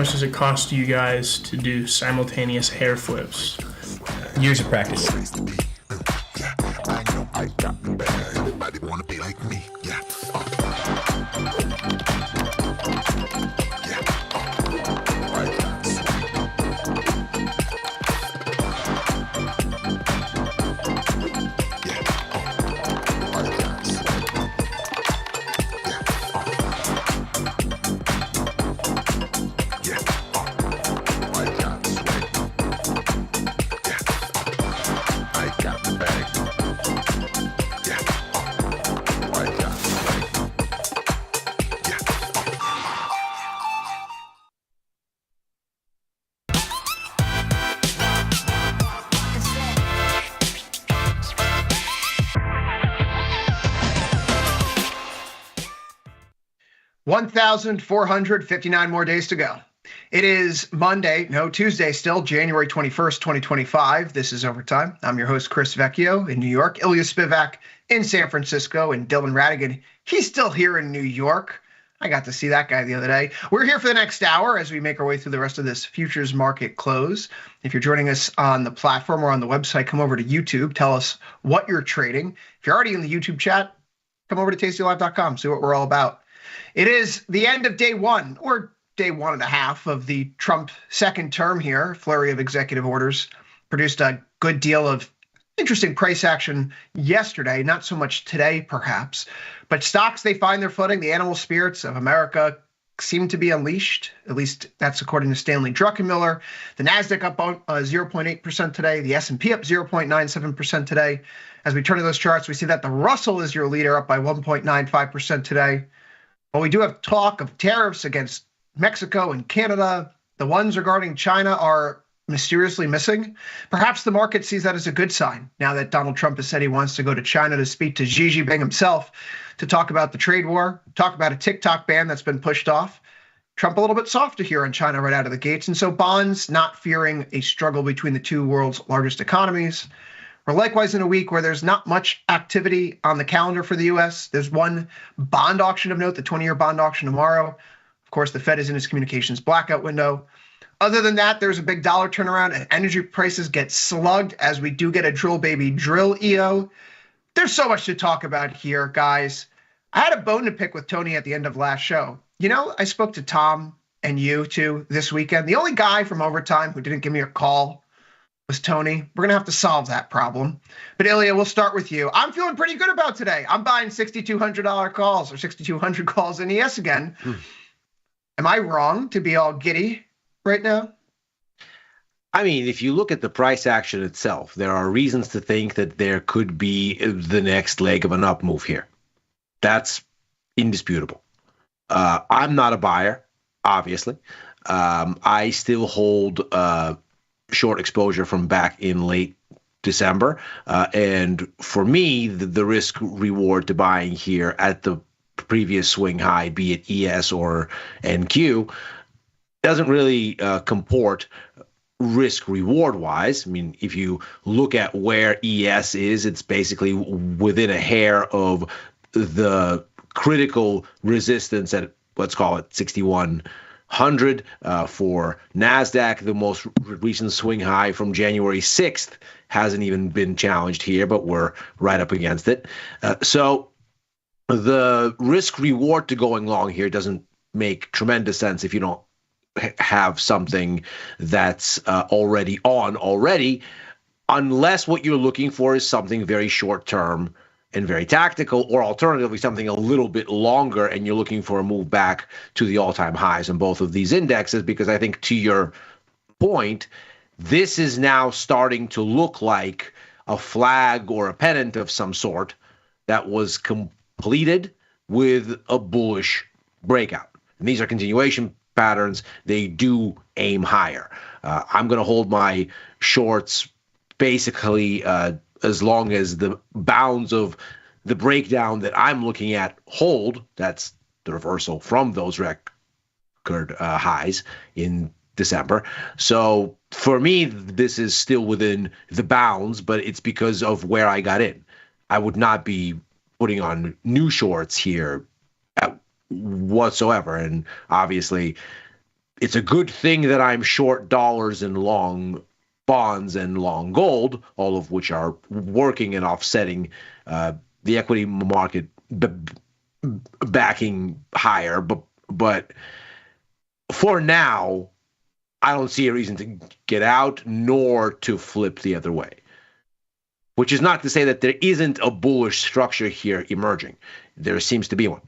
much does it cost you guys to do simultaneous hair flips? Years of practice. I know I got me bad. Everybody wanna be like me. Yeah. $1,459 more days to go. It is Tuesday still, January 21st, 2025. This is Overtime. I'm your host, Chris Vecchio in New York, Ilya Spivak in San Francisco, and Dylan Radigan. He's still here in New York. I got to see that guy the other day. We're here for the next hour as we make our way through the rest of this futures market close. If you're joining us on the platform or on the website, come over to YouTube. Tell us what you're trading. If you're already in the YouTube chat, come over to tastylive.com, see what we're all about. It is the end of day one, or day 1.5 of the Trump second term here. Flurry of executive orders produced a good deal of interesting price action yesterday, not so much today, perhaps. But stocks, they find their footing. The animal spirits of America seem to be unleashed. At least that's according to Stanley Druckenmiller. The Nasdaq up 0.8% today. The S&P up 0.97% today. As we turn to those charts, we see that the Russell is your leader, up by 1.95% today. Well, we do have talk of tariffs against Mexico and Canada. The ones regarding China are mysteriously missing. Perhaps the market sees that as a good sign now that Donald Trump has said he wants to go to China to speak to Xi Jinping himself to talk about the trade war, talk about a TikTok ban that's been pushed off. Trump a little bit softer here on China right out of the gates. And so bonds not fearing a struggle between the two world's largest economies. We're likewise in a week where there's not much activity on the calendar for the U.S. There's one bond auction of note, the 20-year bond auction tomorrow. Of course, the Fed is in its communications blackout window. Other than that, there's a big dollar turnaround and energy prices get slugged as we do get a drill baby drill EO. There's so much to talk about here, guys. I had a bone to pick with Tony at the end of last show. You know, I spoke to Tom and you too this weekend. The only guy from Overtime who didn't give me a call was Tony. We're going to have to solve that problem. But Ilya, we'll start with you. I'm feeling pretty good about today. I'm buying $6,200 calls or 6,200 calls in ES again. Am I wrong to be all giddy right now? I mean, if you look at the price action itself, there are reasons to think that there could be the next leg of an up move here. That's indisputable. I'm not a buyer, obviously. I still hold short exposure from back in late December. And for me, the risk reward to buying here at the previous swing high, be it ES or NQ, doesn't really comport risk reward wise. I mean, if you look at where ES is, it's basically within a hair of the critical resistance at, let's call it 6,100 for NASDAQ. The most recent swing high from January 6th hasn't even been challenged here, but we're right up against it. So the risk reward to going long here doesn't make tremendous sense if you don't have something that's already, unless what you're looking for is something very short term and very tactical, or alternatively something a little bit longer and you're looking for a move back to the all-time highs in both of these indexes. Because I think, to your point, this is now starting to look like a flag or a pennant of some sort that was completed with a bullish breakout. And these are continuation patterns. They do aim higher. I'm going to hold my shorts basically as long as the bounds of the breakdown that I'm looking at hold. That's the reversal from those record highs in December. So for me, this is still within the bounds, but it's because of where I got in. I would not be putting on new shorts here whatsoever. And obviously, it's a good thing that I'm short dollars and long bonds and long gold, all of which are working and offsetting the equity market backing higher. But for now, I don't see a reason to get out nor to flip the other way. Which is not to say that there isn't a bullish structure here emerging. There seems to be one.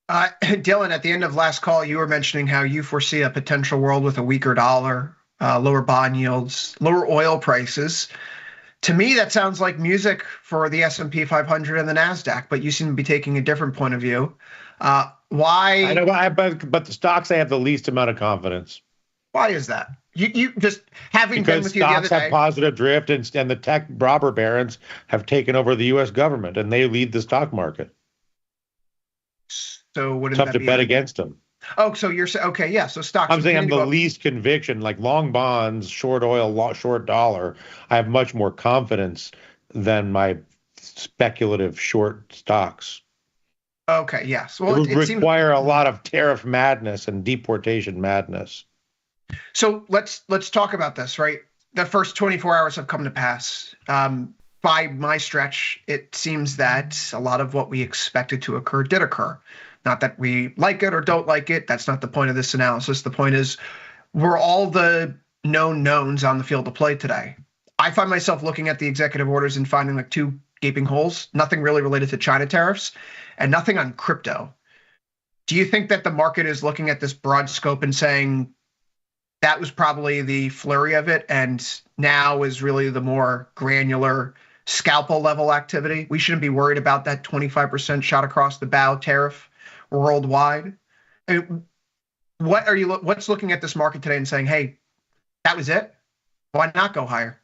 Dylan, at the end of last call, you were mentioning how you foresee a potential world with a weaker dollar, lower bond yields, lower oil prices. To me, that sounds like music for the S&P 500 and the NASDAQ, but you seem to be taking a different point of view. Why? I know, but the stocks I have the least amount of confidence. Why is that? You just having been with you the other stocks have day. positive drift, and the tech robber barons have taken over the U.S. government, and they lead the stock market. So wouldn't Tough that to be bet against them. Oh, so you're saying, okay, yeah. So stocks. I'm saying I'm continue the to go up. least conviction, like long bonds, short oil, short dollar. I have much more confidence than my speculative short stocks. Okay, yes. It Well, would it seems. require a lot of tariff madness and deportation madness. So let's talk about this, right? The first 24 hours have come to pass. By my stretch, it seems that a lot of what we expected to occur did occur. Not that we like it or don't like it. That's not the point of this analysis. The point is, we're all the known knowns on the field of play today. I find myself looking at the executive orders and finding like two gaping holes, nothing really related to China tariffs and nothing on crypto. Do you think that the market is looking at this broad scope and saying that was probably the flurry of it, and now is really the more granular scalpel level activity? We shouldn't be worried about that 25% shot across the bow tariff worldwide. I mean, what's looking at this market today and saying, hey, that was it? Why not go higher?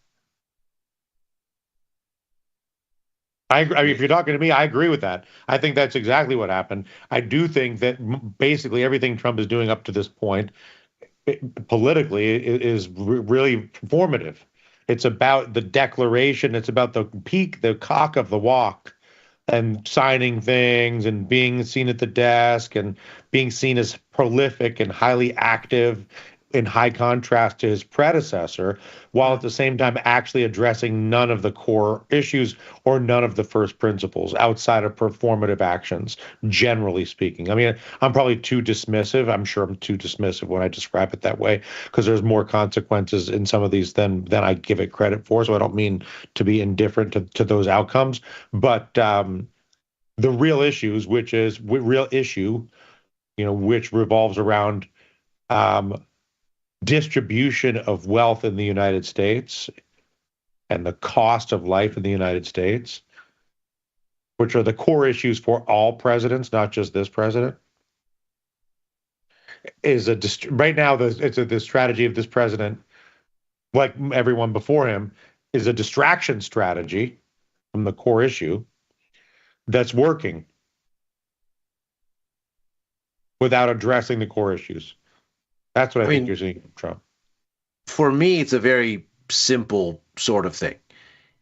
I mean, if you're talking to me, I agree with that. I think that's exactly what happened. I do think that basically everything Trump is doing up to this point politically is really formative. It's about the declaration. It's about the cock of the walk, and signing things and being seen at the desk and being seen as prolific and highly active, in high contrast to his predecessor, while at the same time actually addressing none of the core issues or none of the first principles outside of performative actions, generally speaking. I mean, I'm probably too dismissive. I'm sure I'm too dismissive when I describe it that way, because there's more consequences in some of these than I give it credit for. So I don't mean to be indifferent to those outcomes. But the real issues, which revolves around distribution of wealth in the United States and the cost of life in the United States, which are the core issues for all presidents, not just this president, is right now the strategy of this president, like everyone before him, is a distraction strategy from the core issue that's working without addressing the core issues. That's what I think you're seeing from Trump. For me, it's a very simple sort of thing.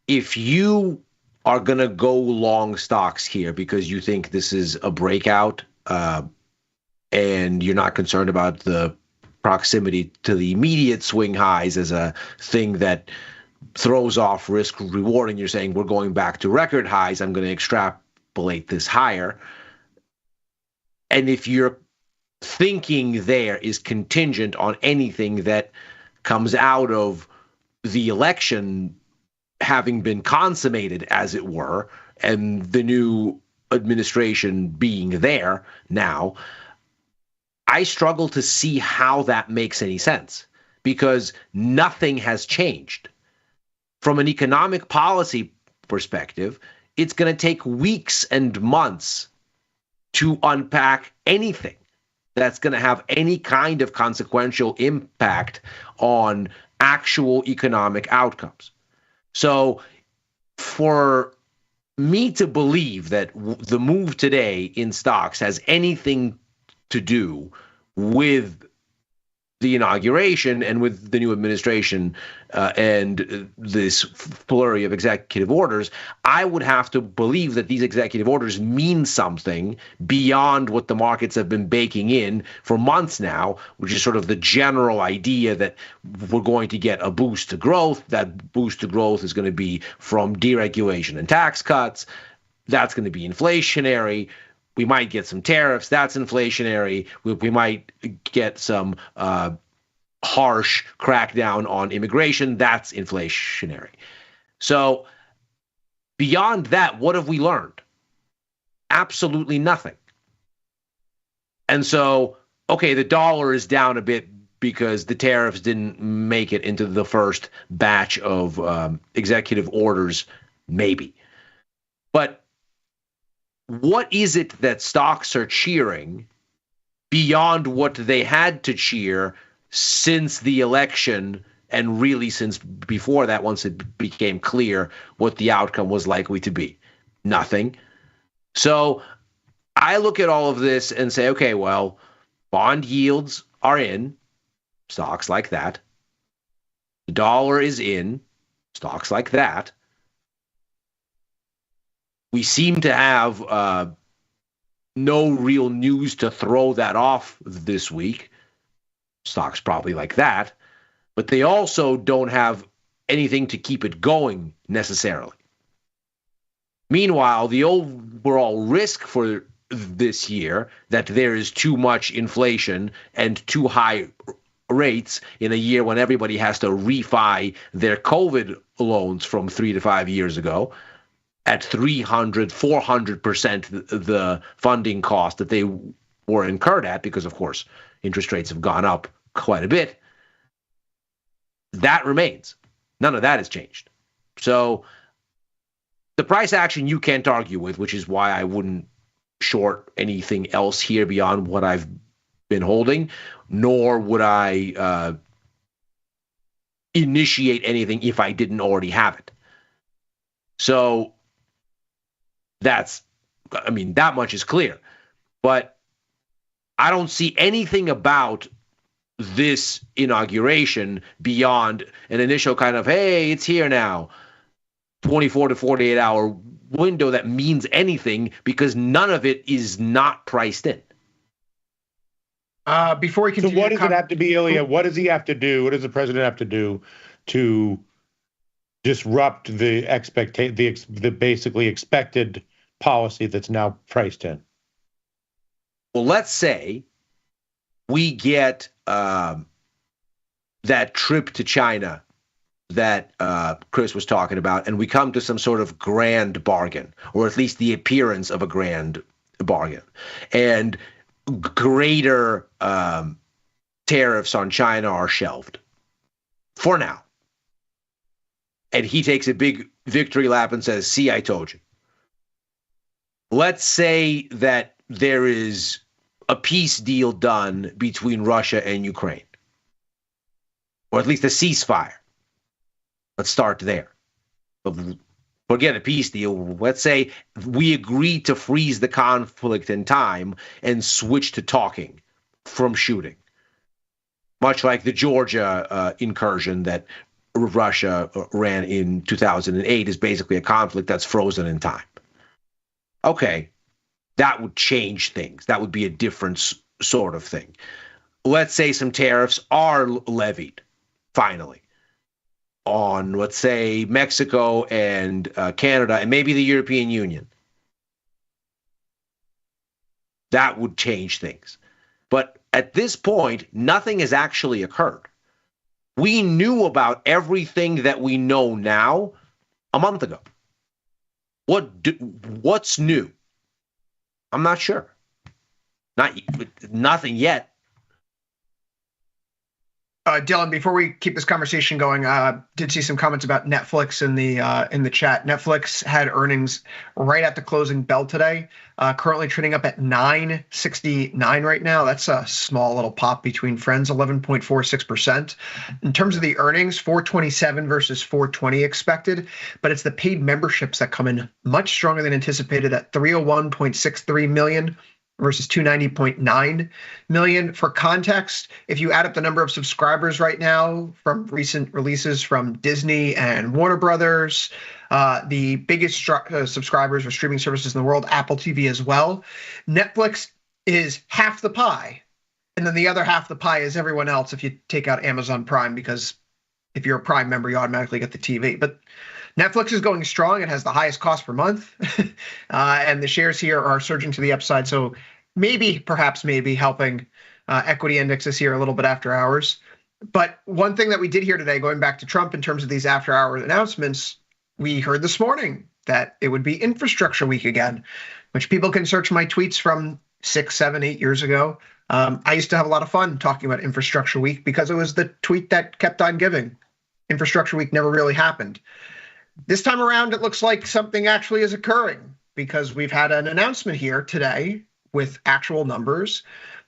If you are going to go long stocks here because you think this is a breakout and you're not concerned about the proximity to the immediate swing highs as a thing that throws off risk reward, and you're saying we're going back to record highs, I'm going to extrapolate this higher. And if you're thinking there is contingent on anything that comes out of the election having been consummated, as it were, and the new administration being there now, I struggle to see how that makes any sense, because nothing has changed. From an economic policy perspective, it's going to take weeks and months to unpack anything that's going to have any kind of consequential impact on actual economic outcomes. So for me to believe that the move today in stocks has anything to do with the inauguration and with the new administration and this flurry of executive orders, I would have to believe that these executive orders mean something beyond what the markets have been baking in for months now, which is sort of the general idea that we're going to get a boost to growth. That boost to growth is going to be from deregulation and tax cuts. That's going to be inflationary. We might get some tariffs. That's inflationary. We might get some harsh crackdown on immigration. That's inflationary. So beyond that, what have we learned? Absolutely nothing. And so, okay, the dollar is down a bit because the tariffs didn't make it into the first batch of executive orders, maybe. But what is it that stocks are cheering beyond what they had to cheer since the election, and really since before that, once it became clear what the outcome was likely to be? Nothing. So I look at all of this and say, okay, well, bond yields are in, stocks like that. The dollar is in, stocks like that. We seem to have no real news to throw that off this week. Stocks probably like that. But they also don't have anything to keep it going necessarily. Meanwhile, the overall risk for this year, that there is too much inflation and too high rates in a year when everybody has to refi their COVID loans from 3 to 5 years ago, at 300, 400% the funding cost that they were incurred at, because, of course, interest rates have gone up quite a bit. That remains. None of that has changed. So the price action you can't argue with, which is why I wouldn't short anything else here beyond what I've been holding, nor would I initiate anything if I didn't already have it. So that much is clear. But I don't see anything about this inauguration beyond an initial kind of, hey, it's here now, 24 to 48 hour window that means anything, because none of it is not priced in. Before we continue, so what does it have to be, Ilya? What does he have to do? What does the president have to do to disrupt the basically expected policy that's now priced in? Well, let's say we get that trip to China that Chris was talking about, and we come to some sort of grand bargain, or at least the appearance of a grand bargain, and greater tariffs on China are shelved for now. And he takes a big victory lap and says, see, I told you. Let's say that there is a peace deal done between Russia and Ukraine, or at least a ceasefire. Let's start there. But forget a peace deal. Let's say we agree to freeze the conflict in time and switch to talking from shooting. Much like the Georgia incursion that Russia ran in 2008 is basically a conflict that's frozen in time. Okay, that would change things. That would be a different sort of thing. Let's say some tariffs are levied, finally, on, let's say, Mexico and Canada and maybe the European Union. That would change things. But at this point, nothing has actually occurred. We knew about everything that we know now a month ago. What's new? I'm not sure. Nothing yet. Dylan, before we keep this conversation going, did see some comments about Netflix in the chat. Netflix had earnings right at the closing bell today, currently trading up at $9.69 right now. That's a small little pop between friends, 11.46%. In terms of the earnings, 427 versus 420 expected, but it's the paid memberships that come in much stronger than anticipated at 301.63 million versus 290.9 million. For context, if you add up the number of subscribers right now from recent releases from Disney and Warner Brothers, the biggest subscribers or streaming services in the world, Apple TV as well, Netflix is half the pie. And then the other half of the pie is everyone else if you take out Amazon Prime, because if you're a Prime member, you automatically get the TV. But Netflix is going strong. It has the highest cost per month. And the shares here are surging to the upside. So perhaps maybe helping equity indexes here a little bit after hours. But one thing that we did hear today, going back to Trump in terms of these after hour announcements, we heard this morning that it would be infrastructure week again, which people can search my tweets from 6, 7, 8 years ago. I used to have a lot of fun talking about infrastructure week because it was the tweet that kept on giving. Infrastructure week never really happened. This time around, it looks like something actually is occurring because we've had an announcement here today with actual numbers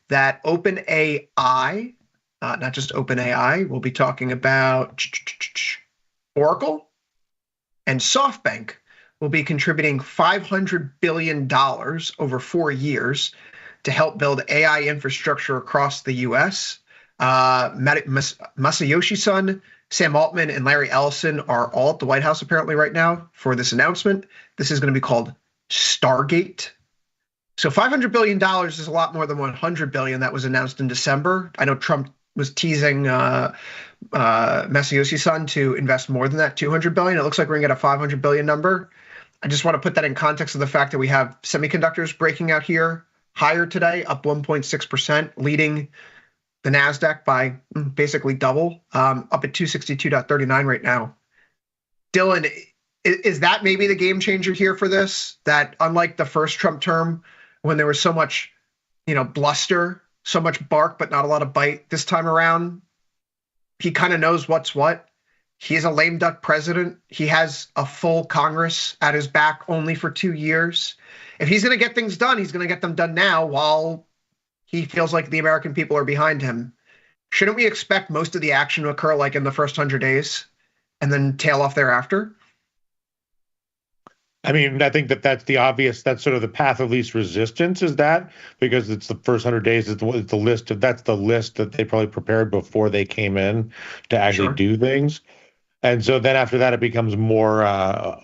that OpenAI, not just OpenAI, we'll be talking about Oracle and SoftBank will be contributing $500 billion over 4 years to help build AI infrastructure across the U.S. Masayoshi Son, Sam Altman, and Larry Ellison are all at the White House apparently right now for this announcement. This is going to be called Stargate. So $500 billion is a lot more than $100 billion that was announced in December. I know Trump was teasing Masayoshi Son to invest more than that, $200 billion. It looks like we're going to get a $500 billion number. I just want to put that in context of the fact that we have semiconductors breaking out here higher today, up 1.6%, leading the NASDAQ by basically double, up at 262.39 right now. Dylan, is that maybe the game changer here for this? That unlike the first Trump term, when there was so much, bluster, so much bark, but not a lot of bite, this time around, he kind of knows what's what. He's a lame duck president. He has a full Congress at his back only for 2 years. If he's going to get things done, he's going to get them done now while he feels like the American people are behind him. Shouldn't we expect most of the action to occur like in the first 100 days and then tail off thereafter? I mean, I think that's sort of the path of least resistance is that, because it's the first 100 days that's the list that they probably prepared before they came in to actually do things. And so then after that, it becomes more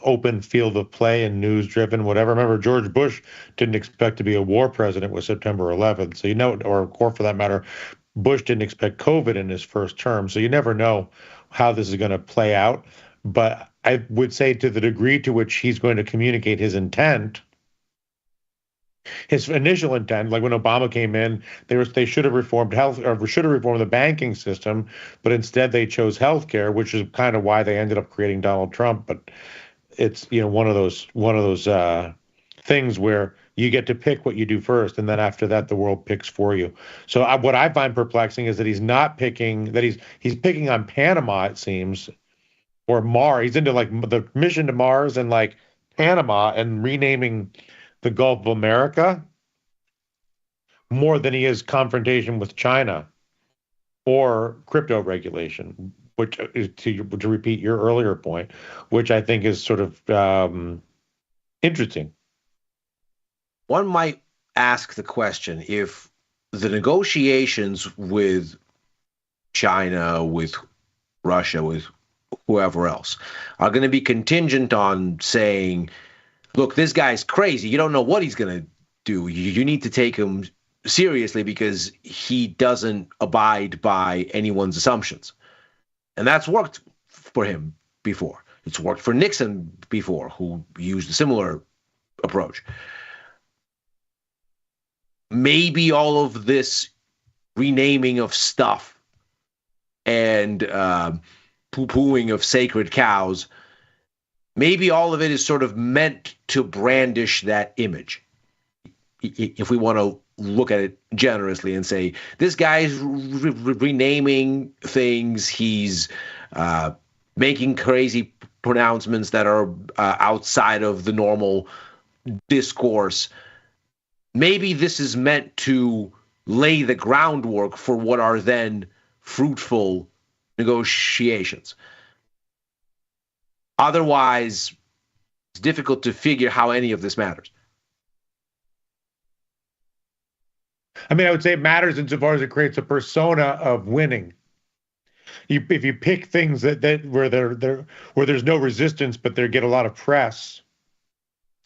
open field of play and news driven, whatever. Remember, George Bush didn't expect to be a war president with September 11th. So, or for that matter, Bush didn't expect COVID in his first term. So you never know how this is going to play out. But I would say to the degree to which he's going to communicate his intent, his initial intent, like when Obama came in, they should have reformed the banking system, but instead they chose healthcare, which is kind of why they ended up creating Donald Trump. But it's one of those things where you get to pick what you do first, and then after that the world picks for you. So what I find perplexing is that he's not picking that he's picking on Panama, it seems, or Mars. He's into like the mission to Mars and like Panama and renaming the Gulf of America more than he is confrontation with China or crypto regulation, which is to repeat your earlier point, which I think is sort of interesting. One might ask the question, if the negotiations with China, with Russia, with whoever else are going to be contingent on saying, look, this guy's crazy. You don't know what he's going to do. You need to take him seriously because he doesn't abide by anyone's assumptions. And that's worked for him before. It's worked for Nixon before, who used a similar approach. Maybe all of this renaming of stuff and poo-pooing of sacred cows, maybe all of it is sort of meant to brandish that image. If we want to look at it generously and say, this guy's renaming things, he's making crazy pronouncements that are outside of the normal discourse. Maybe this is meant to lay the groundwork for what are then fruitful negotiations. Otherwise, it's difficult to figure how any of this matters. I mean, I would say it matters insofar as it creates a persona of winning. If you pick things that where there's no resistance, but they get a lot of press,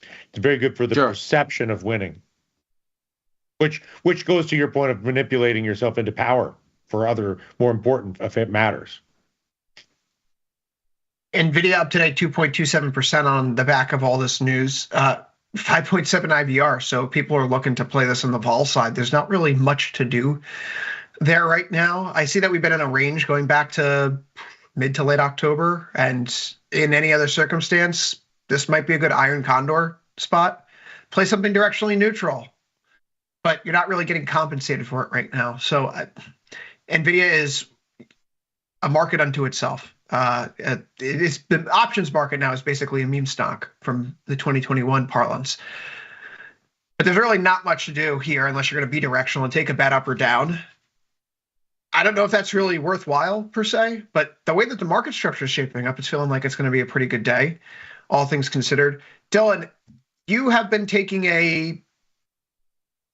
it's very good for the Sure. perception of winning. Which goes to your point of manipulating yourself into power for other more important if it matters. Nvidia up today 2.27% on the back of all this news. 5.7 IVR. So people are looking to play this on the vol side. There's not really much to do there right now. I see that we've been in a range going back to mid to late October. And in any other circumstance, this might be a good iron condor spot. Play something directionally neutral, but you're not really getting compensated for it right now. So Nvidia is a market unto itself. It is the options market now is basically a meme stock from the 2021 parlance. But there's really not much to do here unless you're going to be directional and take a bet up or down. I don't know if that's really worthwhile per se, but the way that the market structure is shaping up, it's feeling like it's going to be a pretty good day, all things considered. Dylan, you have been taking a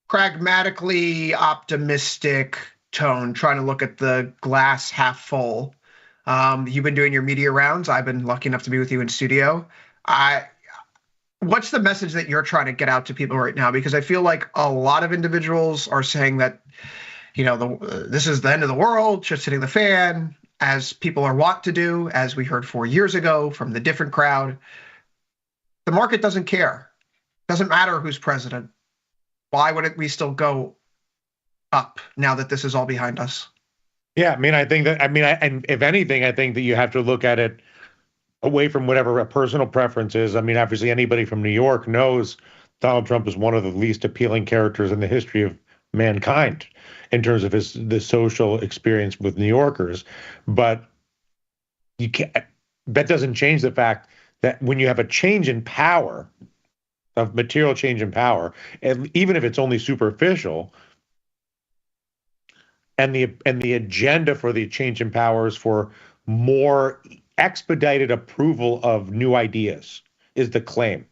pragmatically optimistic tone, trying to look at the glass half full. You've been doing your media rounds. I've been lucky enough to be with you in studio. What's the message that you're trying to get out to people right now? Because I feel like a lot of individuals are saying that, this is the end of the world, just hitting the fan, as people are wont to do, as we heard 4 years ago from the different crowd. The market doesn't care. Doesn't matter who's president. Why wouldn't we still go up now that this is all behind us? Yeah, I mean, and if anything, I think that you have to look at it away from whatever a personal preference is. I mean, obviously, anybody from New York knows Donald Trump is one of the least appealing characters in the history of mankind in terms of the social experience with New Yorkers. But that doesn't change the fact that when you have a change in power, of material change in power, and even if it's only superficial, and the agenda for the change in power is for more expedited approval of new ideas is the claim.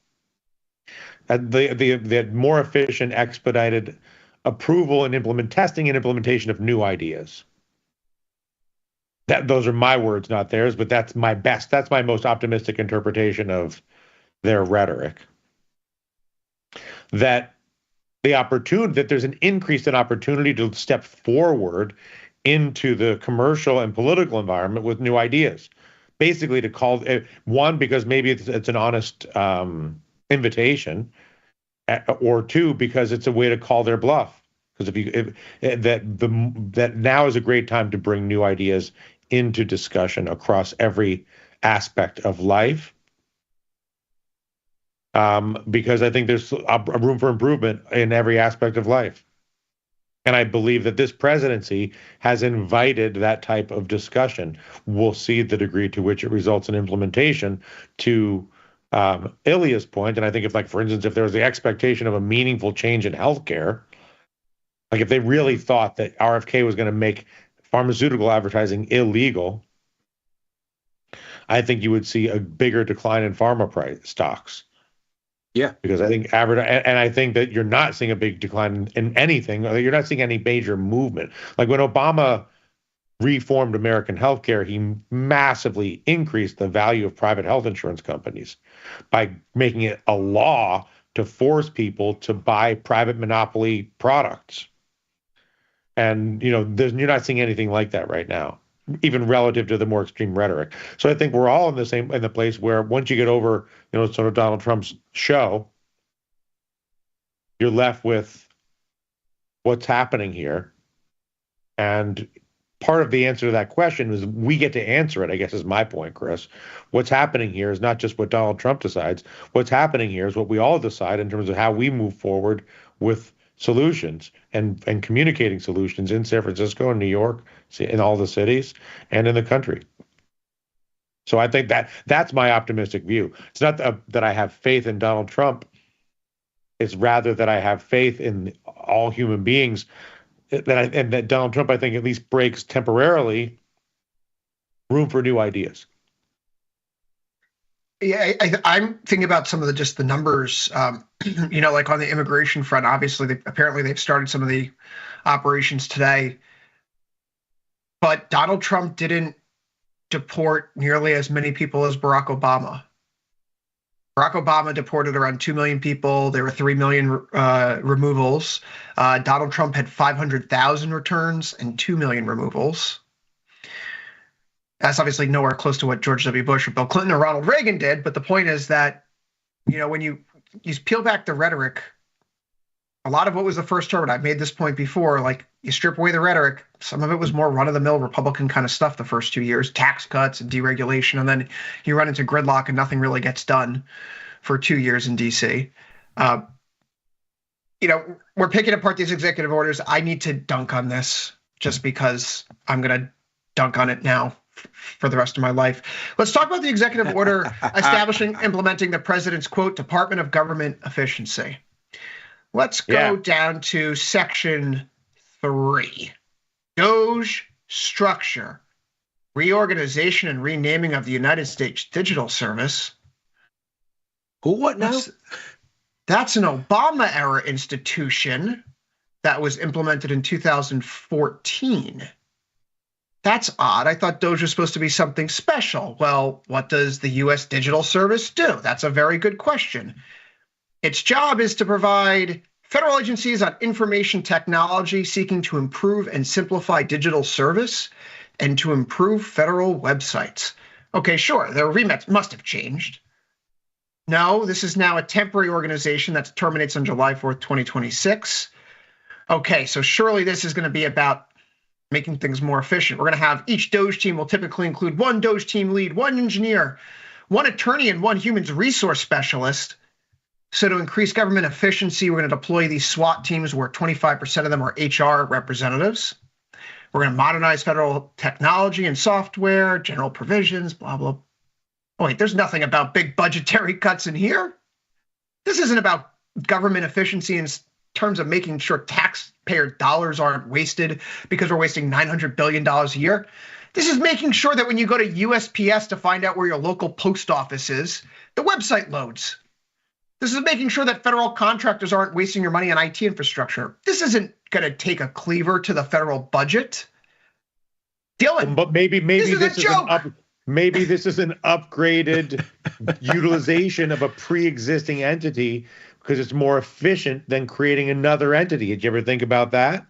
The more efficient, expedited approval and testing and implementation of new ideas. Those are my words, not theirs, but that's my most optimistic interpretation of their rhetoric. That there's an increase in opportunity to step forward into the commercial and political environment with new ideas. Basically, to call one, because maybe it's an honest invitation, or two, because it's a way to call their bluff. Because that now is a great time to bring new ideas into discussion across every aspect of life. Because I think there's a room for improvement in every aspect of life. And I believe that this presidency has invited that type of discussion. We'll see the degree to which it results in implementation. To Ilya's point, and I think for instance, if there was the expectation of a meaningful change in healthcare, like if they really thought that RFK was going to make pharmaceutical advertising illegal, I think you would see a bigger decline in pharma price stocks. Yeah, because I think and I think that you're not seeing a big decline in anything. You're not seeing any major movement. Like when Obama reformed American healthcare, he massively increased the value of private health insurance companies by making it a law to force people to buy private monopoly products. And you're not seeing anything like that right now, even relative to the more extreme rhetoric. So I think we're all in the place where once you get over, sort of Donald Trump's show, you're left with what's happening here. And part of the answer to that question is we get to answer it, I guess is my point, Chris. What's happening here is not just what Donald Trump decides. What's happening here is what we all decide in terms of how we move forward with solutions and communicating solutions in San Francisco and New York, in all the cities and in the country. So I think that's my optimistic view. It's not that I have faith in Donald Trump. It's rather that I have faith in all human beings, and that Donald Trump, I think, at least breaks temporarily room for new ideas. Yeah, I'm thinking about some of the numbers. Like on the immigration front, obviously, apparently they've started some of the operations today, but Donald Trump didn't deport nearly as many people as Barack Obama. Barack Obama deported around 2 million people. There were 3 million removals. Donald Trump had 500,000 returns and 2 million removals. That's obviously nowhere close to what George W. Bush or Bill Clinton or Ronald Reagan did. But the point is that, when you peel back the rhetoric, a lot of what was the first term, and I've made this point before, like you strip away the rhetoric, some of it was more run-of-the-mill Republican kind of stuff the first 2 years, tax cuts and deregulation, and then you run into gridlock and nothing really gets done for 2 years in D.C. We're picking apart these executive orders. I need to dunk on this just because I'm going to dunk on it now for the rest of my life. Let's talk about the executive order establishing, implementing the president's, quote, Department of Government Efficiency. Let's go down to section 3. DOGE structure, reorganization and renaming of the United States Digital Service. What now? That's an Obama-era institution that was implemented in 2014. That's odd. I thought DOGE was supposed to be something special. Well, what does the U.S. Digital Service do? That's a very good question. Its job is to provide federal agencies on information technology seeking to improve and simplify digital service and to improve federal websites. Okay, sure, their remit must have changed. No, this is now a temporary organization that terminates on July 4th, 2026. Okay, so surely this is going to be about making things more efficient. We're going to have each DOGE team will typically include one DOGE team lead, one engineer, one attorney, and one human resource specialist. So to increase government efficiency, we're going to deploy these SWAT teams where 25% of them are HR representatives. We're going to modernize federal technology and software, general provisions, blah, blah. Oh, wait, there's nothing about big budgetary cuts in here. This isn't about government efficiency in terms of making sure taxpayer dollars aren't wasted because we're wasting $900 billion a year. This is making sure that when you go to USPS to find out where your local post office is, the website loads. This is making sure that federal contractors aren't wasting your money on IT infrastructure. This isn't going to take a cleaver to the federal budget. Dylan, but maybe this is a joke. Maybe this is an upgraded utilization of a pre-existing entity because it's more efficient than creating another entity. Did you ever think about that?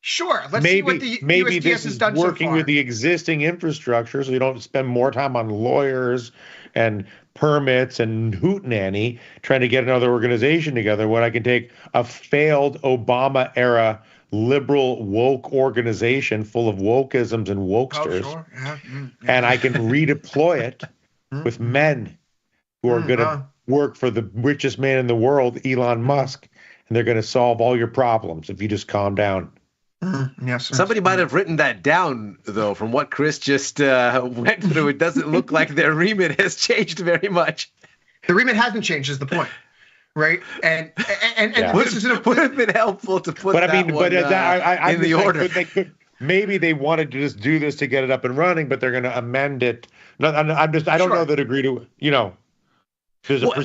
Sure. Let's see what the maybe USDS this has is done working so far. with the existing infrastructure, so you don't spend more time on lawyers and permits and hootenanny trying to get another organization together. When I can take a failed Obama era liberal woke organization full of wokeisms and wokesters, and I can redeploy it with men who are going to work for the richest man in the world, Elon Musk, and they're going to solve all your problems if you just calm down. Yes. Somebody might have written that down, though. From what Chris just went through, it doesn't look like their remit has changed very much. The remit hasn't changed, is the point, right? And this is would have been helpful to put in the order. Maybe they wanted to just do this to get it up and running, but they're going to amend it. No, I don't know that agree to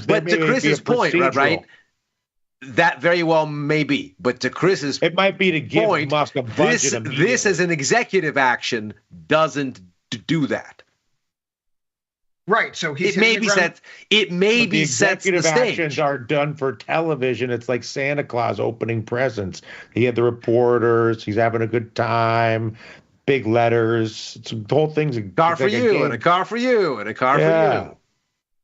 but to Chris's point, right? That very well may be, but to Chris's it might be to give point, Musk a budget. This as an executive action doesn't do that. Right. So it may be sets the stage. Actions are done for television. It's like Santa Claus opening presents. He had the reporters. He's having a good time. Big letters. The whole thing's a car for you and a car for you and a car for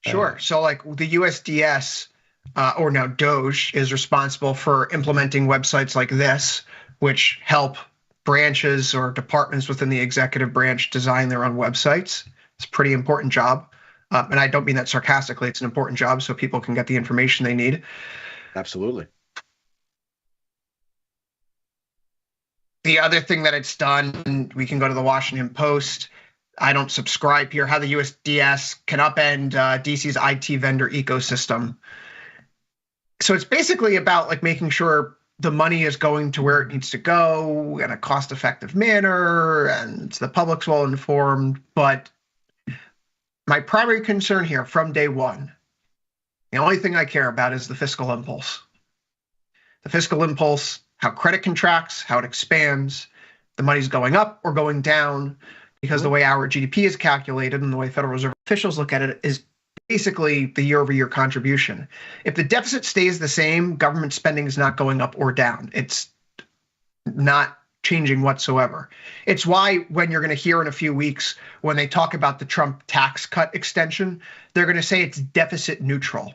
you. Sure. So like the USDS. Or now DOGE is responsible for implementing websites like this, which help branches or departments within the executive branch design their own websites. It's a pretty important job. And I don't mean that sarcastically. It's an important job so people can get the information they need. Absolutely. The other thing that it's done, we can go to the Washington Post. I don't subscribe here, how the USDS can upend DC's IT vendor ecosystem. So it's basically about like making sure the money is going to where it needs to go in a cost-effective manner and the public's well informed. But my primary concern here from day one, the only thing I care about is the fiscal impulse. The fiscal impulse, how credit contracts, how it expands, the money's going up or going down, because the way our GDP is calculated and the way Federal Reserve officials look at it is basically the year-over-year contribution. If the deficit stays the same, government spending is not going up or down. It's not changing whatsoever. It's why when you're going to hear in a few weeks, when they talk about the Trump tax cut extension, they're going to say it's deficit neutral.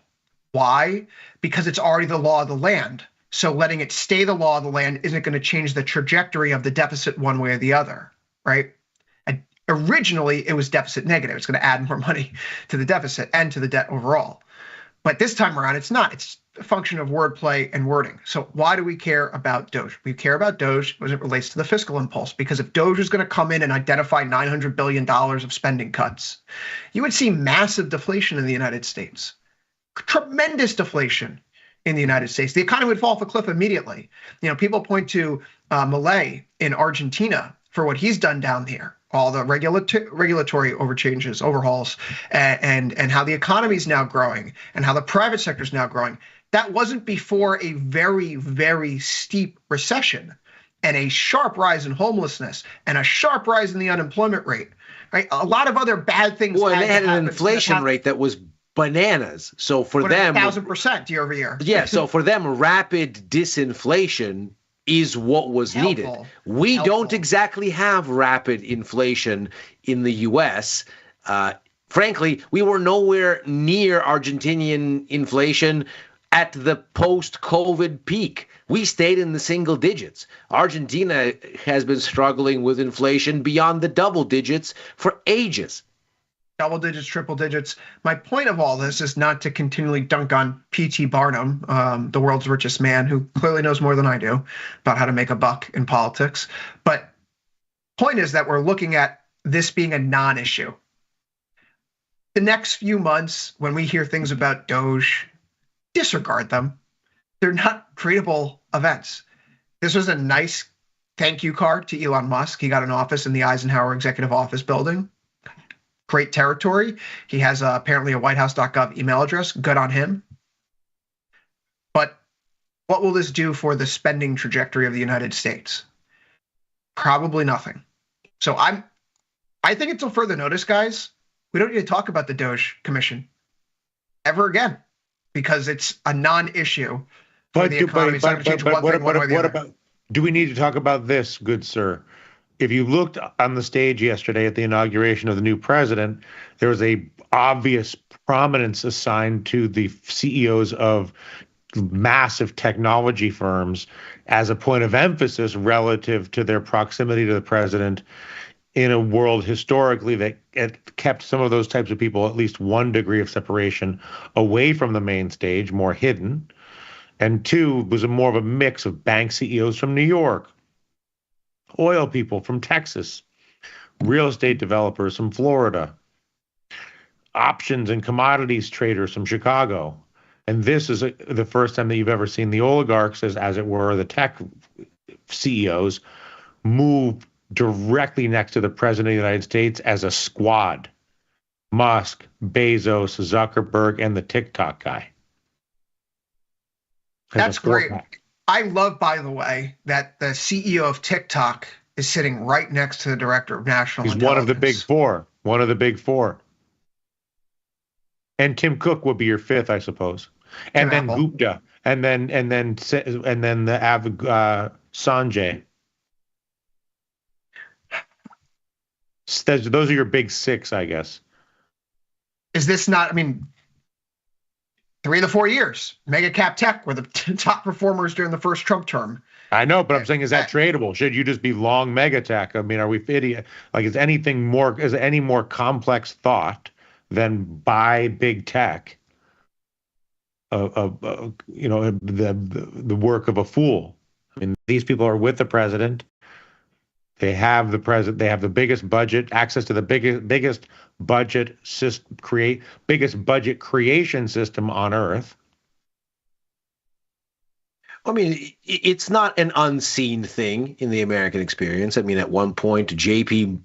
Why? Because it's already the law of the land. So letting it stay the law of the land isn't going to change the trajectory of the deficit one way or the other, right? And originally, it was deficit negative. It's going to add more money to the deficit and to the debt overall. But this time around, it's not. It's a function of wordplay and wording. So why do we care about DOGE? We care about DOGE as it relates to the fiscal impulse, because if DOGE is going to come in and identify $900 billion of spending cuts, you would see massive deflation in the United States, tremendous deflation in the United States. The economy would fall off a cliff immediately. You know, people point to Milei in Argentina for what he's done down here, all the regulatory overhauls, and how the economy is now growing and how the private sector is now growing. That wasn't before a very, very steep recession and a sharp rise in homelessness and a sharp rise in the unemployment rate. Right, a lot of other bad things. Well, and they had an inflation rate that was bananas. So for them, 1,000% year over year. Yeah. So for them, rapid disinflation is what was needed. We don't exactly have rapid inflation in the U.S. Frankly, we were nowhere near Argentinian inflation at the post-COVID peak. We stayed in the single digits. Argentina has been struggling with inflation beyond the double digits for ages. Double digits, triple digits. My point of all this is not to continually dunk on P.T. Barnum, the world's richest man, who clearly knows more than I do about how to make a buck in politics. But point is that we're looking at this being a non-issue. The next few months, when we hear things about DOGE, disregard them. They're not treatable events. This was a nice thank you card to Elon Musk. He got an office in the Eisenhower Executive Office building. Great territory. He has apparently a whitehouse.gov email address. Good on him. But what will this do for the spending trajectory of the United States? Probably nothing. So I think until further notice, guys, we don't need to talk about the DOGE Commission ever again, because it's a non-issue for the economy. It's not going to change one thing one way or the other. Do we need to talk about this, good sir? If you looked on the stage yesterday at the inauguration of the new president, there was a obvious prominence assigned to the CEOs of massive technology firms as a point of emphasis relative to their proximity to the president in a world historically that kept some of those types of people at least 1 degree of separation away from the main stage, more hidden. And 2, was more of a mix of bank CEOs from New York, oil people from Texas, real estate developers from Florida, options and commodities traders from Chicago. And this is the first time that you've ever seen the oligarchs, as it were, the tech CEOs, move directly next to the president of the United States as a squad. Musk, Bezos, Zuckerberg, and the TikTok guy. That's great. I love, by the way, that the CEO of TikTok is sitting right next to the director of national intelligence. He's one of the big four. One of the big four. And Tim Cook would be your 5th, I suppose. And then Apple. Gupta, and then the Sanjay. Those are your big 6, I guess. Is this not? I mean, 3 of the 4 years, mega cap tech were the top performers during the first Trump term. I know, but I'm saying, is that tradable? Should you just be long mega tech? I mean, are we idiot? Like, is any more complex thought than buy big tech? The work of a fool. I mean, these people are with the president. They have the president. They have the biggest budget, access to the biggest budget system, biggest budget creation system on earth. I mean, it's not an unseen thing in the American experience. I mean, at one point, J.P.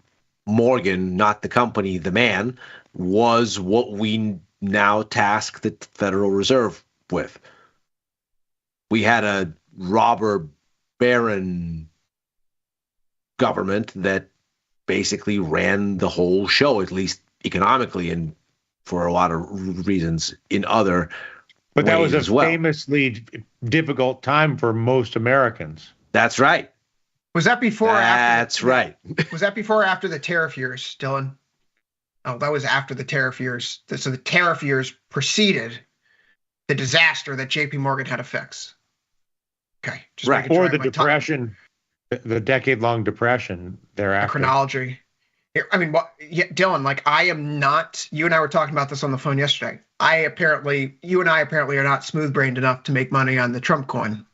Morgan, not the company, the man, was what we now task the Federal Reserve with. We had a robber baron government that basically ran the whole show, at least economically and for a lot of reasons in other But that was ways a as well. famously difficult time for most Americans. That's right. Was that before or after? That's right. Was that before or after the tariff years, Dylan? Oh, that was after the tariff years. So the tariff years preceded the disaster that JP Morgan had to fix. Okay. Just Right. making sure Or I the have my depression, the decade-long depression the thereafter. chronology. I mean, Dylan, like I am not, you and I were talking about this on the phone yesterday. You and I apparently are not smooth-brained enough to make money on the Trump coin.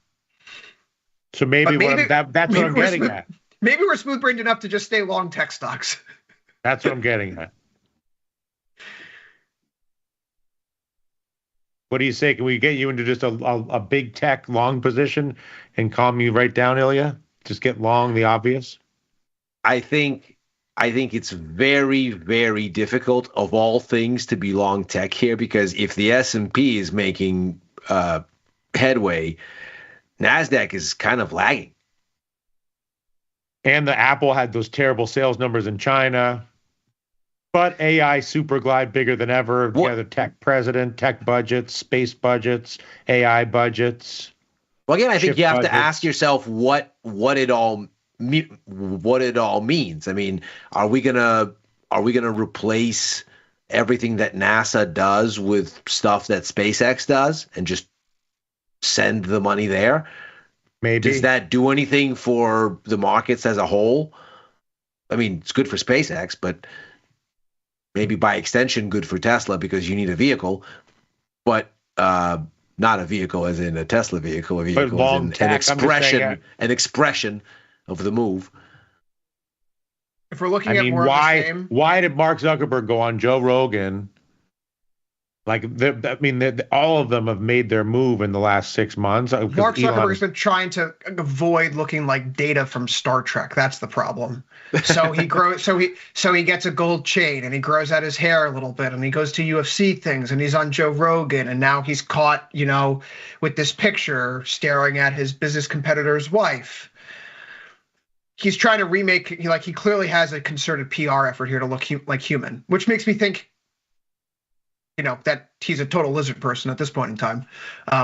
So maybe, that's what maybe I'm we're getting smooth- at. Maybe we're smooth-brained enough to just stay long tech stocks. That's what I'm getting at. What do you say? Can we get you into just a big tech long position and calm you right down, Ilya? Just get long the obvious? I think it's very, very difficult of all things to be long tech here, because if the S&P is making headway, NASDAQ is kind of lagging. And the Apple had those terrible sales numbers in China. But AI super glide bigger than ever. We have the tech president, tech budgets, space budgets, AI budgets. Well, again, I think Chip you have budgets. to ask yourself what it all means. I mean, are we gonna replace everything that NASA does with stuff that SpaceX does and just send the money there? Maybe. Does that do anything for the markets as a whole? I mean, it's good for SpaceX, but maybe by extension good for Tesla because you need a vehicle, but not a vehicle as in a Tesla vehicle, a vehicle as in an expression of the move. If we're looking I at mean, more of the same, why did Mark Zuckerberg go on Joe Rogan? Like, all of them have made their move in the last 6 months. Mark Zuckerberg's been trying to avoid looking like Data from Star Trek. That's the problem. So he grows. So he gets a gold chain and he grows out his hair a little bit and he goes to UFC things and he's on Joe Rogan and now he's caught, with this picture staring at his business competitor's wife. He's trying to remake. He clearly has a concerted PR effort here to look like human, which makes me think. That he's a total lizard person at this point in time.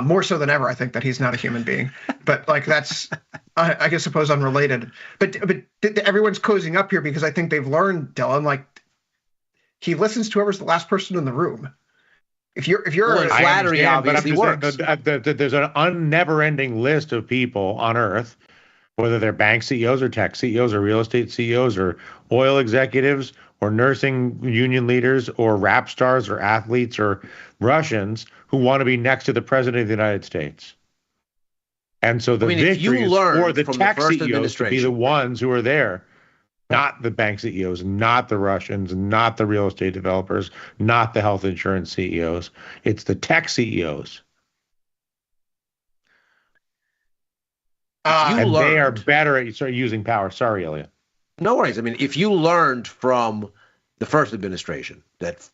More so than ever, I think that he's not a human being. But that's, I guess, suppose unrelated. But everyone's cozying up here because I think they've learned, Dylan, he listens to whoever's the last person in the room. If you're flattery obviously works. There's an never-ending list of people on Earth, whether they're bank CEOs or tech CEOs or real estate CEOs or oil executives or nursing union leaders or rap stars or athletes or Russians who want to be next to the president of the United States. And so victory is for the tech CEOs to be the ones who are there, not the bank CEOs, not the Russians, not the real estate developers, not the health insurance CEOs. It's the tech CEOs. And they are better at using power. Sorry, Ilya. No worries. I mean, if you learned from the first administration that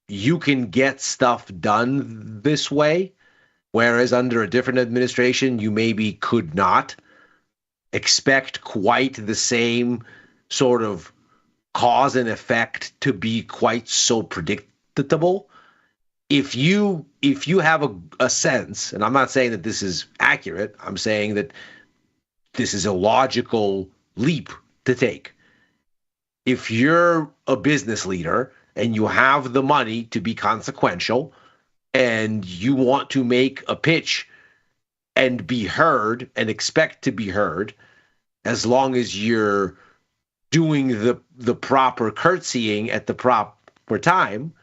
you can get stuff done this way, whereas under a different administration, you maybe could not expect quite the same sort of cause and effect to be quite so predictable. If you have a sense, and I'm not saying that this is accurate, I'm saying that this is a logical leap to take. If you're a business leader and you have the money to be consequential and you want to make a pitch and be heard and expect to be heard, as long as you're doing the proper curtsying at the proper time,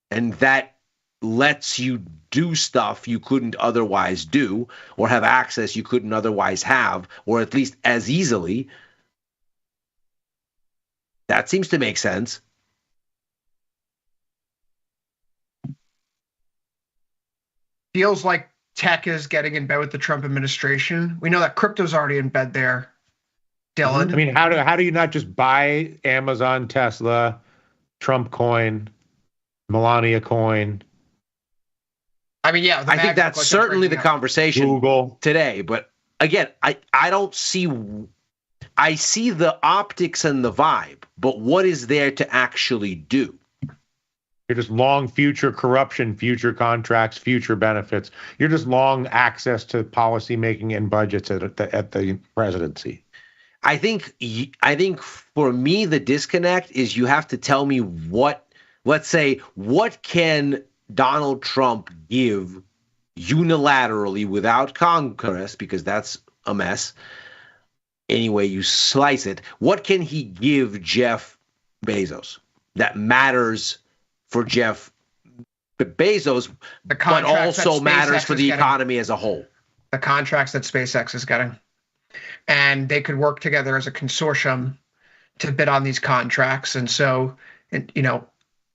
and that lets you do stuff you couldn't otherwise do or have access you couldn't otherwise have, or at least as easily, that seems to make sense. Feels like tech is getting in bed with the Trump administration. We know that crypto's already in bed there, Dylan. I mean, how do you not just buy Amazon, Tesla, Trump coin, Melania coin, I mean, yeah, the I think mags that's look like they're certainly the breaking out. conversation Google. today. But again, I don't see. I see the optics and the vibe, but what is there to actually do? You're just long future corruption, future contracts, future benefits. You're just long access to policy making and budgets at the presidency. I think for me the disconnect is you have to tell me what, let's say, what can Donald Trump give unilaterally without Congress, because that's a mess. Anyway, you slice it. What can he give Jeff Bezos that matters for Jeff Bezos, The but contracts that also matters SpaceX for is the getting. economy as a whole? The contracts that SpaceX is getting. And they could work together as a consortium to bid on these contracts. And so,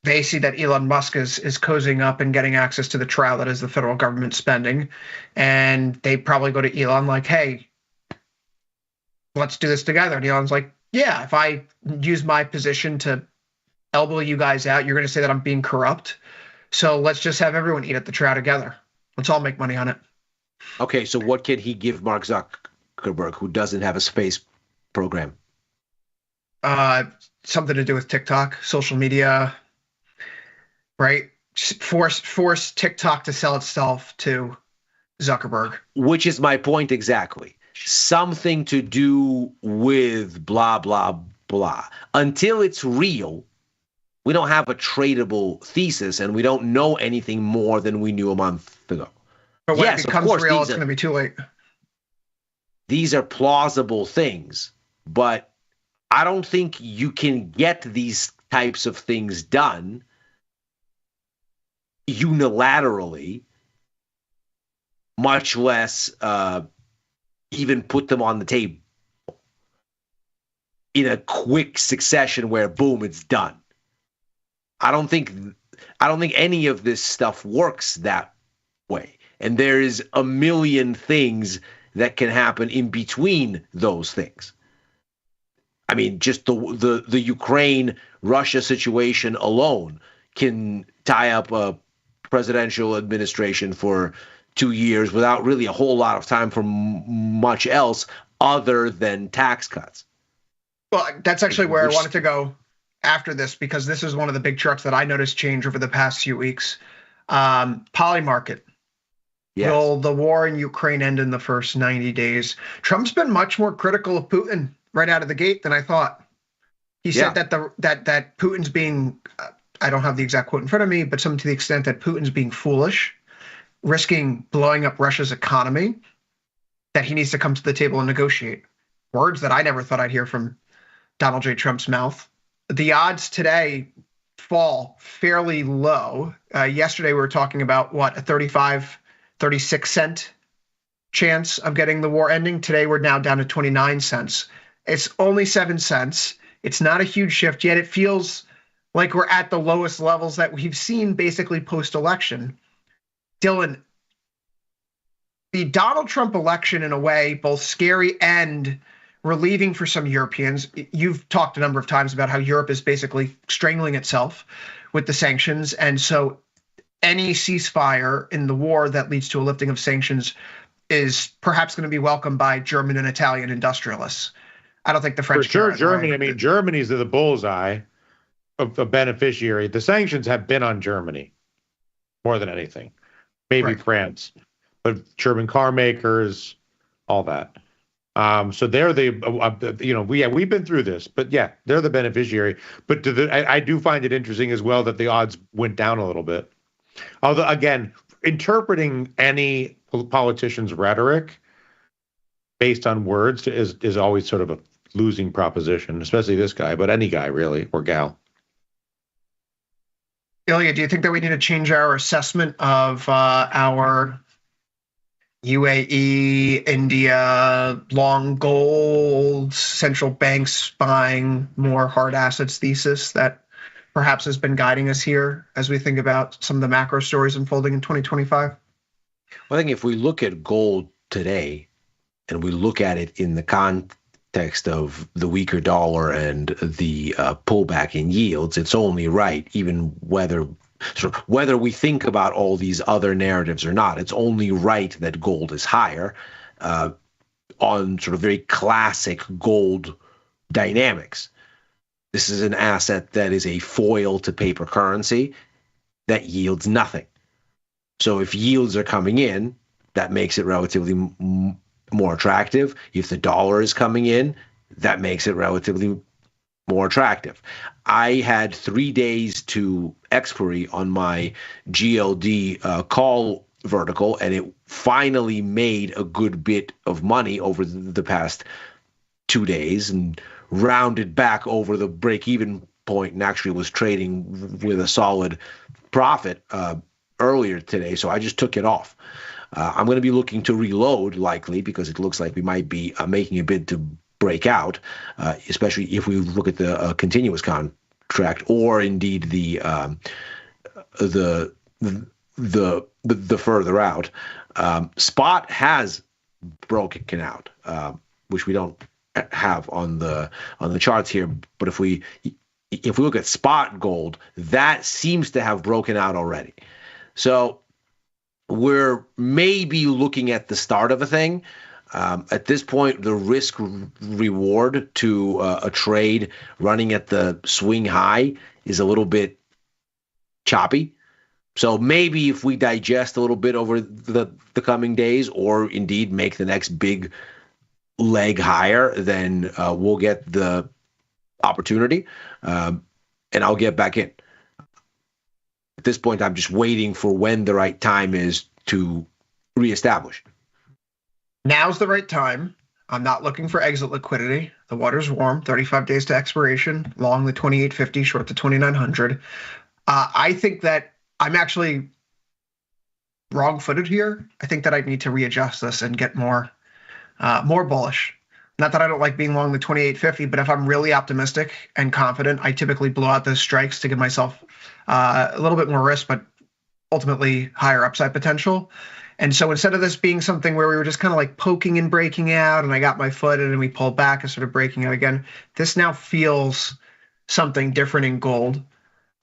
they see that Elon Musk is cozying up and getting access to the trial that is the federal government spending. And they probably go to Elon like, hey, let's do this together. And Elon's like, yeah, if I use my position to elbow you guys out, you're going to say that I'm being corrupt. So let's just have everyone eat at the trout together. Let's all make money on it. Okay, so what can he give Mark Zuckerberg, who doesn't have a space program? Something to do with TikTok, social media, right? Force TikTok to sell itself to Zuckerberg. Which is my point exactly. Something to do with blah, blah, blah. Until it's real, we don't have a tradable thesis, and we don't know anything more than we knew a month ago. But when Yes, it of becomes course, real, it's going to be too late. These are plausible things, but I don't think you can get these types of things done unilaterally, much less even put them on the table in a quick succession where boom, it's done. I don't think any of this stuff works that way. And there is a million things that can happen in between those things. I mean, just the Ukraine-Russia situation alone can tie up a presidential administration for 2 years without really a whole lot of time for much else other than tax cuts. Well, that's actually where I wanted to go after this, because this is one of the big charts that I noticed change over the past few weeks. Polymarket. Yes. Will the war in Ukraine end in the first 90 days? Trump's been much more critical of Putin right out of the gate than I thought. He said that that Putin's being, I don't have the exact quote in front of me, but something to the extent that Putin's being foolish, risking blowing up Russia's economy, that he needs to come to the table and negotiate. Words that I never thought I'd hear from Donald J. Trump's mouth. The odds today fall fairly low. Yesterday we were talking about, a 36 cent chance of getting the war ending. Today we're now down to 29 cents. It's only 7 cents. It's not a huge shift, yet it feels like we're at the lowest levels that we've seen basically post-election. Dylan, the Donald Trump election, in a way, both scary and relieving for some Europeans. You've talked a number of times about how Europe is basically strangling itself with the sanctions. And so any ceasefire in the war that leads to a lifting of sanctions is perhaps going to be welcomed by German and Italian industrialists. I don't think the French. For sure, Germany. I mean, Germany's the bullseye of a beneficiary. The sanctions have been on Germany more than anything. Maybe Right. France, but German car makers, all that. So they're we've been through this, but yeah, they're the beneficiary. But I do find it interesting as well that the odds went down a little bit. Although, again, interpreting any politician's rhetoric based on words is always sort of a losing proposition, especially this guy, but any guy really, or gal. Ilya, do you think that we need to change our assessment of our UAE, India, long gold, central banks buying more hard assets thesis that perhaps has been guiding us here as we think about some of the macro stories unfolding in 2025? Well, I think if we look at gold today and we look at it in the context of the weaker dollar and the pullback in yields, it's only right, even whether sort of whether we think about all these other narratives or not, it's only right that gold is higher on sort of very classic gold dynamics. This is an asset that is a foil to paper currency that yields nothing. So if yields are coming in, that makes it relatively more attractive. If the dollar is coming in, that makes it relatively more attractive. I had 3 days to expiry on my GLD call vertical, and it finally made a good bit of money over the past 2 days and rounded back over the break-even point and actually was trading with a solid profit earlier today, so I just took it off. I'm going to be looking to reload likely because it looks like we might be making a bid to break out, especially if we look at the continuous contract or indeed the further out. Spot has broken out, which we don't have on the charts here. But if we look at spot gold, that seems to have broken out already. So we're maybe looking at the start of a thing. At this point, the risk reward to a trade running at the swing high is a little bit choppy. So maybe if we digest a little bit over the coming days, or indeed make the next big leg higher, then we'll get the opportunity, and I'll get back in. At this point, I'm just waiting for when the right time is to reestablish. Now's the right time. I'm not looking for exit liquidity. The water's warm, 35 days to expiration, long the 2850, short the 2900. I think that I'm actually wrong-footed here. I think that I need to readjust this and get more bullish. Not that I don't like being long the 2850, but if I'm really optimistic and confident, I typically blow out those strikes to give myself a little bit more risk, but ultimately higher upside potential. And so instead of this being something where we were just kind of like poking and breaking out, and I got my foot in and we pulled back and started breaking out again, this now feels something different in gold.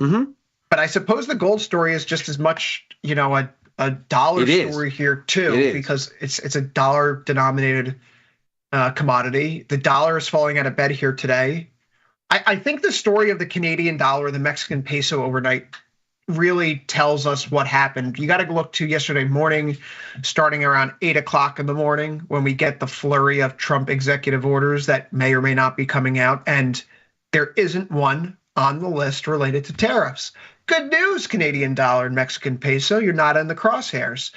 Mm-hmm. But I suppose the gold story is just as much, a dollar story here too, because it's a dollar denominated commodity. The dollar is falling out of bed here today. I think the story of the Canadian dollar, the Mexican peso overnight really tells us what happened. You got to look to yesterday morning, starting around 8 o'clock in the morning, when we get the flurry of Trump executive orders that may or may not be coming out. And there isn't one on the list related to tariffs. Good news, Canadian dollar and Mexican peso, you're not in the crosshairs.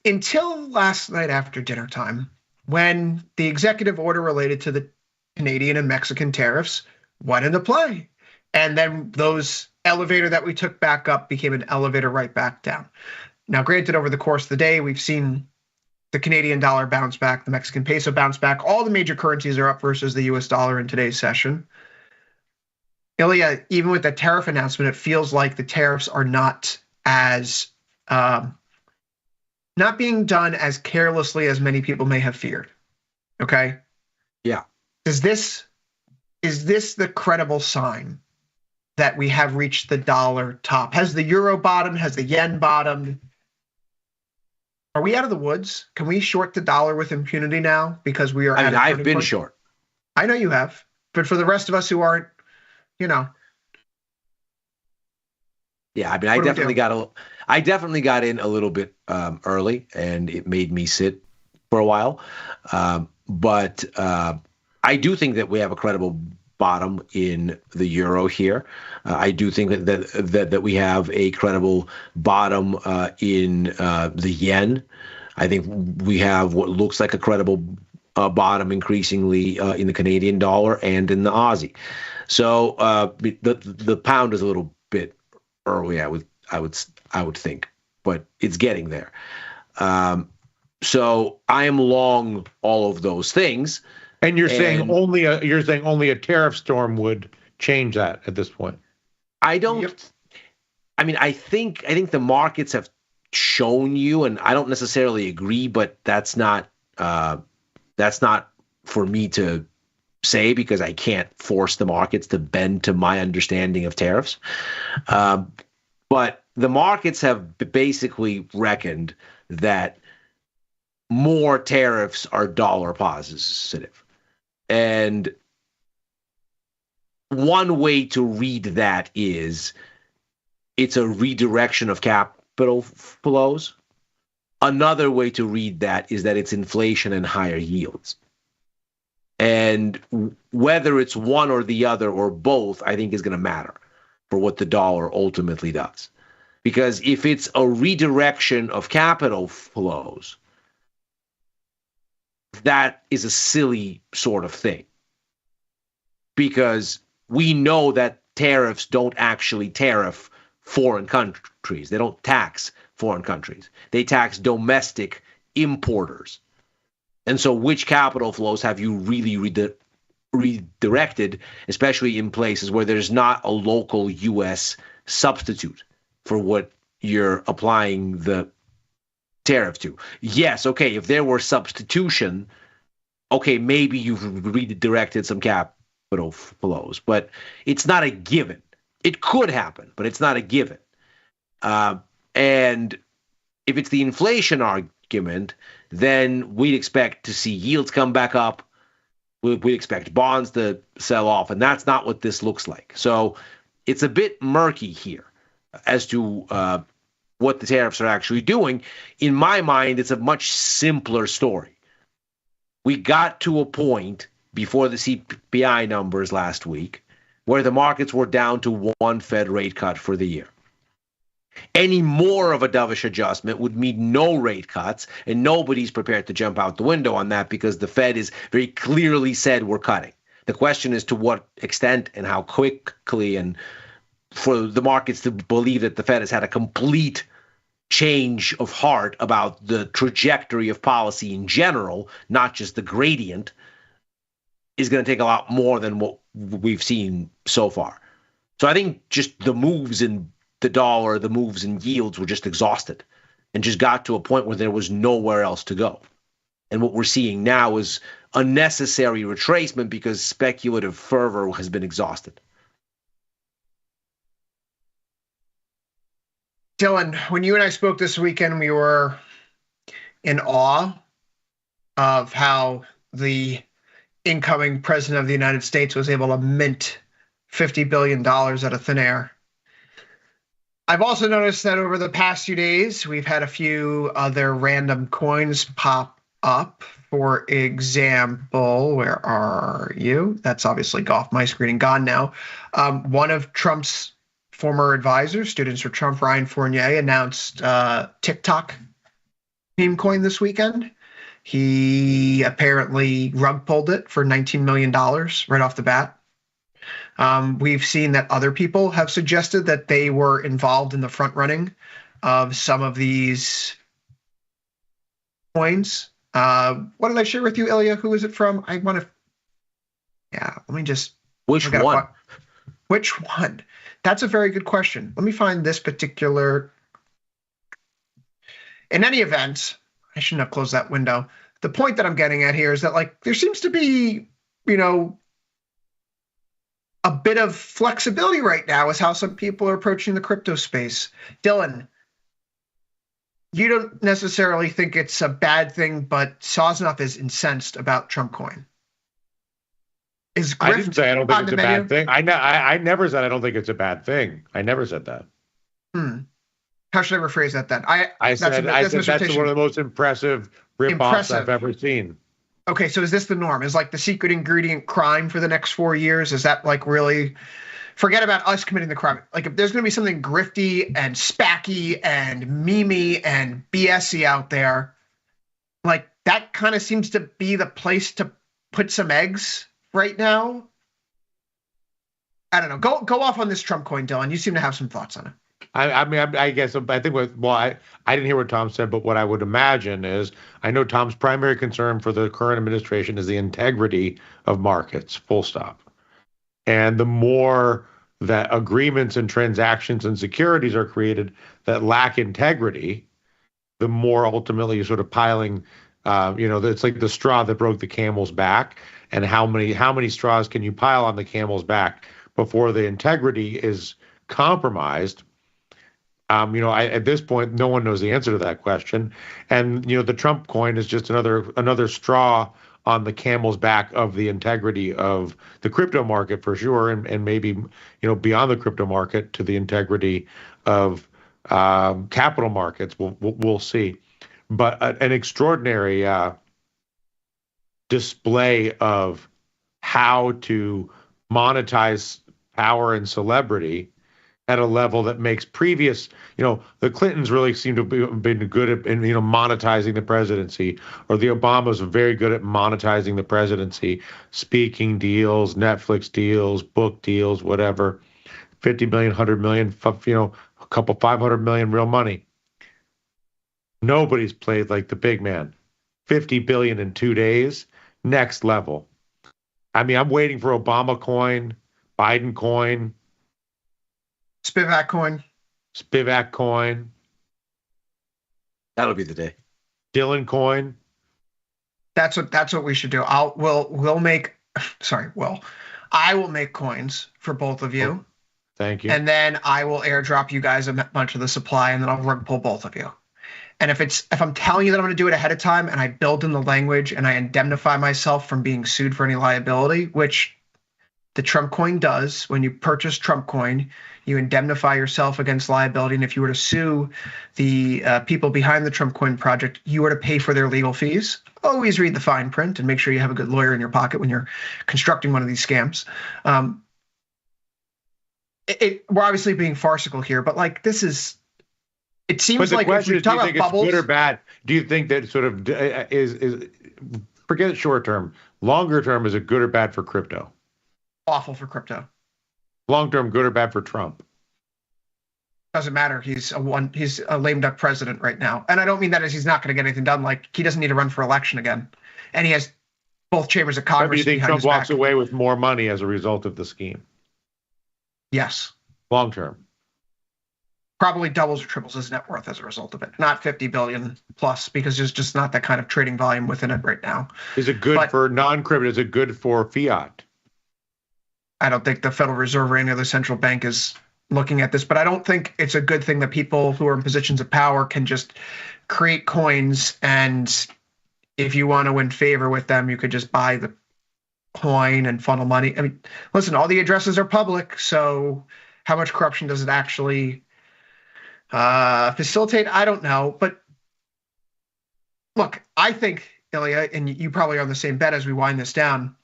Until last night after dinner time, when the executive order related to the Canadian and Mexican tariffs went into play. And then those elevator that we took back up became an elevator right back down. Now, granted, over the course of the day, we've seen the Canadian dollar bounce back, the Mexican peso bounce back. All the major currencies are up versus the US dollar in today's session. Ilya, even with the tariff announcement, it feels like the tariffs are not as not being done as carelessly as many people may have feared. Okay? Yeah. Is this the credible sign that we have reached the dollar top? Has the euro bottomed? Has the yen bottomed? Are we out of the woods? Can we short the dollar with impunity now because we are? I've been short. I know you have, but for the rest of us who aren't, Yeah, I mean, I definitely got in a little bit early, and it made me sit for a while. But I do think that we have a credible bottom in the euro here. I do think that we have a credible bottom in the yen. I think we have what looks like a credible bottom increasingly in the Canadian dollar and in the Aussie. So the pound is a little bit early, I would think, but it's getting there. So I am long all of those things. And you're saying only a tariff storm would change that at this point. I don't. Yep. I mean, I think the markets have shown you, and I don't necessarily agree, but that's not for me to say because I can't force the markets to bend to my understanding of tariffs. But the markets have basically reckoned that more tariffs are dollar positive. And one way to read that is it's a redirection of capital flows. Another way to read that is that it's inflation and higher yields. And whether it's one or the other or both, I think is going to matter for what the dollar ultimately does. Because if it's a redirection of capital flows, that is a silly sort of thing. Because we know that tariffs don't actually tariff foreign countries. They don't tax foreign countries. They tax domestic importers. And so which capital flows have you really redirected, especially in places where there's not a local U.S. substitute for what you're applying the tariff to? Yes, okay, if there were substitution, okay, maybe you've redirected some capital flows, but it's not a given. It could happen, but it's not a given. And if it's the inflation argument, then we'd expect to see yields come back up. We'd expect bonds to sell off, and that's not what this looks like. So it's a bit murky here as to what the tariffs are actually doing. In my mind, it's a much simpler story. We got to a point before the CPI numbers last week where the markets were down to one Fed rate cut for the year. Any more of a dovish adjustment would mean no rate cuts, and nobody's prepared to jump out the window on that because the Fed has very clearly said we're cutting. The question is to what extent and how quickly, and for the markets to believe that the Fed has had a complete change of heart about the trajectory of policy in general, not just the gradient, is going to take a lot more than what we've seen so far. So I think just the moves in the dollar, the moves in yields were just exhausted and just got to a point where there was nowhere else to go. And what we're seeing now is unnecessary retracement because speculative fervor has been exhausted. Dylan, when you and I spoke this weekend, we were in awe of how the incoming president of the United States was able to mint $50 billion out of thin air. I've also noticed that over the past few days, we've had a few other random coins pop up. For example, where are you? That's obviously off my screen and gone now. One of Trump's former advisors, students for Trump, Ryan Fournier, announced TikTok meme coin this weekend. He apparently rug pulled it for $19 million right off the bat. We've seen that other people have suggested that they were involved in the front running of some of these coins. What did I share with you, Ilya? Who is it from? I want to. Yeah, let me just. Which one? Which one? That's a very good question. Let me find this particular. In any event, I shouldn't have closed that window. The point that I'm getting at here is that, like, there seems to be, a bit of flexibility right now is how some people are approaching the crypto space. Dylan, you don't necessarily think it's a bad thing, but Sosnoff is incensed about Trump coin. Is grift I didn't say I don't think it's a menu? bad thing. I never said I don't think it's a bad thing. I never said that. How should I rephrase that then? I said that's one of the most impressive rip-offs I've ever seen. Okay, so is this the norm? Is like the secret ingredient crime for the next 4 years? Is that like really, forget about us committing the crime. Like if there's going to be something grifty and spacky and memey and BSy out there, like that kind of seems to be the place to put some eggs right now. I don't know. Go off on this Trump coin, Dylan. You seem to have some thoughts on it. I guess I think I didn't hear what Tom said, but what I would imagine is I know Tom's primary concern for the current administration is the integrity of markets, full stop. And the more that agreements and transactions and securities are created that lack integrity, the more ultimately you're sort of piling, it's like the straw that broke the camel's back. And how many straws can you pile on the camel's back before the integrity is compromised? At this point, no one knows the answer to that question, and the Trump coin is just another straw on the camel's back of the integrity of the crypto market for sure, and maybe beyond the crypto market to the integrity of capital markets. We'll see, but an extraordinary display of how to monetize power and celebrity at a level that makes previous, the Clintons really seem to have been good at, monetizing the presidency, or the Obamas are very good at monetizing the presidency, speaking deals, Netflix deals, book deals, whatever, 50 million, 100 million, a couple 500 million real money. Nobody's played like the big man. 50 billion in 2 days, next level. I mean, I'm waiting for Obama coin, Biden coin, Spivak coin. That'll be the day. Dylan coin. That's what we should do. I will make coins for both of you. Thank you. And then I will airdrop you guys a bunch of the supply, and then I'll rug pull both of you. And if I'm telling you that I'm going to do it ahead of time, and I build in the language and I indemnify myself from being sued for any liability, which the Trump coin does, when you purchase Trump coin, you indemnify yourself against liability. And if you were to sue the people behind the Trump coin project, you were to pay for their legal fees. Always read the fine print and make sure you have a good lawyer in your pocket when you're constructing one of these scams. We're obviously being farcical here, but it seems like if you're talking about bubbles, good or bad, do you think that sort of is forget short term, longer term, is it good or bad for crypto? Awful for crypto. Long term, good or bad for Trump? Doesn't matter. He's a lame duck president right now, and I don't mean that as he's not going to get anything done. Like, he doesn't need to run for election again, and he has both chambers of Congress. Or do you think Trump walks away with more money as a result of the scheme? Yes. Long term. Probably doubles or triples his net worth as a result of it. Not 50 billion plus, because there's just not that kind of trading volume within it right now. Is it good for non-crypto? Is it good for fiat? I don't think the Federal Reserve or any other central bank is looking at this, but I don't think it's a good thing that people who are in positions of power can just create coins, and if you want to win favor with them, you could just buy the coin and funnel money. I mean, listen, all the addresses are public, so how much corruption does it actually facilitate? I don't know, but look, I think, Ilya, and you probably are on the same bet as we wind this down.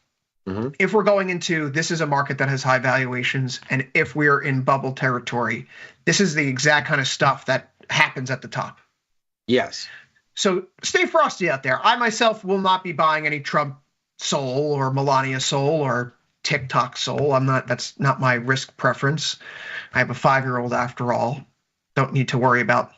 Mm-hmm. If we're going into, this is a market that has high valuations, and if we're in bubble territory, this is the exact kind of stuff that happens at the top. Yes. So stay frosty out there. I myself will not be buying any Trump Sol or Melania Sol or TikTok Sol. That's not my risk preference. I have a 5-year-old after all. Don't need to worry about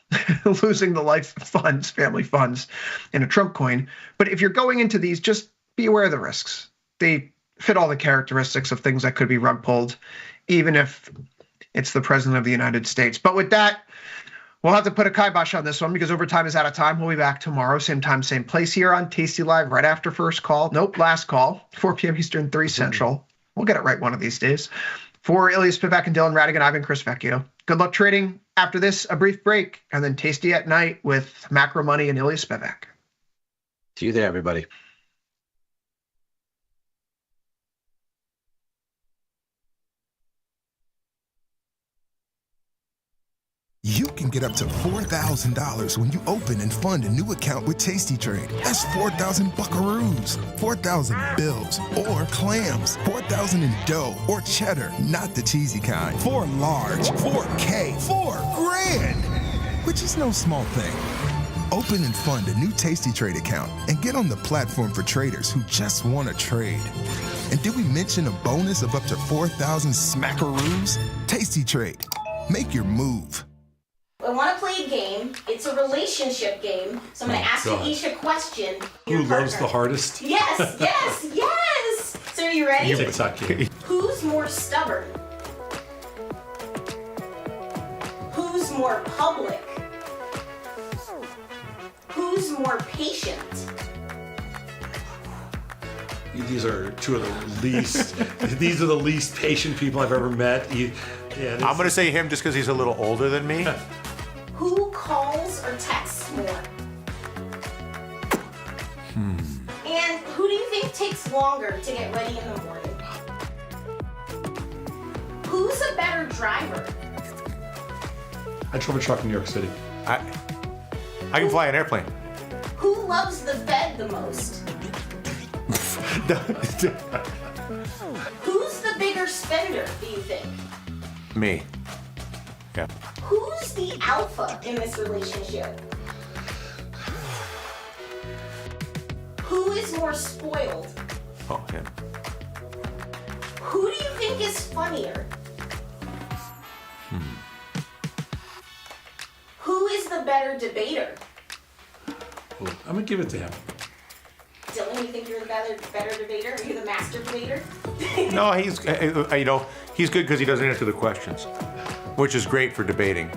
losing the life funds, family funds in a Trump coin. But if you're going into these, just be aware of the risks. They fit all the characteristics of things that could be rug pulled, even if it's the president of the United States. But with that, we'll have to put a kibosh on this one because overtime is out of time. We'll be back tomorrow, same time, same place here on Tasty Live, right after first call. Nope, last call, 4 p.m. Eastern, 3 Central. We'll get it right one of these days. For Ilya Spivak and Dylan Radigan, I've been Chris Vecchio. Good luck trading. After this, a brief break, and then Tasty at Night with Macro Money and Ilya Spivak. See you there, everybody. You can get up to $4,000 when you open and fund a new account with Tasty Trade. That's 4,000 buckaroos, 4,000 bills, or clams, 4,000 in dough or cheddar, not the cheesy kind. 4 large, 4K, 4 grand, which is no small thing. Open and fund a new Tasty Trade account and get on the platform for traders who just want to trade. And did we mention a bonus of up to 4,000 smackaroos? Tasty Trade. Make your move. I want to play a game. It's a relationship game. So I'm going to ask you each a question. Who loves the hardest? Yes, yes, yes. So are you ready? TikTok. Who's more stubborn? Who's more public? Who's more patient? These are two of the least. These are the least patient people I've ever met. I'm going to say him just because he's a little older than me. Who calls or texts more? And who do you think takes longer to get ready in the morning? Who's a better driver? I drove a truck in New York City. I can fly an airplane. Who loves the bed the most? Who's the bigger spender, do you think? Me. Yeah. Who's the alpha in this relationship? Who is more spoiled? Oh, him. Who do you think is funnier? Who is the better debater? I'm gonna give it to him. Dylan, you think you're the better debater? Are you the master debater? No, he's he's good because he doesn't answer the questions, which is great for debating.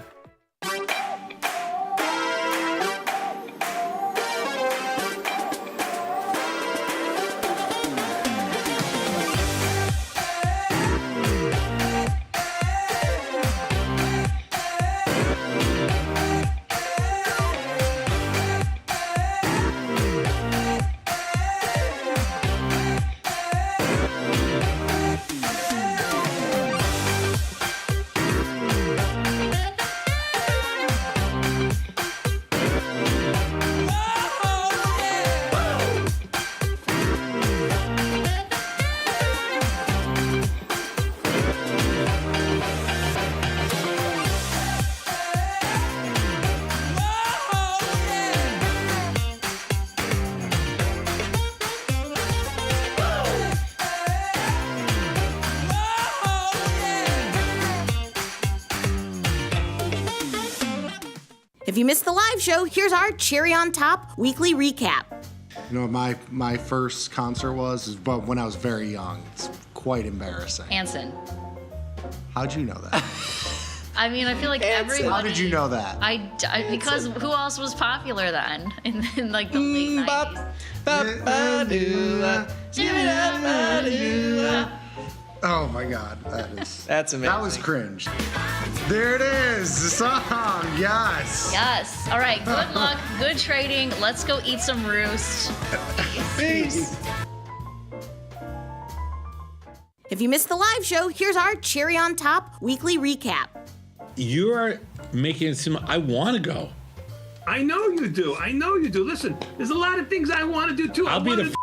If you missed the live show, here's our cherry on top weekly recap. You know what my first concert was but when I was very young. It's quite embarrassing. Hanson. How'd you know that? I mean, I feel like everybody. How did you know that? Because who else was popular then in like the late 90s? Oh my God, That's amazing. that was cringe. There it is, the song. Yes. Yes. All right. Good luck. Good trading. Let's go eat some roost. Peace. If you missed the live show, here's our cherry on top weekly recap. You are making it seem I want to go. I know you do. I know you do. Listen, there's a lot of things I want to do too. I'll be the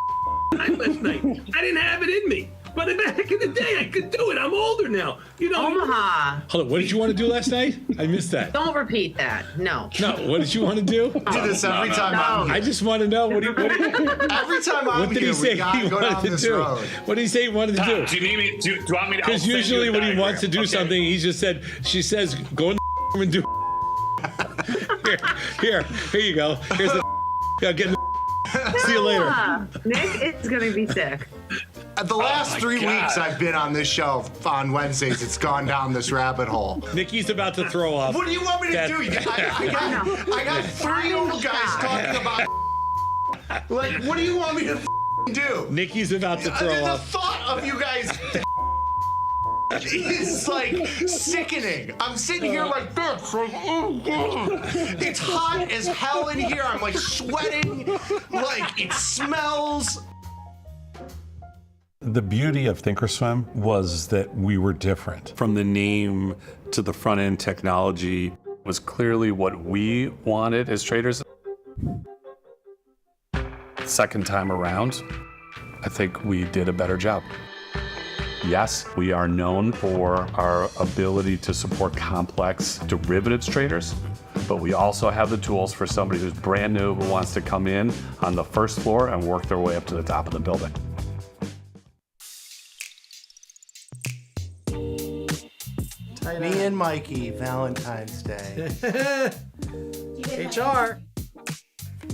time last night. I didn't have it in me. But back in the day, I could do it. I'm older now. You know. Omaha. Hold on. What did you want to do last night? I missed that. Don't repeat that. No. No. What did you want to do? Do this every time I'm here. I just want to know what every time I'm what did here, he say we gotta he go wanted down to this do? road. What did he say he wanted to do? Do you need me? Do you want me to? Because usually when he wants to do something, he just said, she says, go in the and do. Here you go. Here's the. Get in the. See you later. Nick is gonna be sick. The last 3 weeks I've been on this show on Wednesdays, it's gone down this rabbit hole. Nikki's about to throw up. What do you want me to do? I got 3 old guys talking about. Like, what do you want me to do? Nikki's about to throw The up. thought of you guys is like sickening. I'm sitting here like this, like, oh God. It's hot as hell in here. I'm like sweating, like it smells. The beauty of Thinkorswim was that we were different. From the name to the front end technology was clearly what we wanted as traders. Second time around, I think we did a better job. Yes, we are known for our ability to support complex derivatives traders, but we also have the tools for somebody who's brand new who wants to come in on the first floor and work their way up to the top of the building. Me and Mikey, Valentine's Day. HR.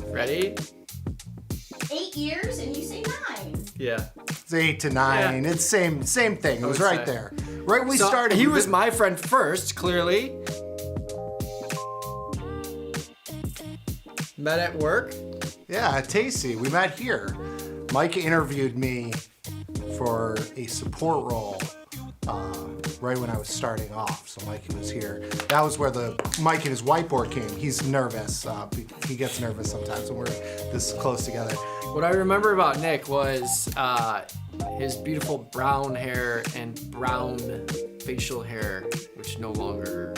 Ready? 8 years and you say 9. Yeah. It's 8 to 9. Yeah. It's same thing. It was right there. Right when we so started. He was my friend first, clearly. Met at work? Yeah, at Tasty. We met here. Mike interviewed me for a support role right when I was starting off. So Mikey was here. That was where the Mike and his whiteboard came. He's nervous. He gets nervous sometimes when we're this close together. What I remember about Nick was his beautiful brown hair and brown facial hair, which no longer.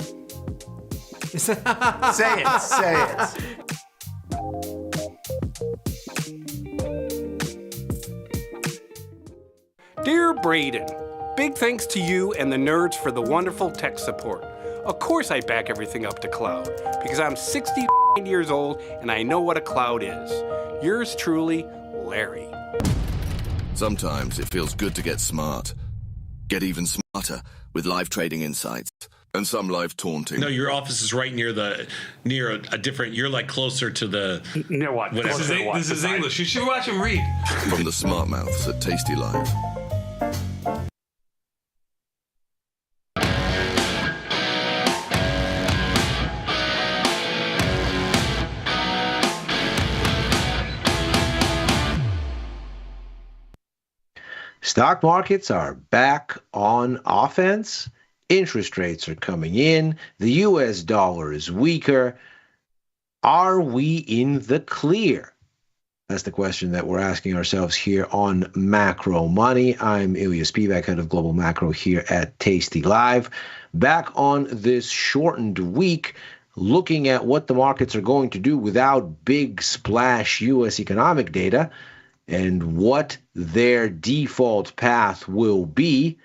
Say it. Say it. Dear Braden, big thanks to you and the nerds for the wonderful tech support. Of course I back everything up to cloud, because I'm 60 years old and I know what a cloud is. Yours truly, Larry. Sometimes it feels good to get smart. Get even smarter with live trading insights and some live taunting. No, your office is right near a different. You're like closer to the. Near what? This is English. You should watch him read. From the smart mouths at tastylive. Stock markets are back on offense. Interest rates are coming in. The US dollar is weaker. Are we in the clear? That's the question that we're asking ourselves here on Macro Money. I'm Ilya Spivak, head of Global Macro here at tastylive. Back on this shortened week, looking at what the markets are going to do without big splash U.S. economic data and what their default path will be.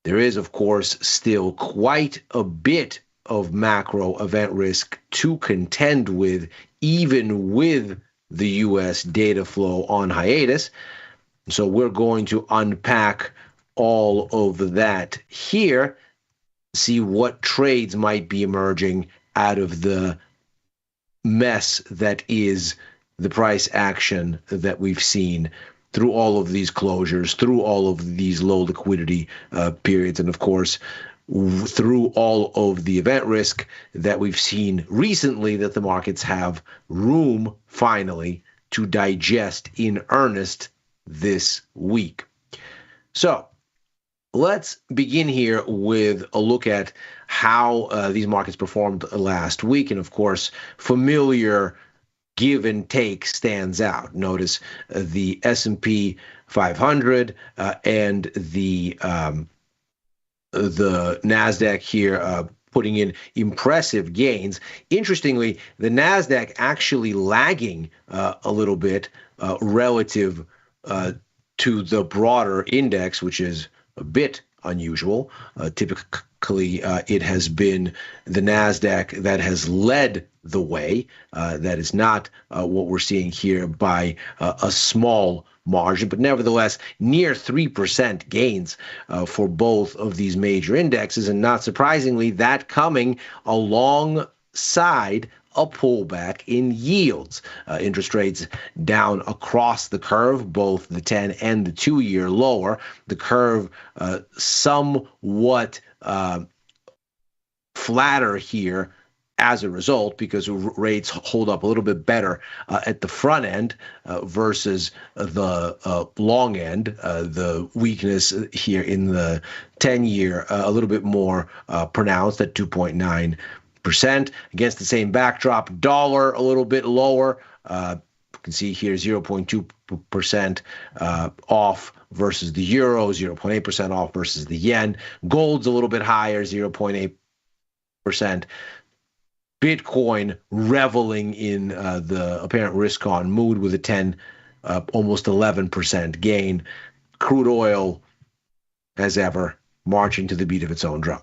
There is, of course, still quite a bit of macro event risk to contend with, even with the U.S. data flow on hiatus. So we're going to unpack all of that here, see what trades might be emerging out of the mess that is the price action that we've seen through all of these closures, through all of these low liquidity periods, and of course, through all of the event risk that we've seen recently that the markets have room, finally, to digest in earnest this week. So let's begin here with a look at how these markets performed last week. And of course, familiar give and take stands out. Notice the S&P 500 and the NASDAQ here putting in impressive gains. Interestingly, the NASDAQ actually lagging a little bit relative to the broader index, which is a bit unusual. Typically, it has been the NASDAQ that has led the way. That is not what we're seeing here by a small margin, but nevertheless, near 3% gains for both of these major indexes, and not surprisingly, that coming alongside a pullback in yields. Interest rates down across the curve, both the 10 and the 2-year lower. The curve somewhat flatter here as a result, because rates hold up a little bit better at the front end versus the long end. The weakness here in the 10-year a little bit more pronounced at 2.9%. Against the same backdrop, dollar a little bit lower. You can see here 0.2% off versus the euro, 0.8% off versus the yen. Gold's a little bit higher, 0.8%. Bitcoin reveling in the apparent risk-on mood with a almost 11% gain. Crude oil, as ever, marching to the beat of its own drum.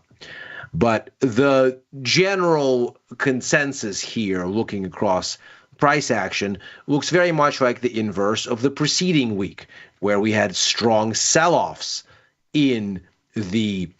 But the general consensus here, looking across price action, looks very much like the inverse of the preceding week, where we had strong sell-offs in the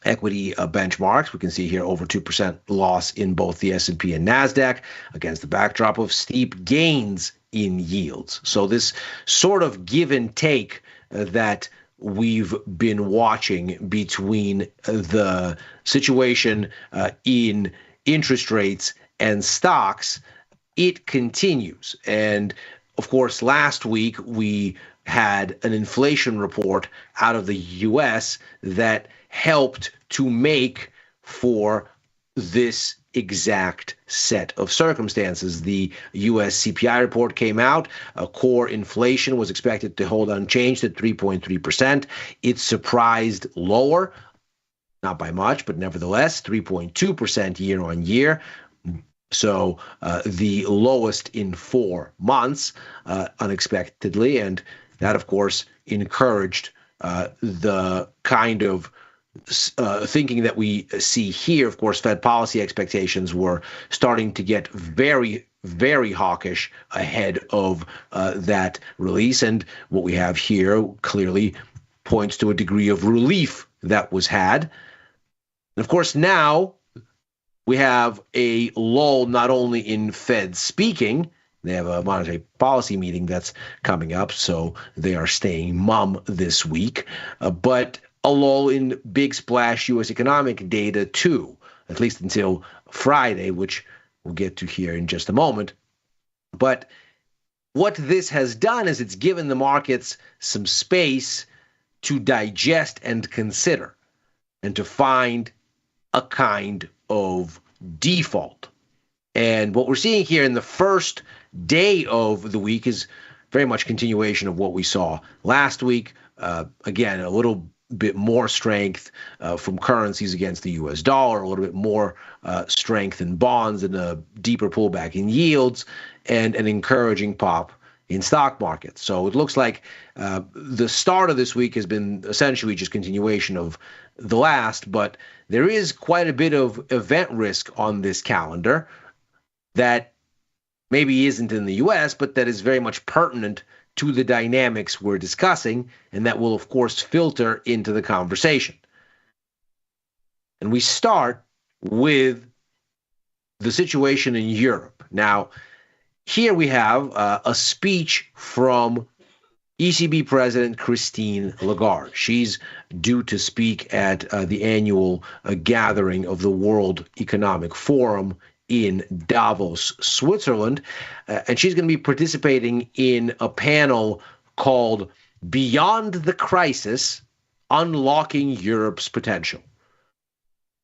equity benchmarks. We can see here over 2% loss in both the S&P and NASDAQ against the backdrop of steep gains in yields. So this sort of give and take that we've been watching between the situation in interest rates and stocks, it continues. And of course, last week we had an inflation report out of the US that helped to make for this exact set of circumstances. The U.S. CPI report came out. Core inflation was expected to hold unchanged at 3.3%. It surprised lower, not by much, but nevertheless, 3.2% year on year. So the lowest in 4 months, unexpectedly. And that, of course, encouraged the kind of thinking that we see here. Of course, Fed policy expectations were starting to get very, very hawkish ahead of that release. And what we have here clearly points to a degree of relief that was had. And of course, now we have a lull not only in Fed speaking. They have a monetary policy meeting that's coming up, so they are staying mum this week, but a lull in big splash U.S. economic data too, at least until Friday, which we'll get to here in just a moment. But what this has done is it's given the markets some space to digest and consider and to find a kind of default. And what we're seeing here in the first day of the week is very much continuation of what we saw last week. Again, a little bit more strength from currencies against the U.S. dollar, a little bit more strength in bonds and a deeper pullback in yields, and an encouraging pop in stock markets. So it looks like the start of this week has been essentially just continuation of the last, but there is quite a bit of event risk on this calendar that maybe isn't in the U.S., but that is very much pertinent to the dynamics we're discussing, and that will, of course, filter into the conversation. And we start with the situation in Europe. Now, here we have a speech from ECB President Christine Lagarde. She's due to speak at the annual gathering of the World Economic Forum in Davos, Switzerland, and she's going to be participating in a panel called Beyond the Crisis, Unlocking Europe's Potential.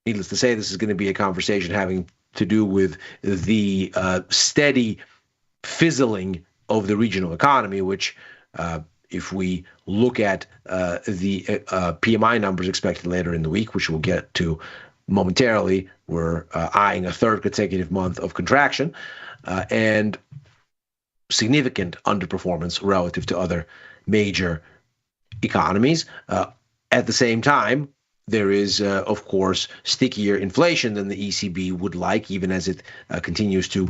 Needless to say, this is going to be a conversation having to do with the steady fizzling of the regional economy, which, if we look at the PMI numbers expected later in the week, which we'll get to momentarily, we're eyeing a third consecutive month of contraction and significant underperformance relative to other major economies. At the same time, there is, of course, stickier inflation than the ECB would like, even as it continues to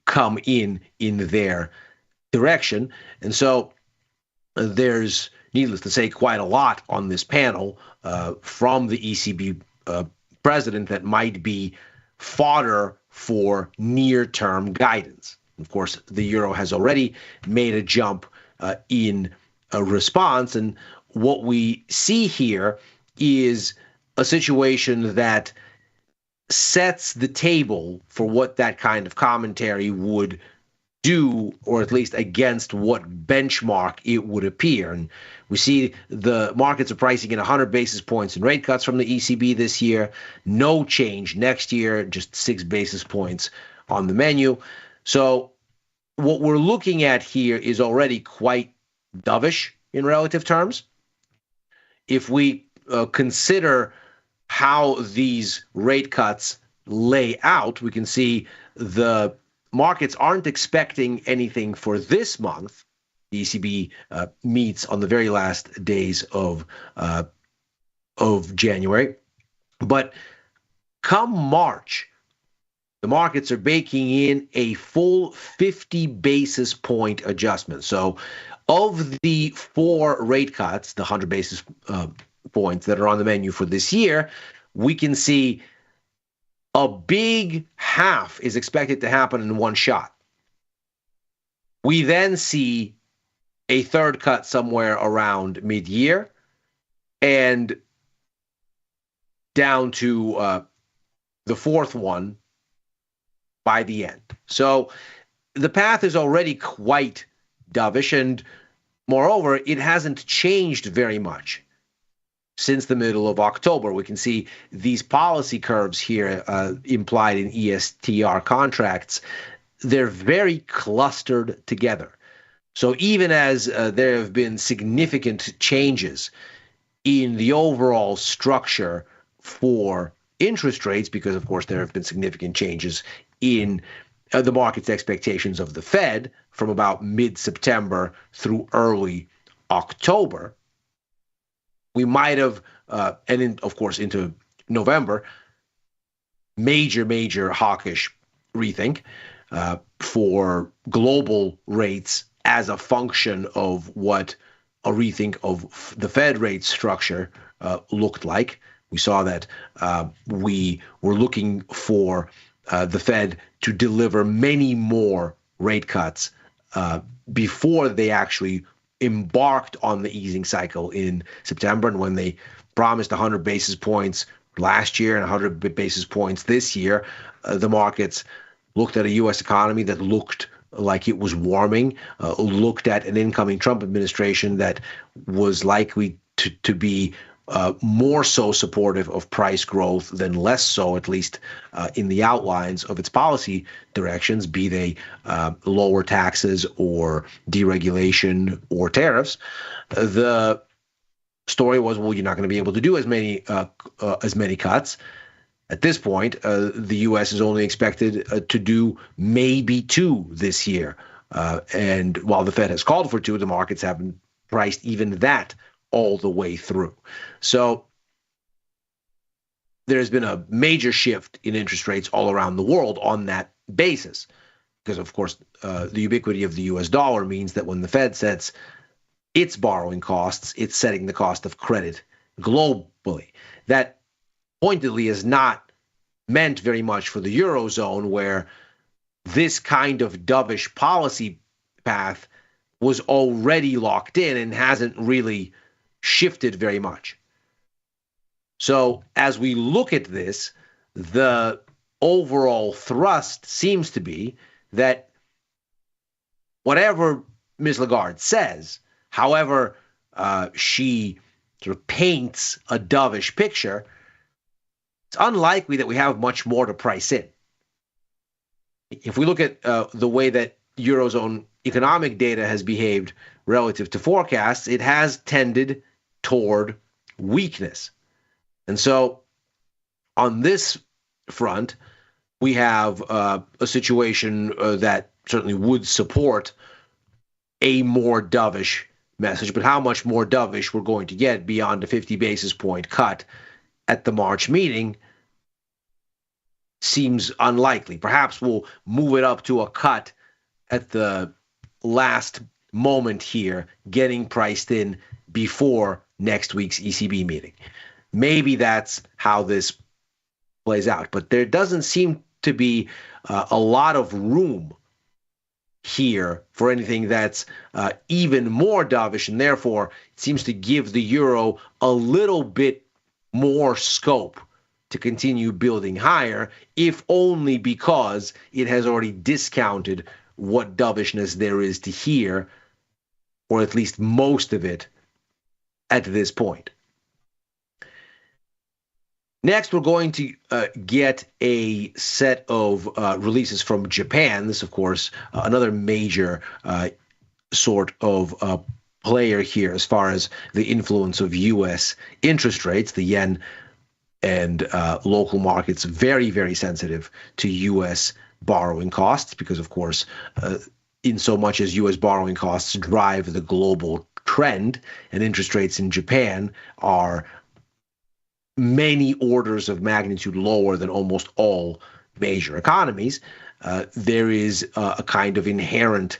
come in their direction. And so there's, needless to say, quite a lot on this panel from the ECB president that might be fodder for near-term guidance. Of course, the euro has already made a jump in a response, and what we see here is a situation that sets the table for what that kind of commentary would do, or at least against what benchmark it would appear. And we see the markets are pricing in 100 basis points in rate cuts from the ECB this year, no change next year, just 6 basis points on the menu. So what we're looking at here is already quite dovish in relative terms. If we consider how these rate cuts lay out, we can see the markets aren't expecting anything for this month. The ECB meets on the very last days of January. But come March, the markets are baking in a full 50 basis point adjustment. So of the 4 rate cuts, the 100 basis points that are on the menu for this year, we can see a big half is expected to happen in one shot. We then see a third cut somewhere around mid-year and down to the fourth one by the end. So the path is already quite dovish, and moreover, it hasn't changed very much. since the middle of October. We can see these policy curves here implied in ESTR contracts. They're very clustered together. So even as there have been significant changes in the overall structure for interest rates, because of course there have been significant changes in the market's expectations of the Fed from about mid-September through early October, we might have, of course into November, major hawkish rethink for global rates as a function of what a rethink of the Fed rate structure looked like. We saw that we were looking for the Fed to deliver many more rate cuts before they actually embarked on the easing cycle in September. And when they promised 100 basis points last year and 100 basis points this year, the markets looked at a U.S. economy that looked like it was warming, looked at an incoming Trump administration that was likely to be more so supportive of price growth than less so, at least in the outlines of its policy directions, be they lower taxes or deregulation or tariffs. The story was, well, you're not going to be able to do as many cuts. At this point, the U.S. is only expected to do maybe 2 this year. And while the Fed has called for 2, the markets haven't priced even that all the way through. So there's been a major shift in interest rates all around the world on that basis. Because, of course, the ubiquity of the U.S. dollar means that when the Fed sets its borrowing costs, it's setting the cost of credit globally. That pointedly is not meant very much for the Eurozone, where this kind of dovish policy path was already locked in and hasn't really shifted very much. So as we look at this, the overall thrust seems to be that whatever Ms. Lagarde says, however she sort of paints a dovish picture, it's unlikely that we have much more to price in. If we look at the way that Eurozone economic data has behaved relative to forecasts, it has tended toward weakness. And so on this front, we have a situation that certainly would support a more dovish message, but how much more dovish we're going to get beyond a 50 basis point cut at the March meeting seems unlikely. Perhaps we'll move it up to a cut at the last moment here, getting priced in before next week's ECB meeting. Maybe that's how this plays out, but there doesn't seem to be a lot of room here for anything that's even more dovish, and therefore it seems to give the euro a little bit more scope to continue building higher, if only because it has already discounted what dovishness there is to here, or at least most of it at this point. Next, we're going to get a set of releases from Japan. This, of course, another major sort of player here as far as the influence of U.S. interest rates. The yen and local markets very, very sensitive to U.S. borrowing costs because, of course, in so much as U.S. borrowing costs drive the global trend, and interest rates in Japan are many orders of magnitude lower than almost all major economies, there is a kind of inherent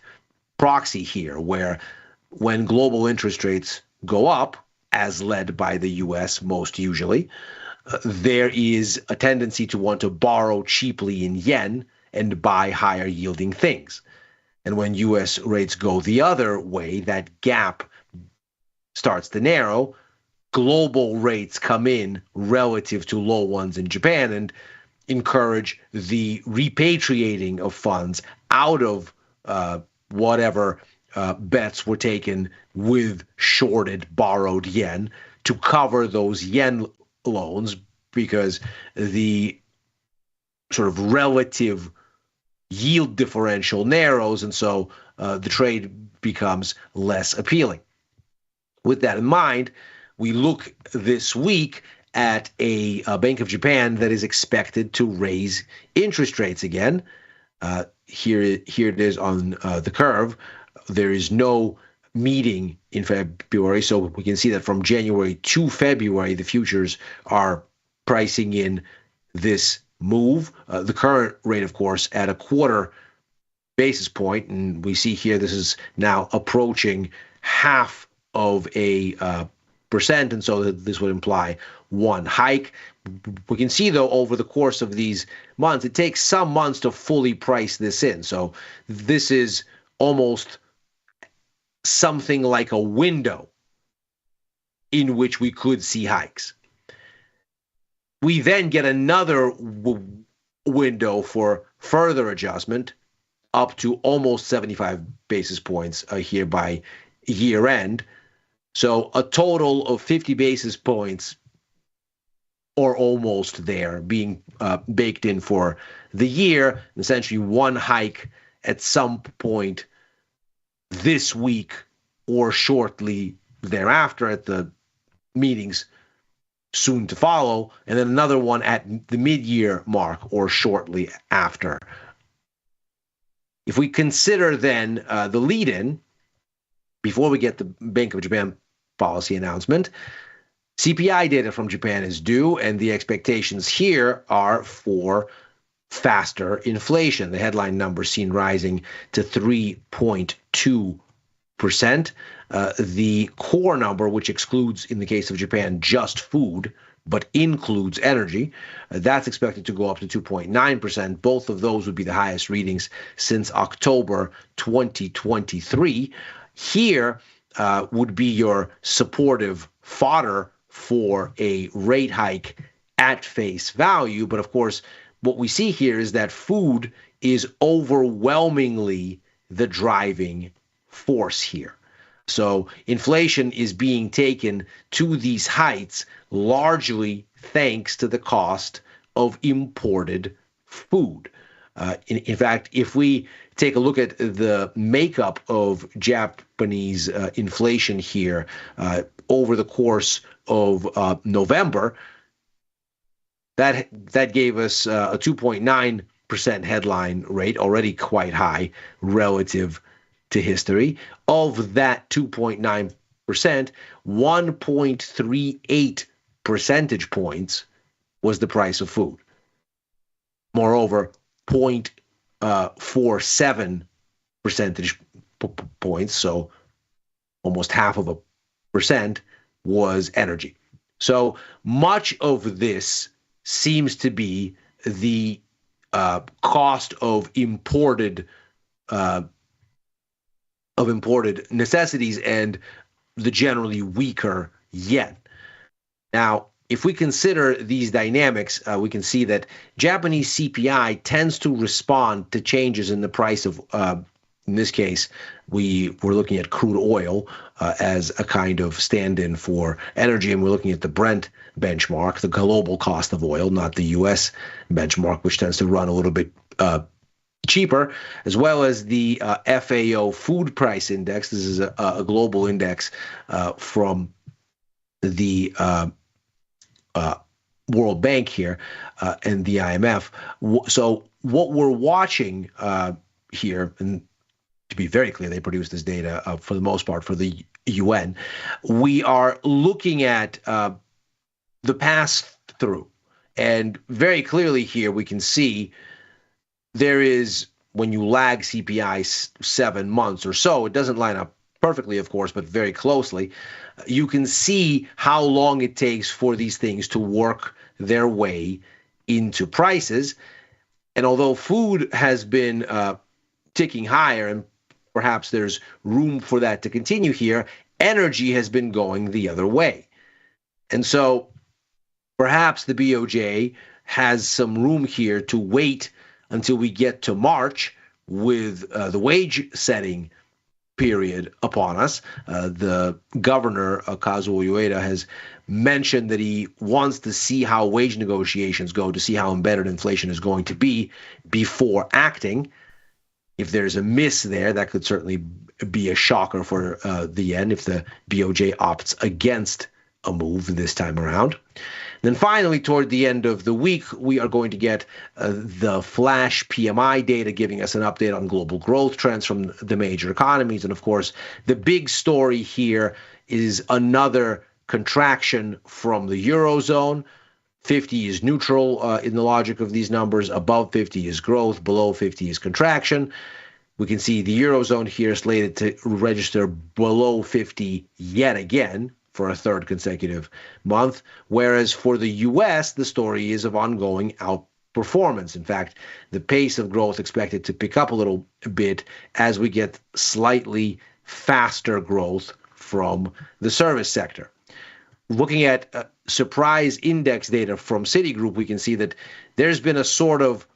proxy here where when global interest rates go up, as led by the U.S. most usually, there is a tendency to want to borrow cheaply in yen and buy higher yielding things. And when U.S. rates go the other way, that gap starts to narrow. Global rates come in relative to low ones in Japan and encourage the repatriating of funds out of whatever bets were taken with shorted borrowed yen to cover those yen loans because the sort of relative yield differential narrows, and so the trade becomes less appealing. With that in mind, we look this week at a Bank of Japan that is expected to raise interest rates again. Here it is on the curve. There is no meeting in February, so we can see that from January to February, the futures are pricing in this move. The current rate, of course, at a quarter basis point, and we see here this is now approaching half of a percent, and so this would imply one hike. We can see, though, over the course of these months, it takes some months to fully price this in. So this is almost something like a window in which we could see hikes. We then get another window for further adjustment up to almost 75 basis points here by year end. So a total of 50 basis points or almost there being baked in for the year, essentially one hike at some point this week or shortly thereafter at the meetings soon to follow, and then another one at the mid-year mark or shortly after. If we consider then the lead-in, before we get the Bank of Japan policy announcement, CPI data from Japan is due, and the expectations here are for faster inflation. The headline number seen rising to 3.2%. The core number, which excludes, in the case of Japan, just food, but includes energy, that's expected to go up to 2.9%. Both of those would be the highest readings since October 2023. Here would be your supportive fodder for a rate hike at face value. But of course, what we see here is that food is overwhelmingly the driving force here. So inflation is being taken to these heights largely thanks to the cost of imported food. In fact, if we take a look at the makeup of Japanese inflation here over the course of November, that gave us a 2.9% headline rate, already quite high relative to history. Of that 2.9%, 1.38 percentage points was the price of food. Moreover, 0.47 percentage points, so almost half of a percent, was energy. So much of this seems to be the cost of imported necessities and the generally weaker yen. Now, if we consider these dynamics, we can see that Japanese CPI tends to respond to changes in the price of, in this case, we're looking at crude oil as a kind of stand-in for energy, and we're looking at the Brent benchmark, the global cost of oil, not the U.S. benchmark, which tends to run a little bit cheaper, as well as the FAO food price index. This is a global index from the World Bank here and the IMF. So what we're watching here, and to be very clear, they produce this data for the most part for the UN. We are looking at the pass-through, and very clearly here we can see there is, when you lag CPI 7 months or so, it doesn't line up perfectly, of course, but very closely, you can see how long it takes for these things to work their way into prices. And although food has been ticking higher, and perhaps there's room for that to continue here, energy has been going the other way. And so perhaps the BOJ has some room here to wait until we get to March with the wage setting period upon us. The governor, Kazuo Ueda, has mentioned that he wants to see how wage negotiations go, to see how embedded inflation is going to be before acting. If there's a miss there, that could certainly be a shocker for the yen if the BOJ opts against a move this time around. Then finally, toward the end of the week, we are going to get the flash PMI data giving us an update on global growth trends from the major economies. And of course, the big story here is another contraction from the Eurozone. 50 is neutral in the logic of these numbers. Above 50 is growth. Below 50 is contraction. We can see the Eurozone here slated to register below 50 yet again for a third consecutive month, whereas for the U.S., the story is of ongoing outperformance. In fact, the pace of growth expected to pick up a little bit as we get slightly faster growth from the service sector. Looking at surprise index data from Citigroup, we can see that there's been a sort of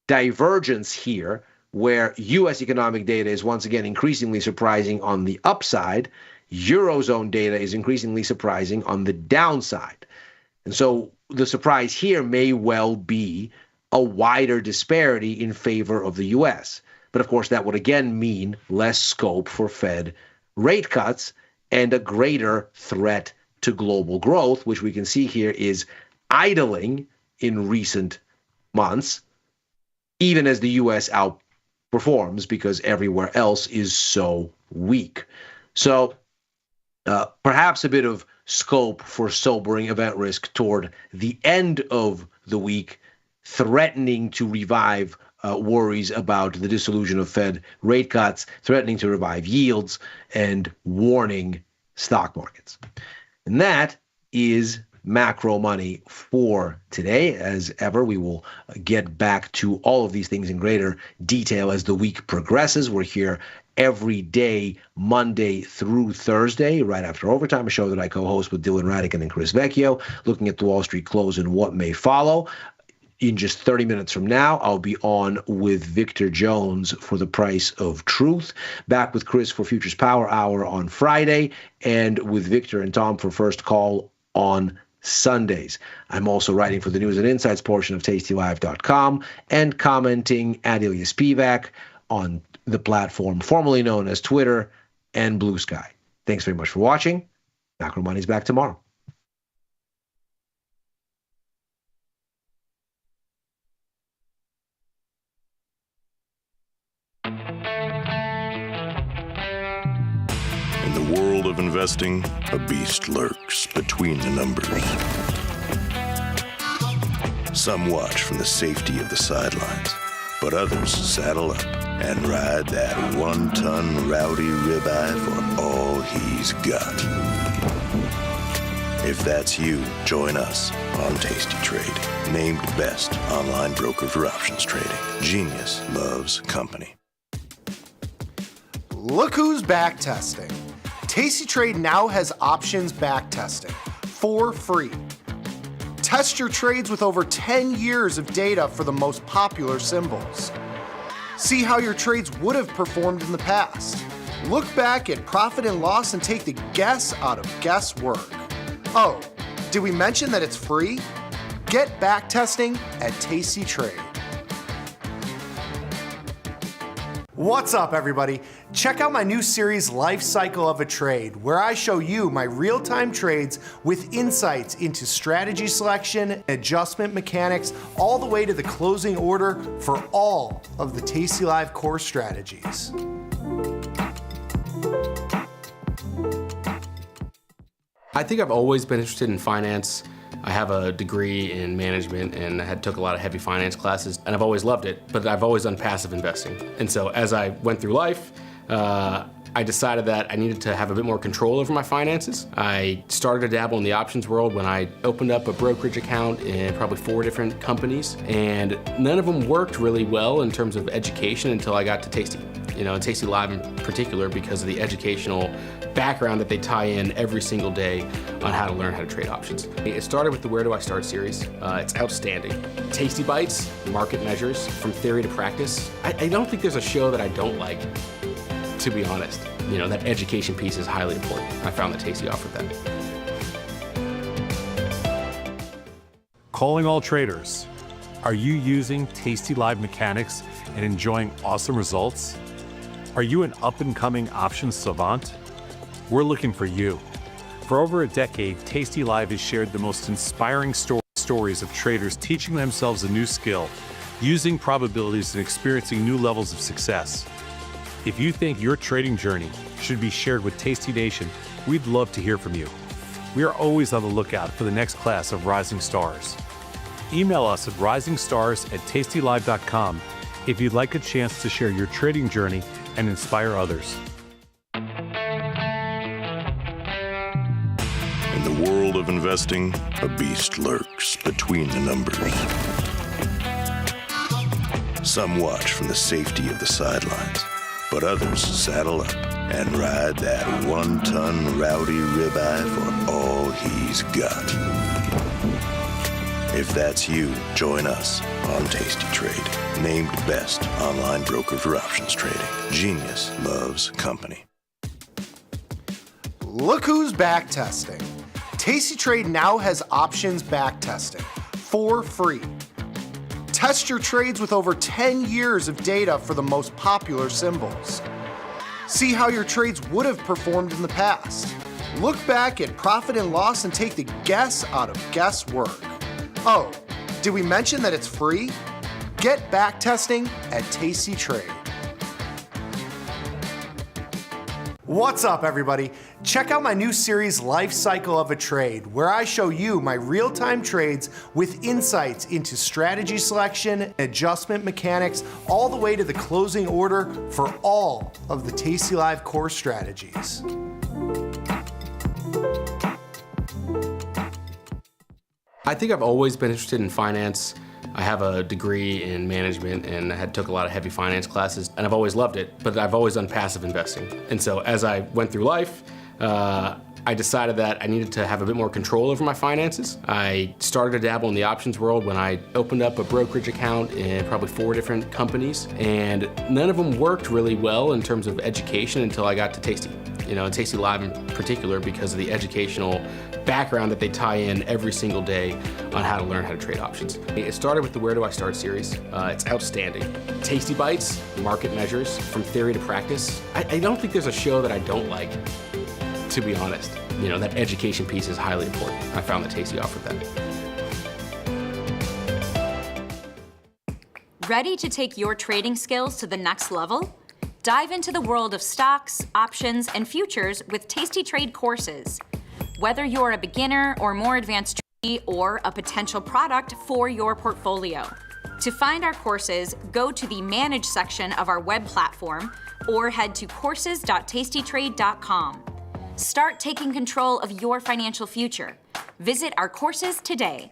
divergence here where U.S. economic data is once again increasingly surprising on the upside. Eurozone data is increasingly surprising on the downside. And so the surprise here may well be a wider disparity in favor of the U.S. But of course, that would again mean less scope for Fed rate cuts and a greater threat to global growth, which we can see here is idling in recent months, even as the U.S. outperforms because everywhere else is so weak. So perhaps a bit of scope for sobering event risk toward the end of the week, threatening to revive worries about the dissolution of Fed rate cuts, threatening to revive yields, and warning stock markets. And that is macro money for today. As ever, we will get back to all of these things in greater detail as the week progresses. We're here every day, Monday through Thursday, right after overtime, a show that I co-host with Dylan Radican and Chris Vecchio, looking at the Wall Street close and what may follow. In just 30 minutes from now, I'll be on with Victor Jones for The Price of Truth, back with Chris for Futures Power Hour on Friday, and with Victor and Tom for First Call on Sundays. I'm also writing for the News and Insights portion of tastylive.com and commenting at Ilya Spivak on the platform formerly known as Twitter and Blue Sky. Thanks very much for watching. Macro Money's back tomorrow. In the world of investing, a beast lurks between the numbers. Some watch from the safety of the sidelines, but others saddle up and ride that one-ton rowdy ribeye for all he's got. If that's you, join us on Tasty Trade, named best online broker for options trading. Genius loves company. Look who's back testing. Tasty Trade now has options back testing for free. Test your trades with over 10 years of data for the most popular symbols. See how your trades would have performed in the past. Look back at profit and loss and take the guess out of guesswork. Oh, did we mention that it's free? Get back testing at Tasty Trade. What's up, everybody? Check out my new series, Life Cycle of a Trade, where I show you my real-time trades with insights into strategy selection, adjustment mechanics, all the way to the closing order for all of the tastylive core strategies. I think I've always been interested in finance. I have a degree in management and I took a lot of heavy finance classes and I've always loved it, but I've always done passive investing. And so as I went through life, I decided that I needed to have a bit more control over my finances. I started to dabble in the options world when I opened up a brokerage account in probably 4 different companies, and none of them worked really well in terms of education until I got to Tasty. And Tasty Live in particular, because of the educational background that they tie in every single day on how to learn how to trade options. It started with the Where Do I Start series. It's outstanding. Tasty Bites, market measures from theory to practice. I don't think there's a show that I don't like. to be honest. That education piece is highly important. I found that Tasty offered that. Calling all traders. Are you using tastylive mechanics and enjoying awesome results? Are you an up-and-coming options savant? We're looking for you. For over a decade, tastylive has shared the most inspiring stories of traders teaching themselves a new skill, using probabilities and experiencing new levels of success. If you think your trading journey should be shared with Tasty Nation, we'd love to hear from you. We are always on the lookout for the next class of rising stars. Email us at risingstars@tastylive.com if you'd like a chance to share your trading journey and inspire others. In the world of investing, a beast lurks between the numbers. Some watch from the safety of the sidelines, but others saddle up and ride that one-ton rowdy ribeye for all he's got. If that's you, join us on Tasty Trade, named best online broker for options trading. Genius loves company. Look who's back testing. Tasty Trade now has options back testing for free. Test your trades with over 10 years of data for the most popular symbols. See how your trades would have performed in the past. Look back at profit and loss and take the guess out of guesswork. Oh, did we mention that it's free? Get back testing at Tasty Trade. What's up, everybody? Check out my new series, Life Cycle of a Trade, where I show you my real-time trades with insights into strategy selection, adjustment mechanics, all the way to the closing order for all of the tastylive core strategies. I think I've always been interested in finance. I have a degree in management and I took a lot of heavy finance classes, and I've always loved it, but I've always done passive investing. And so as I went through life, I decided that I needed to have a bit more control over my finances. I started to dabble in the options world when I opened up a brokerage account in probably 4 different companies, and none of them worked really well in terms of education until I got to Tasty. Tasty Live in particular, because of the educational background that they tie in every single day on how to learn how to trade options. It started with the Where Do I Start series. It's outstanding. Tasty Bites, market measures, from theory to practice. I don't think there's a show that I don't like, to be honest. That education piece is highly important. I found that Tasty offered that. Ready to take your trading skills to the next level? Dive into the world of stocks, options, and futures with Tasty Trade courses. Whether you're a beginner or more advanced trader or a potential product for your portfolio. To find our courses, go to the Manage section of our web platform or head to courses.tastytrade.com. Start taking control of your financial future. Visit our courses today.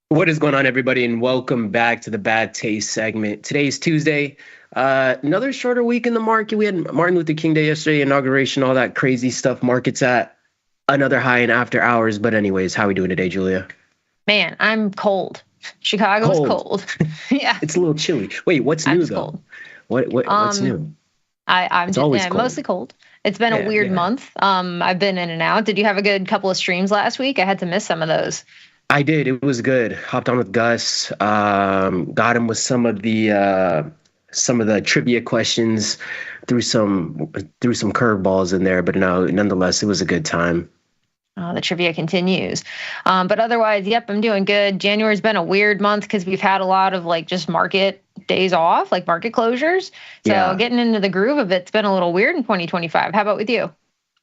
What is going on, everybody, and welcome back to the Bad Taste segment. Today is Tuesday. Another shorter week in the market. We had Martin Luther King Day yesterday, inauguration, all that crazy stuff. Market's at another high in after hours. But anyways, how are we doing today, Julia? Man, I'm cold. Chicago's cold. Yeah. It's a little chilly. Wait, what's new, though? Cold. What's new? I'm it's just always cold. Mostly cold. It's been a weird month. I've been in and out. Did you have a good couple of streams last week? I had to miss some of those. I did. It was good. Hopped on with Gus. Got him with some of the trivia questions. Threw some curveballs in there, but no, nonetheless, it was a good time. The trivia continues. But otherwise, yep, I'm doing good. January's been a weird month because we've had a lot of just market days off, like market closures. So getting into the groove of it's been a little weird in 2025. How about with you?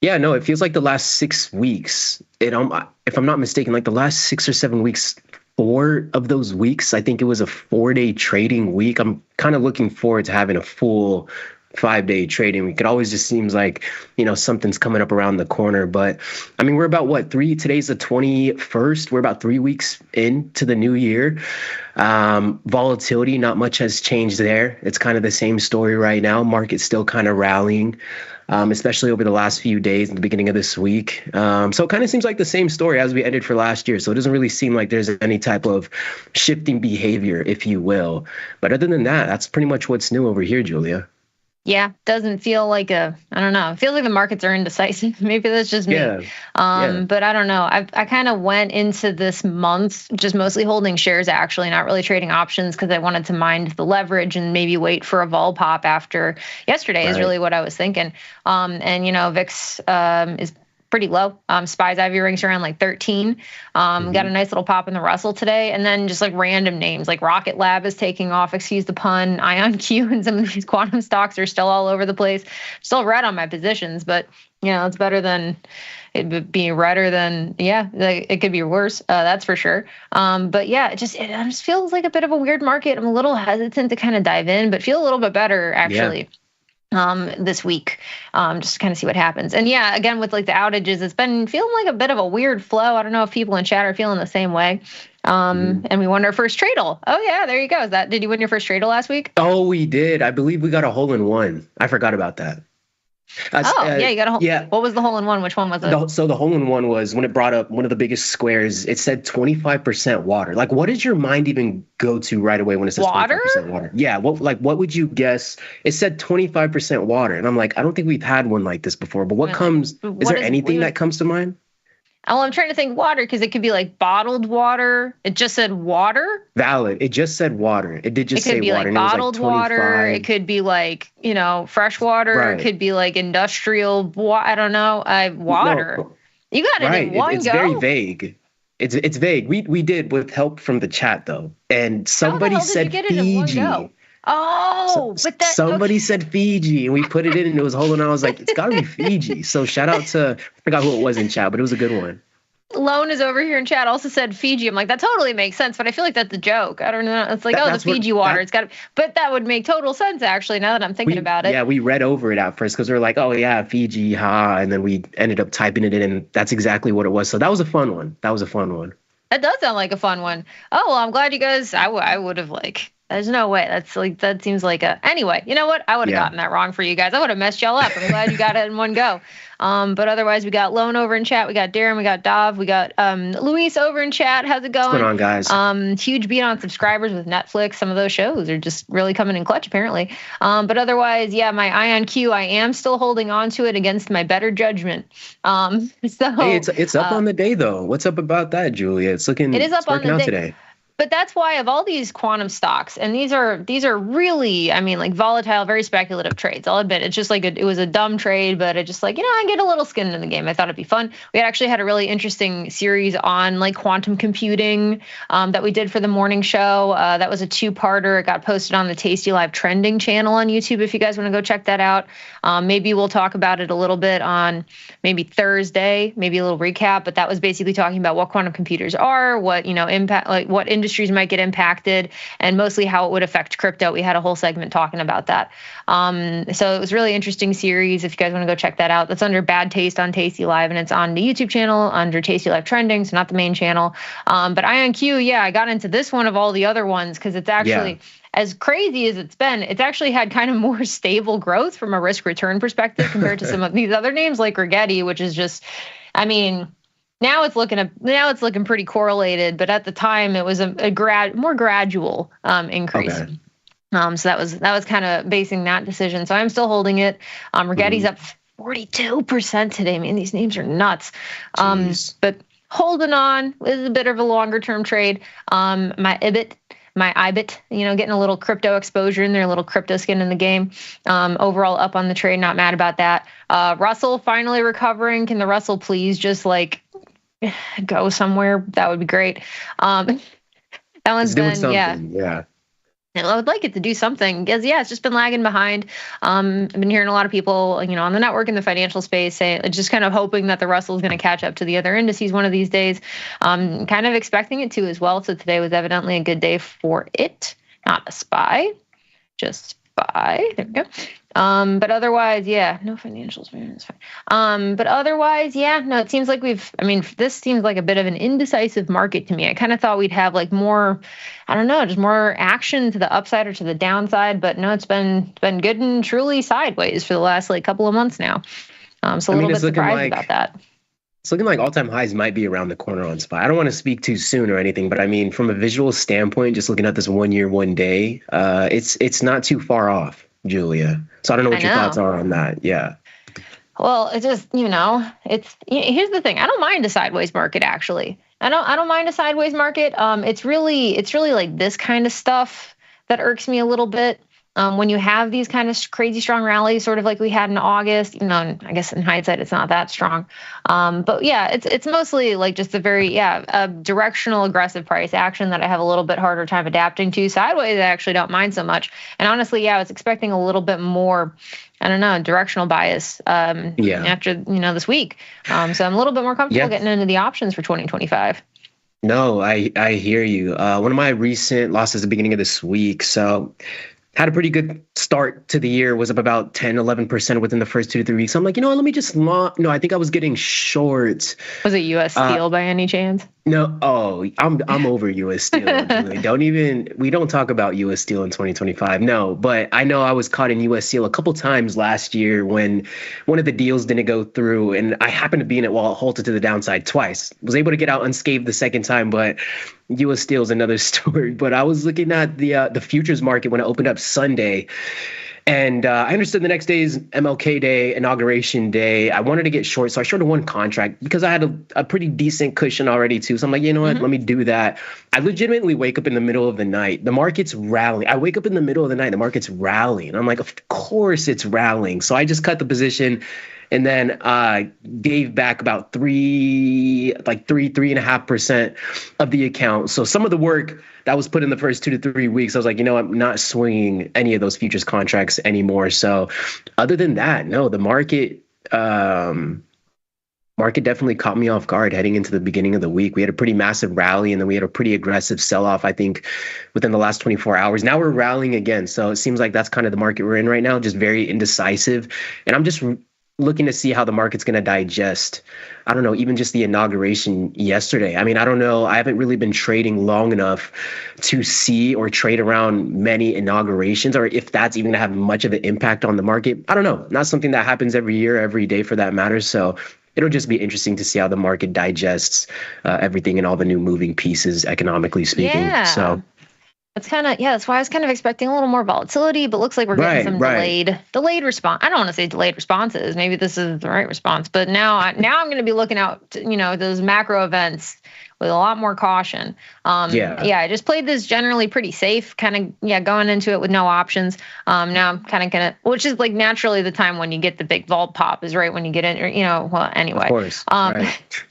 Yeah, no, it feels like the last 6 weeks. If I'm not mistaken, like the last 6 or 7 weeks, 4 of those weeks, I think it was a 4-day trading week. I'm kind of looking forward to having a full 5-day trading. It always just seems like, something's coming up around the corner. But I mean, we're about today's the 21st. We're about 3 weeks into the new year. Volatility, not much has changed there. It's kind of the same story right now. Market's still kind of rallying, especially over the last few days and the beginning of this week. So it kind of seems like the same story as we ended for last year. So it doesn't really seem like there's any type of shifting behavior, if you will. But other than that, that's pretty much what's new over here, Julia. Yeah, doesn't feel like I don't know. It feels like the markets are indecisive. Maybe that's just me. Yeah. But I don't know. I kind of went into this month just mostly holding shares, actually, not really trading options because I wanted to mind the leverage and maybe wait for a vol pop after yesterday is really what I was thinking. And, VIX is pretty low. SPY's IV ranks around like 13. Got a nice little pop in the Russell today. And then just like random names like Rocket Lab is taking off, excuse the pun. IonQ and some of these quantum stocks are still all over the place. Still red on my positions, but it's better than it being redder than, it could be worse. That's for sure. But yeah, it just feels like a bit of a weird market. I'm a little hesitant to kind of dive in, but feel a little bit better actually. Yeah. This week, just to kind of see what happens. And yeah, again, with like the outages, it's been feeling like a bit of a weird flow. I don't know if people in chat are feeling the same way. And we won our first tradle. Oh yeah, there you go. Did you win your first tradle last week? Oh, we did. I believe we got a hole in one. I forgot about that. You got a hole. Yeah. What was the hole in one? Which one was it? So the hole in one was when it brought up one of the biggest squares. It said 25% water. Like, what does your mind even go to right away when it says water? 25% water? Yeah. What would you guess? It said 25% water, and I'm like, I don't think we've had one like this before. But is there anything that comes to mind? Oh, I'm trying to think water because it could be like bottled water. It just said water. Valid. It just said water. It did just say water. It could be like bottled water. It could be like, fresh water. Right. It could be like industrial water. I don't know. Water. No. You got it in one go. It's very vague. It's vague. We did with help from the chat though. And somebody said Fiji. Somebody said Fiji, and we put it in, and it was holding on. I was like, it's got to be Fiji. So shout out to, I forgot who it was in chat, but it was a good one. Lone is over here in chat also said Fiji. I'm like, that totally makes sense, but I feel like that's a joke. I don't know. It's like, the Fiji water. It's got to, but that would make total sense actually. Now that I'm thinking about it. Yeah, we read over it at first because we were like, oh yeah, Fiji, and then we ended up typing it in, and that's exactly what it was. So that was a fun one. That does sound like a fun one. Oh well, I'm glad you guys. I would have like. There's no way. That seems like anyway, you know what? I would have gotten that wrong for you guys. I would have messed y'all up. I'm glad you got it in one go. But otherwise we got Lone over in chat. We got Darren, we got Dav, we got Luis over in chat. How's it going? What's going on, guys? Huge beat on subscribers with Netflix. Some of those shows are just really coming in clutch apparently. But otherwise, yeah, my IonQ, I am still holding on to it against my better judgment. So hey, it's up on the day though. What's up about that, Julia? It is up on the day today. But that's why of all these quantum stocks, and these are really, I mean, like volatile, very speculative trades. I'll admit it's just like it was a dumb trade, but it just like, I get a little skin in the game. I thought it'd be fun. We actually had a really interesting series on like quantum computing that we did for the morning show. That was a 2-parter. It got posted on the tastylive trending channel on YouTube. If you guys want to go check that out, maybe we'll talk about it a little bit on maybe Thursday, maybe a little recap. But that was basically talking about what quantum computers are, what impact, like what industries might get impacted, and mostly how it would affect crypto. We had a whole segment talking about that. So it was a really interesting series. If you guys want to go check that out, that's under Bad Taste on tastylive, and it's on the YouTube channel under tastylive trending, so not the main channel. But IonQ, I got into this one of all the other ones because it's actually as crazy as it's been, it's actually had kind of more stable growth from a risk return perspective compared to some of these other names like Rigetti, which is just, I mean, now it's looking pretty correlated, but at the time it was a more gradual increase. Okay. So that was kind of basing that decision. So I'm still holding it. Rigetti's up 42% today. Man, these names are nuts. But holding on is a bit of a longer term trade. My IBIT, getting a little crypto exposure in there, a little crypto skin in the game. Overall up on the trade, not mad about that. Russell finally recovering. Can the Russell please just like go somewhere? That would be great. That one's been, yeah. I would like it to do something because, it's just been lagging behind. I've been hearing a lot of people, on the network in the financial space say, just kind of hoping that the Russell is going to catch up to the other indices one of these days. Kind of expecting it to as well. So today was evidently a good day for it. Not a SPY, just SPY. There we go. But otherwise, yeah, no financials. It's fine. But otherwise, yeah, no, it seems like this seems like a bit of an indecisive market to me. I kind of thought we'd have like more, I don't know, just more action to the upside or to the downside. But no, it's been good and truly sideways for the last like couple of months now. So a little bit surprised about that. It's looking like all-time highs might be around the corner on SPY. I don't want to speak too soon or anything, but I mean, from a visual standpoint, just looking at this 1 year, 1 day, it's not too far off, Julia. So I don't know what your thoughts are on that. Yeah. Well, it's just, here's the thing. I don't mind a sideways market, actually. I don't mind a sideways market. It's really like this kind of stuff that irks me a little bit. When you have these kind of crazy strong rallies, sort of like we had in August, I guess in hindsight, it's not that strong. But yeah, it's mostly like just a directional aggressive price action that I have a little bit harder time adapting to. Sideways, I actually don't mind so much. And honestly, I was expecting a little bit more, I don't know, directional bias after, this week. So I'm a little bit more comfortable getting into the options for 2025. No, I hear you. One of my recent losses at the beginning of this week. So had a pretty good start to the year, was up about 10, 11% within the first 2 to 3 weeks. I'm like, let me just no, I think I was getting short. Was it U.S. Steel by any chance? No. Oh, I'm over U.S. Steel. We don't talk about U.S. Steel in 2025. No, but I know I was caught in U.S. Steel a couple times last year when one of the deals didn't go through, and I happened to be in it while it halted to the downside twice. Was able to get out unscathed the second time, but U.S. Steel is another story. But I was looking at the futures market when it opened up Sunday. And I understood the next day is MLK Day, Inauguration Day. I wanted to get short, so I shorted one contract because I had a pretty decent cushion already too. So I'm like, you know what? Let me do that. I legitimately wake up in the middle of the night. The market's rallying. I wake up in the middle of the night. The market's rallying. I'm like, of course it's rallying. So I just cut the position and then gave back about 3.5% of the account. So some of the work that was put in the first 2 to 3 weeks, I was like, I'm not swinging any of those futures contracts anymore. So other than that, no, the market definitely caught me off guard heading into the beginning of the week. We had a pretty massive rally, and then we had a pretty aggressive sell-off, I think, within the last 24 hours. Now we're rallying again. So it seems like that's kind of the market we're in right now, just very indecisive. And I'm just looking to see how the market's going to digest, I don't know, even just the inauguration yesterday. I mean, I don't know. I haven't really been trading long enough to see or trade around many inaugurations, or if that's even going to have much of an impact on the market. I don't know. Not something that happens every year, every day for that matter. So it'll just be interesting to see how the market digests everything and all the new moving pieces, economically speaking. Yeah. So it's that's why I was kind of expecting a little more volatility, but looks like we're getting some delayed response. I don't want to say delayed responses. Maybe this is the right response, but now I'm going to be looking out, those macro events with a lot more caution. I just played this generally pretty safe, kind of, going into it with no options. Now I'm kind of going to, which is like naturally the time when you get the big vault pop is right when you get in, well, anyway. Of course.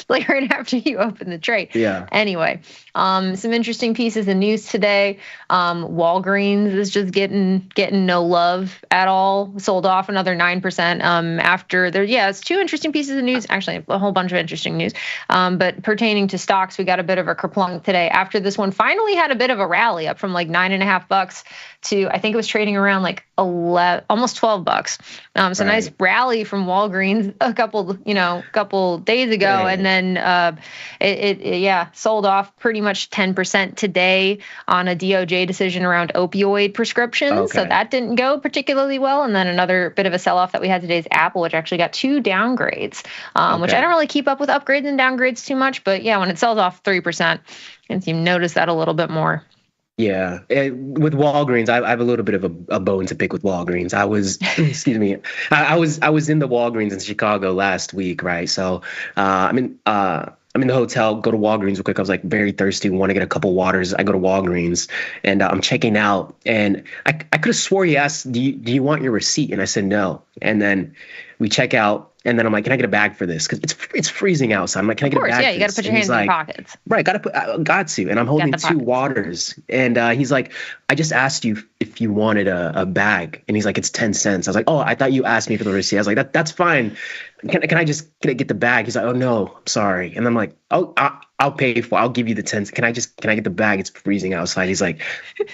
Like right after you open the trade. Yeah. Anyway, some interesting pieces of news today. Walgreens is just getting no love at all. Sold off another 9% after it's 2 interesting pieces of news. Actually, a whole bunch of interesting news. But pertaining to stocks, we got a bit of a kerplunk today after this one finally had a bit of a rally up from like $9.50 to, I think it was trading around like almost $12. So nice rally from Walgreens a couple days ago. And then it sold off pretty much 10% today on a DOJ decision around opioid prescriptions. So that didn't go particularly well. And then another bit of a sell-off that we had today is Apple, which actually got 2 downgrades, which I don't really keep up with upgrades and downgrades too much. But yeah, when it sells off 3%, and you notice that a little bit more. Yeah, with Walgreens, I have a little bit of a bone to pick with Walgreens. I was, excuse me, I was in the Walgreens in Chicago last week, right? So I'm in the hotel, go to Walgreens real quick. I was like very thirsty, want to get a couple waters. I go to Walgreens and I'm checking out, and I could have swore he asked, do you want your receipt? And I said no. And then we check out. And then I'm like, can I get a bag for this? Because it's freezing outside. I'm like, can I get a bag for this? Yeah, you got to put your hands in your pockets. Right, got to. And I'm holding 2 waters. And he's like, I just asked you if you wanted a bag. And he's like, it's 10 cents. I was like, oh, I thought you asked me for the receipt. I was like, that's fine. Can I get the bag? He's like, oh, no, I'm sorry. And I'm like, I'll pay for. I'll give you the 10. Can I get the bag? It's freezing outside. He's like,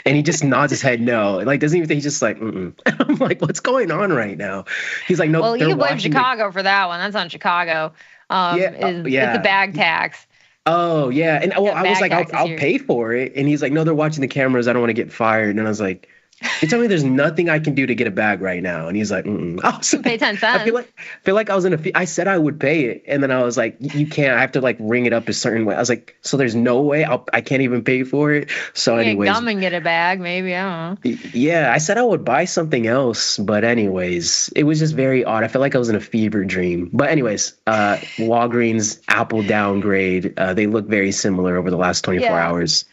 and he just nods his head no. Like doesn't even think. He's just like, mm-mm. I'm like, what's going on right now? He's like, no. Well, you can blame Chicago for that one. That's on Chicago. It's the bag tax. Oh yeah, and well, I was like, I'll pay for it, and he's like, no, they're watching the cameras. I don't want to get fired. And I was like, you tell me there's nothing I can do to get a bag right now, and he's like, pay 10 cents. I feel like I was in I said I would pay it, and then I was like, you can't. I have to like ring it up a certain way. I was like, so there's no way I can't even pay for it. So anyways, dumb and get a bag, maybe, I don't know. Yeah, I said I would buy something else, but anyways, it was just very odd. I felt like I was in a fever dream. But anyways, Walgreens Apple downgrade. They look very similar over the last 24 hours.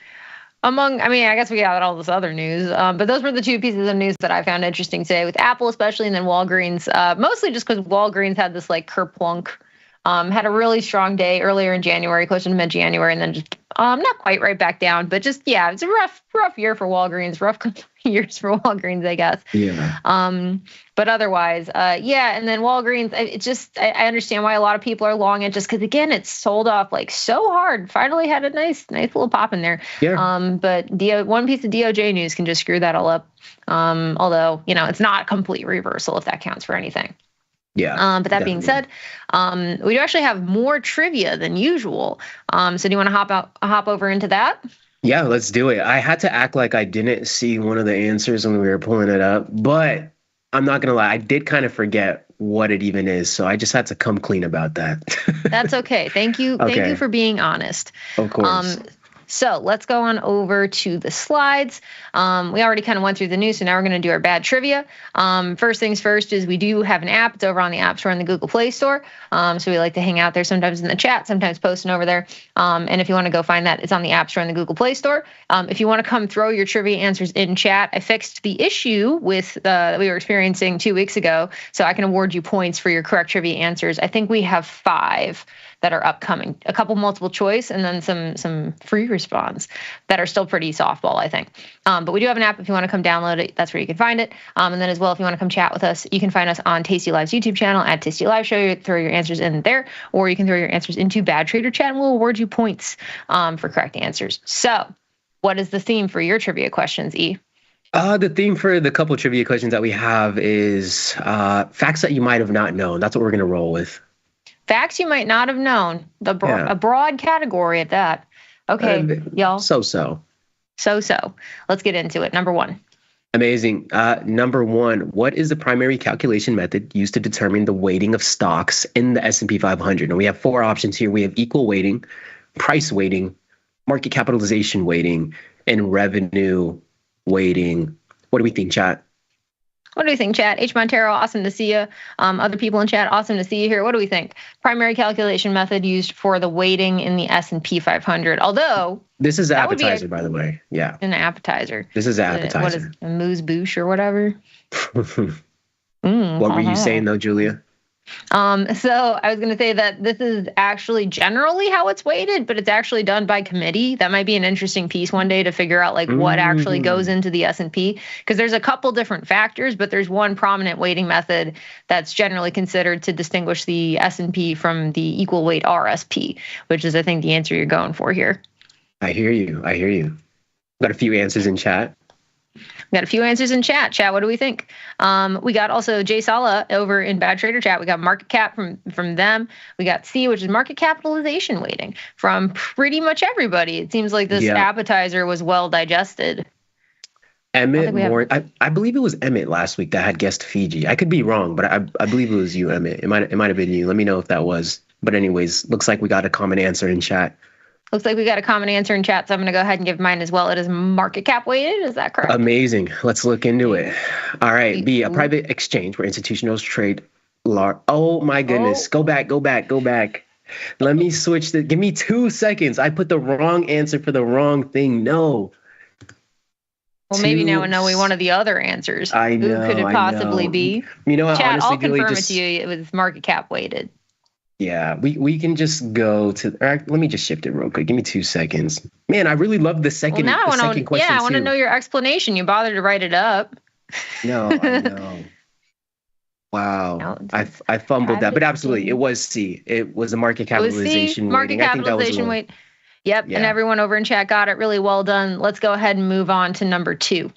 I guess we got all this other news, but those were the two pieces of news that I found interesting today with Apple, especially, and then Walgreens, mostly just because Walgreens had this like kerplunk, had a really strong day earlier in January, closer to mid-January, and then just not quite right back down, but just, yeah, it's a rough year for Walgreens, rough years for Walgreens, I guess. Yeah. But otherwise, yeah. And then Walgreens, I understand why a lot of people are long it, just because again, it's sold off like so hard. Finally had a nice little pop in there. Yeah. But one piece of DOJ news can just screw that all up. Although, it's not a complete reversal if that counts for anything. Yeah. But that being said, we do actually have more trivia than usual. So do you want to hop over into that? Yeah, let's do it. I had to act like I didn't see one of the answers when we were pulling it up, but I'm not going to lie. I did kind of forget what it even is. So I just had to come clean about that. That's okay. Thank you. Okay. Thank you for being honest. Of course. So let's go on over to the slides. We already kind of went through the news, so now we're going to do our bad trivia. First things first is we do have an app. It's over on the App Store and the Google Play Store. So we like to hang out there sometimes in the chat, sometimes posting over there. And if you want to go find that, it's on the App Store and the Google Play Store. If you want to come throw your trivia answers in chat, I fixed the issue with that we were experiencing 2 weeks ago, so I can award you points for your correct trivia answers. I think we have 5 that are upcoming, a couple multiple choice, and then some free response that are still pretty softball, I think. But we do have an app if you want to come download it. That's where you can find it. And then as well, if you want to come chat with us, you can find us on Tasty Live's YouTube channel at Tasty Live Show. Throw your answers in there, or you can throw your answers into Bad Trader Chat, and we'll award you points for correct answers. So what is the theme for your trivia questions, E? The theme for the couple trivia questions that we have is facts that you might have not known. That's what we're going to roll with. Facts you might not have known. A broad category at that. Okay, y'all. So. Let's get into it. Number 1. Amazing. Number 1, what is the primary calculation method used to determine the weighting of stocks in the S&P 500? And we have 4 options here. We have equal weighting, price weighting, market capitalization weighting, and revenue weighting. What do we think, chat? What do you think, chat? H. Montero, awesome to see you. Other people in chat, awesome to see you here. What do we think? Primary calculation method used for the weighting in the S&P 500. Although this is appetizer, by the way. Yeah, an appetizer. This is appetizer. What is a moose bouche or whatever? What were you saying though, Julia? So I was going to say that this is actually generally how it's weighted, but it's actually done by committee. That might be an interesting piece one day to figure out like what actually goes into the S&P, because there's a couple different factors, but there's one prominent weighting method that's generally considered to distinguish the S&P from the equal weight RSP, which is I think the answer you're going for here. I hear you. Got a few answers in chat. Got a few answers in chat. Chat, what do we think? We got also Jay Sala over in Bad Trader Chat. We got market cap from them. We got C, which is market capitalization weighting from pretty much everybody. It seems like this appetizer was well digested. Emmett Moore, I believe it was Emmett last week that had guessed Fiji. I could be wrong, but I believe it was you, Emmett. It might have been you. Let me know if that was. But anyways, looks like we got a common answer in chat. Looks like we got a common answer in chat, so I'm going to go ahead and give mine as well. It is market cap weighted. Is that correct? Amazing. Let's look into it. All right. B, a private exchange where institutionals trade large. Oh, my goodness. Go back. Let me switch. Give me 2 seconds. I put the wrong answer for the wrong thing. No. Well, maybe now we know one of the other answers. I know. Who could it possibly be? You know what? Chat, honestly, I'll confirm Julie, it to you. It was market cap weighted. Yeah, we can just go to. Let me just shift it real quick. Give me 2 seconds. Man, I really love the second. Well, now second question. I want to know your explanation. You bothered to write it up. No, I know. Wow. I fumbled that, but absolutely, it was C. It was the market capitalization Market weighting. I think that was capitalization low. weight. Yep, Yeah. and everyone over in chat got it. Really well done. Let's go ahead and move on to number 2.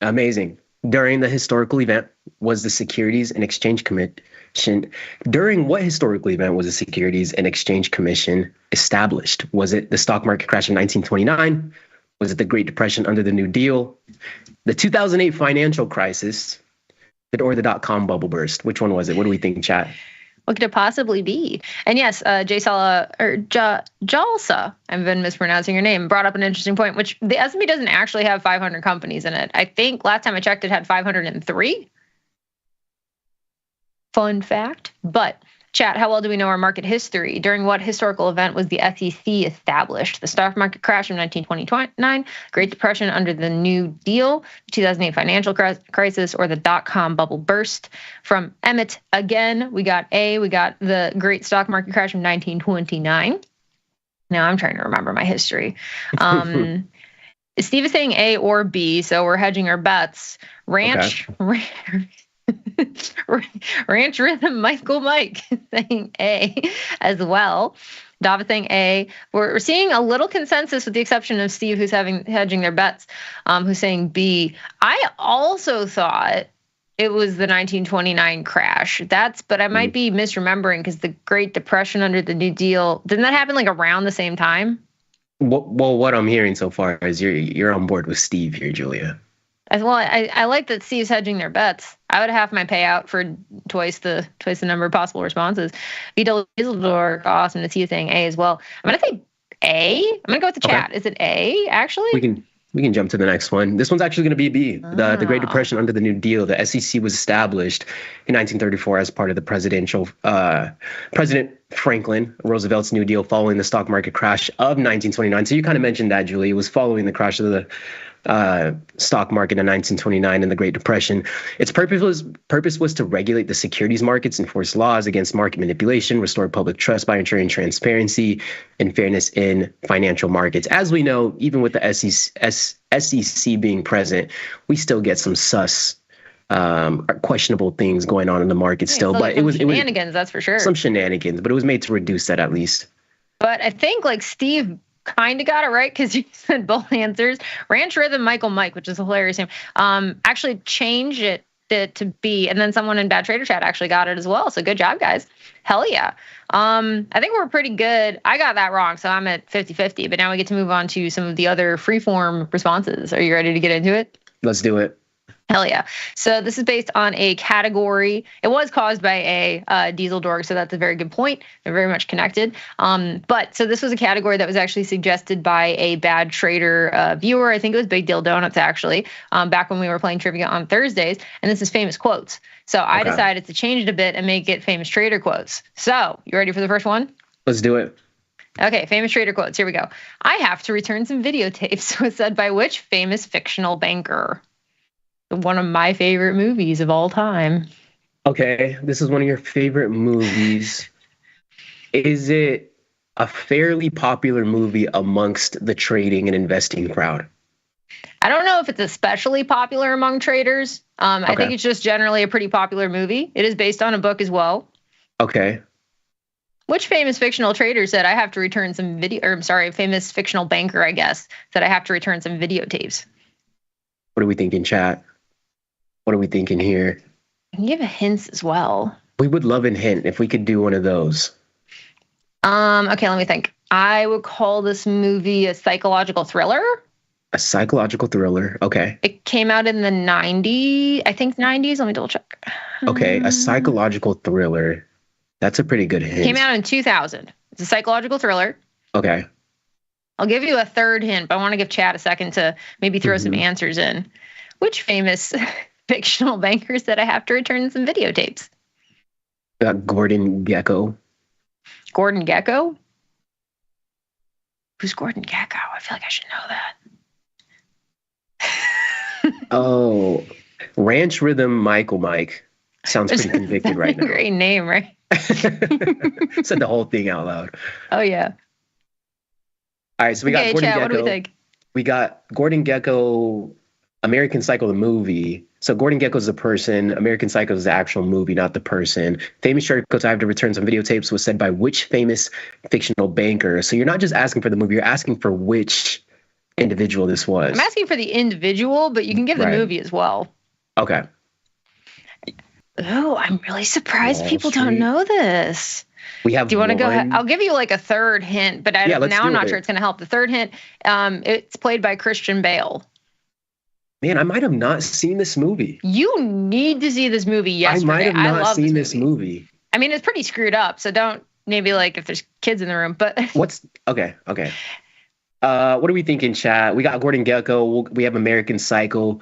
Amazing. During the historical event was the Securities and Exchange Commission. During what historical event was the Securities and Exchange Commission established? Was it the stock market crash in 1929? Was it the Great Depression under the New Deal? The 2008 financial crisis? Or the dot-com bubble burst? Which one was it? What do we think, chat? What could it possibly be? And yes, Jalsa, I've been mispronouncing your name, brought up an interesting point, which the S&P doesn't actually have 500 companies in it. I think last time I checked, it had 503. Fun fact. But chat, how well do we know our market history? During what historical event was the SEC established? The stock market crash in 1929, Great Depression under the New Deal, 2008 financial crisis, or the dot-com bubble burst? From Emmett again, we got A. We got the Great Stock Market Crash in 1929. Now I'm trying to remember my history. Steve is saying A or B, so we're hedging our bets. Ranch Rhythm Michael Mike saying A as well. Dava saying A. We're seeing a little consensus with the exception of Steve, who's hedging their bets, who's saying B. I also thought it was the 1929 crash. But I might be misremembering because the Great Depression under the New Deal, didn't that happen like around the same time? Well, what I'm hearing so far is you're on board with Steve here, Julia. As well, I like that Steve's hedging their bets. I would have my payout for twice the number of possible responses. Dieseldorf, awesome to see you saying A as well. I'm gonna say A. I'm gonna go with the chat. Is it A actually? We can jump to the next one. This one's actually going to be B. The Great Depression under the New Deal. The SEC was established in 1934 as part of the President Franklin Roosevelt's New Deal following the stock market crash of 1929. So you kind of mentioned that, Julie. It was following the crash of the stock market in 1929 and the Great Depression. Its purpose was to regulate the securities markets, enforce laws against market manipulation, restore public trust by ensuring transparency and fairness in financial markets. As we know, even with the SEC being present, we still get some questionable things going on in the market still. But it was shenanigans, that's for sure. Some shenanigans, but it was made to reduce that at least. But I think like Steve kind of got it right because you said both answers. Ranch Rhythm Michael Mike, which is a hilarious name, actually changed it to B, and then someone in Bad Trader Chat actually got it as well. So good job, guys. Hell yeah. I think we're pretty good. I got that wrong, so I'm at 50-50, but now we get to move on to some of the other freeform responses. Are you ready to get into it? Let's do it. Hell yeah. So this is based on a category. It was caused by a diesel dork, so that's a very good point. They're very much connected. But so this was a category that was actually suggested by a Bad Trader viewer. I think it was Big Deal Donuts, actually, back when we were playing trivia on Thursdays. And this is famous quotes. So I decided to change it a bit and make it famous trader quotes. So you ready for the first one? Let's do it. Okay, famous trader quotes. Here we go. I have to return some videotapes was said by which famous fictional banker? One of my favorite movies of all time. Okay, this is one of your favorite movies. Is it a fairly popular movie amongst the trading and investing crowd? I don't know if it's especially popular among traders. I think it's just generally a pretty popular movie. It is based on a book as well. Okay. Which famous fictional trader said I have to return some famous fictional banker, I guess, said I have to return some videotapes? What are we thinking, chat? What are we thinking here? I can give a hint as well. We would love a hint if we could do one of those. Okay, let me think. I would call this movie a psychological thriller. A psychological thriller. Okay. It came out in the 90s. I think 90s. Let me double check. Okay, a psychological thriller. That's a pretty good hint. Came out in 2000. It's a psychological thriller. Okay. I'll give you a third hint, but I want to give Chad a second to maybe throw some answers in. Which famous fictional banker said I have to return some videotapes? Gordon Gekko. Gordon Gekko? Who's Gordon Gekko? I feel like I should know that. Oh, Ranch Rhythm Michael Mike. Sounds pretty convicted right now. Great name, right? Said the whole thing out loud. Oh, yeah. All right, so we got Gordon Chad, Gekko. what do we think? We got Gordon Gekko, American Psycho the movie. So Gordon Gekko's a person. American Psycho is the actual movie, not the person. Famous shortcuts I have to return some videotapes was said by which famous fictional banker? So you're not just asking for the movie, you're asking for which individual this was. I'm asking for the individual, but you can give the movie as well. Okay. Oh, I'm really surprised people don't know this. We have. Do you want to go ahead? I'll give you like a third hint, but I'm not sure it's going to help. The third hint, it's played by Christian Bale. Man, I might have not seen this movie. You need to see this movie yesterday. I might have not seen this movie. I mean, it's pretty screwed up, so don't maybe like if there's kids in the room, but okay. What are we thinking, chat? We got Gordon Gekko. We have American Psycho.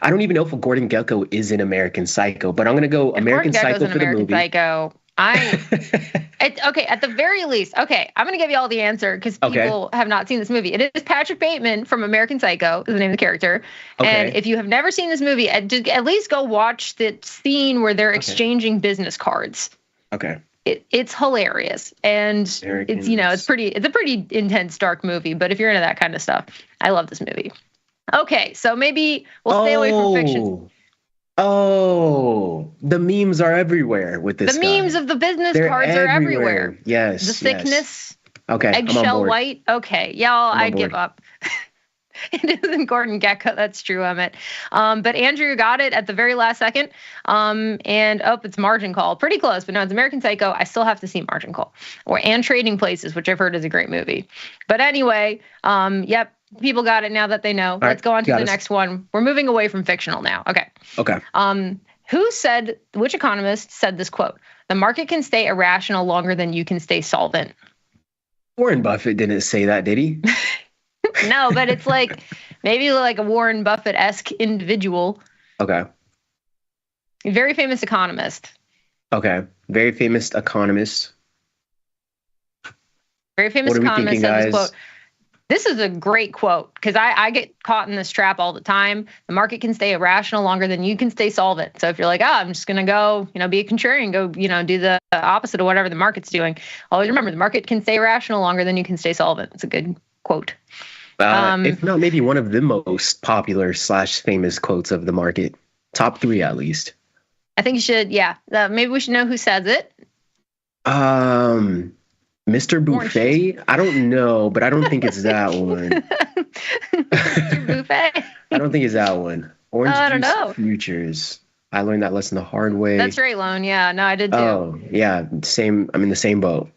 I don't even know if Gordon Gekko is in American Psycho, but I'm going to go American Psycho for the movie. Psycho. Okay, at the very least, okay, I'm going to give you all the answer because people have not seen this movie. It is Patrick Bateman from American Psycho is the name of the character. Okay. And if you have never seen this movie, at least go watch the scene where they're exchanging business cards. Okay. It's hilarious, and it's a pretty intense, dark movie. But if you're into that kind of stuff, I love this movie. Okay, so maybe we'll stay away from fiction. Oh, the memes are everywhere with this. Memes of the business cards are everywhere. Yes. The thickness. Okay. Eggshell white. Okay, y'all, I give up. It isn't Gordon Gekko. That's true, Emmett. But Andrew got it at the very last second. It's Margin Call. Pretty close, but no, it's American Psycho. I still have to see Margin Call. And Trading Places, which I've heard is a great movie. But anyway, yep, people got it now that they know. Let's go on to the next one. We're moving away from fictional now. Okay. Which economist said this quote? The market can stay irrational longer than you can stay solvent. Warren Buffett didn't say that, did he? No, but it's like maybe like a Warren Buffett-esque individual. Okay. Very famous economist. Okay. Very famous economist. Very famous economist said this quote. This is a great quote because I get caught in this trap all the time. The market can stay irrational longer than you can stay solvent. So if you're like, I'm just going to go, be a contrarian, go, do the opposite of whatever the market's doing. Always remember, the market can stay irrational longer than you can stay solvent. It's a good quote. If not, maybe one of the most popular / famous quotes of the market. Top 3, at least. I think you should, maybe we should know who says it. Mr. Buffet? I don't know, but I don't think it's that one. Mr. Buffet? I don't think it's that one. Orange I don't Juice know. Futures. I learned that lesson the hard way. That's right, Lone. Yeah, no, I did too. Oh, yeah. I'm in the same boat.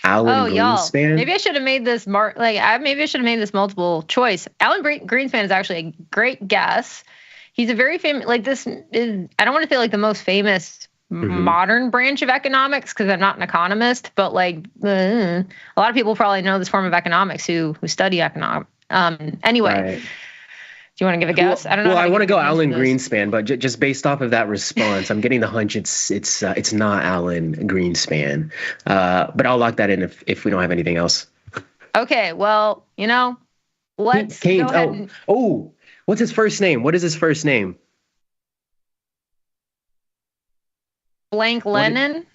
Alan Greenspan. Maybe I should have made this multiple choice. Alan Greenspan is actually a great guess. He's a very famous, I don't want to say like the most famous modern branch of economics because I'm not an economist, but a lot of people probably know this form of economics who study economics. Anyway. Right. Do you want to give a guess? I don't know. Well, I want to go Alan Greenspan, but just based off of that response, I'm getting the hunch it's not Alan Greenspan. But I'll lock that in if we don't have anything else. Okay. Well, let's go ahead. What's his first name? What is his first name? Blank Lennon.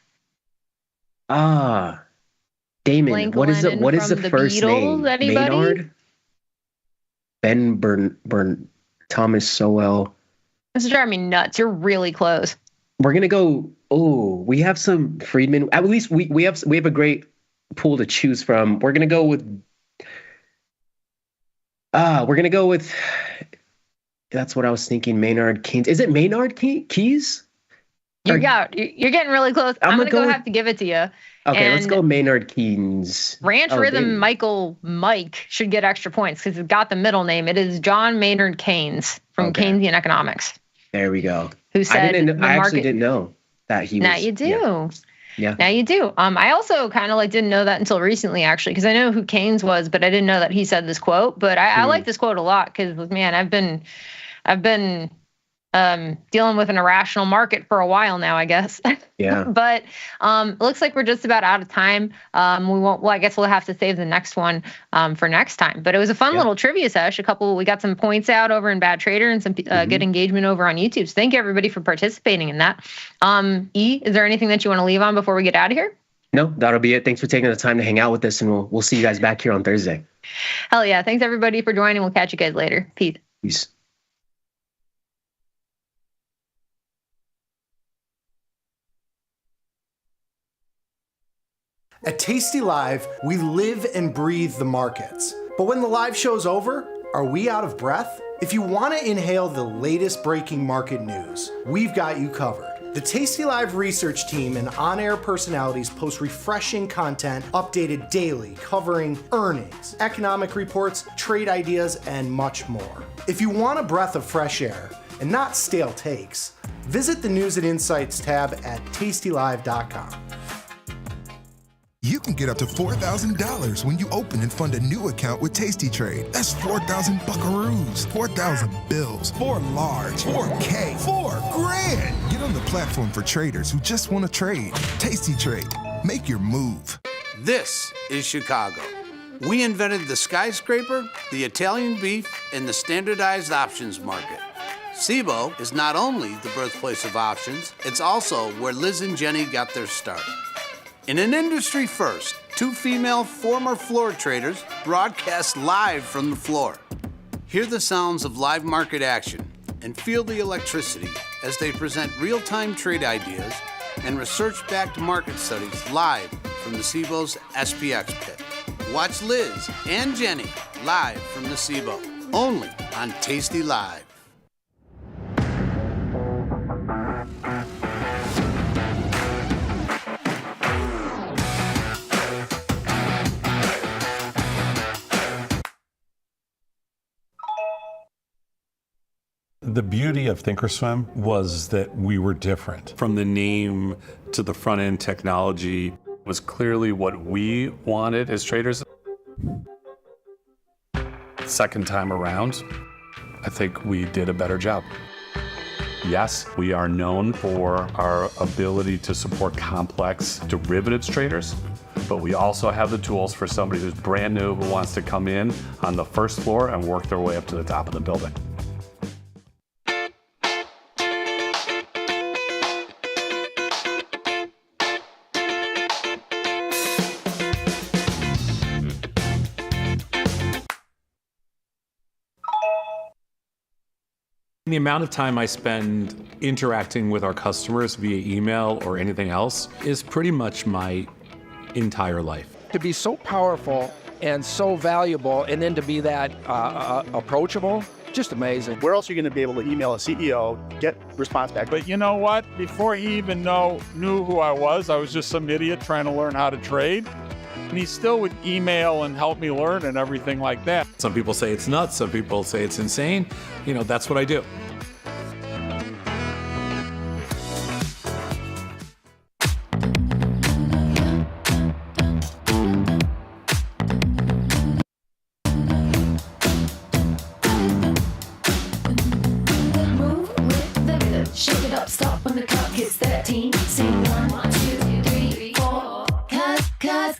Damon. Blank what is it? What is the first Beatles, name? anybody? Maynard? Ben Thomas Sowell. This is driving me nuts. You're really close. We're gonna go. We have some Friedman. At least we have a great pool to choose from. We're gonna go with. That's what I was thinking. Maynard Keynes. Is it Maynard Keynes? You're getting really close. I'm gonna have to give it to you. Okay, let's go Maynard Keynes. Ranch Rhythm Mike should get extra points because it's got the middle name. It is John Maynard Keynes from Keynesian Economics. There we go. Who said I actually didn't know that he was. Now you do. Yeah. Now you do. I also kind of didn't know that until recently, actually, because I know who Keynes was, but I didn't know that he said this quote. But I like this quote a lot because, man, I've been dealing with an irrational market for a while now, I guess. Yeah. But it looks like we're just about out of time. I guess we'll have to save the next one for next time. But it was a fun little trivia sesh. We got some points out over in Bad Trader and some good engagement over on YouTube. So thank you everybody for participating in that. Is there anything that you want to leave on before we get out of here? No, that'll be it. Thanks for taking the time to hang out with us, and we'll see you guys back here on Thursday. Hell yeah. Thanks everybody for joining. We'll catch you guys later. Peace. Peace. At Tasty Live, we live and breathe the markets. But when the live show's over, are we out of breath? If you want to inhale the latest breaking market news, we've got you covered. The Tasty Live research team and on-air personalities post refreshing content updated daily covering earnings, economic reports, trade ideas, and much more. If you want a breath of fresh air and not stale takes, visit the News and Insights tab at tastylive.com. You can get up to $4,000 when you open and fund a new account with Tasty Trade. That's 4,000 buckaroos, 4,000 bills, 4 large, 4K, 4 grand. Get on the platform for traders who just want to trade. Tasty Trade. Make your move. This is Chicago. We invented the skyscraper, the Italian beef, and the standardized options market. SIBO is not only the birthplace of options, it's also where Liz and Jenny got their start. In an industry first, 2 female former floor traders broadcast live from the floor. Hear the sounds of live market action and feel the electricity as they present real-time trade ideas and research-backed market studies live from the SIBO's SPX pit. Watch Liz and Jenny live from the SIBO, only on Tasty Live. The beauty of Thinkorswim was that we were different. From the name to the front end technology was clearly what we wanted as traders. Second time around, I think we did a better job. Yes, we are known for our ability to support complex derivatives traders, but we also have the tools for somebody who's brand new who wants to come in on the first floor and work their way up to the top of the building. The amount of time I spend interacting with our customers via email or anything else is pretty much my entire life. To be so powerful and so valuable, and then to be that approachable, just amazing. Where else are you going to be able to email a CEO, get response back? But you know what? Before he even knew who I was just some idiot trying to learn how to trade. And he still would email and help me learn and everything like that. Some people say it's nuts, some people say it's insane. You know, that's what I do. Shake it up, stop when the clock hits 13. Sing 1, 2, 3, 4. Cause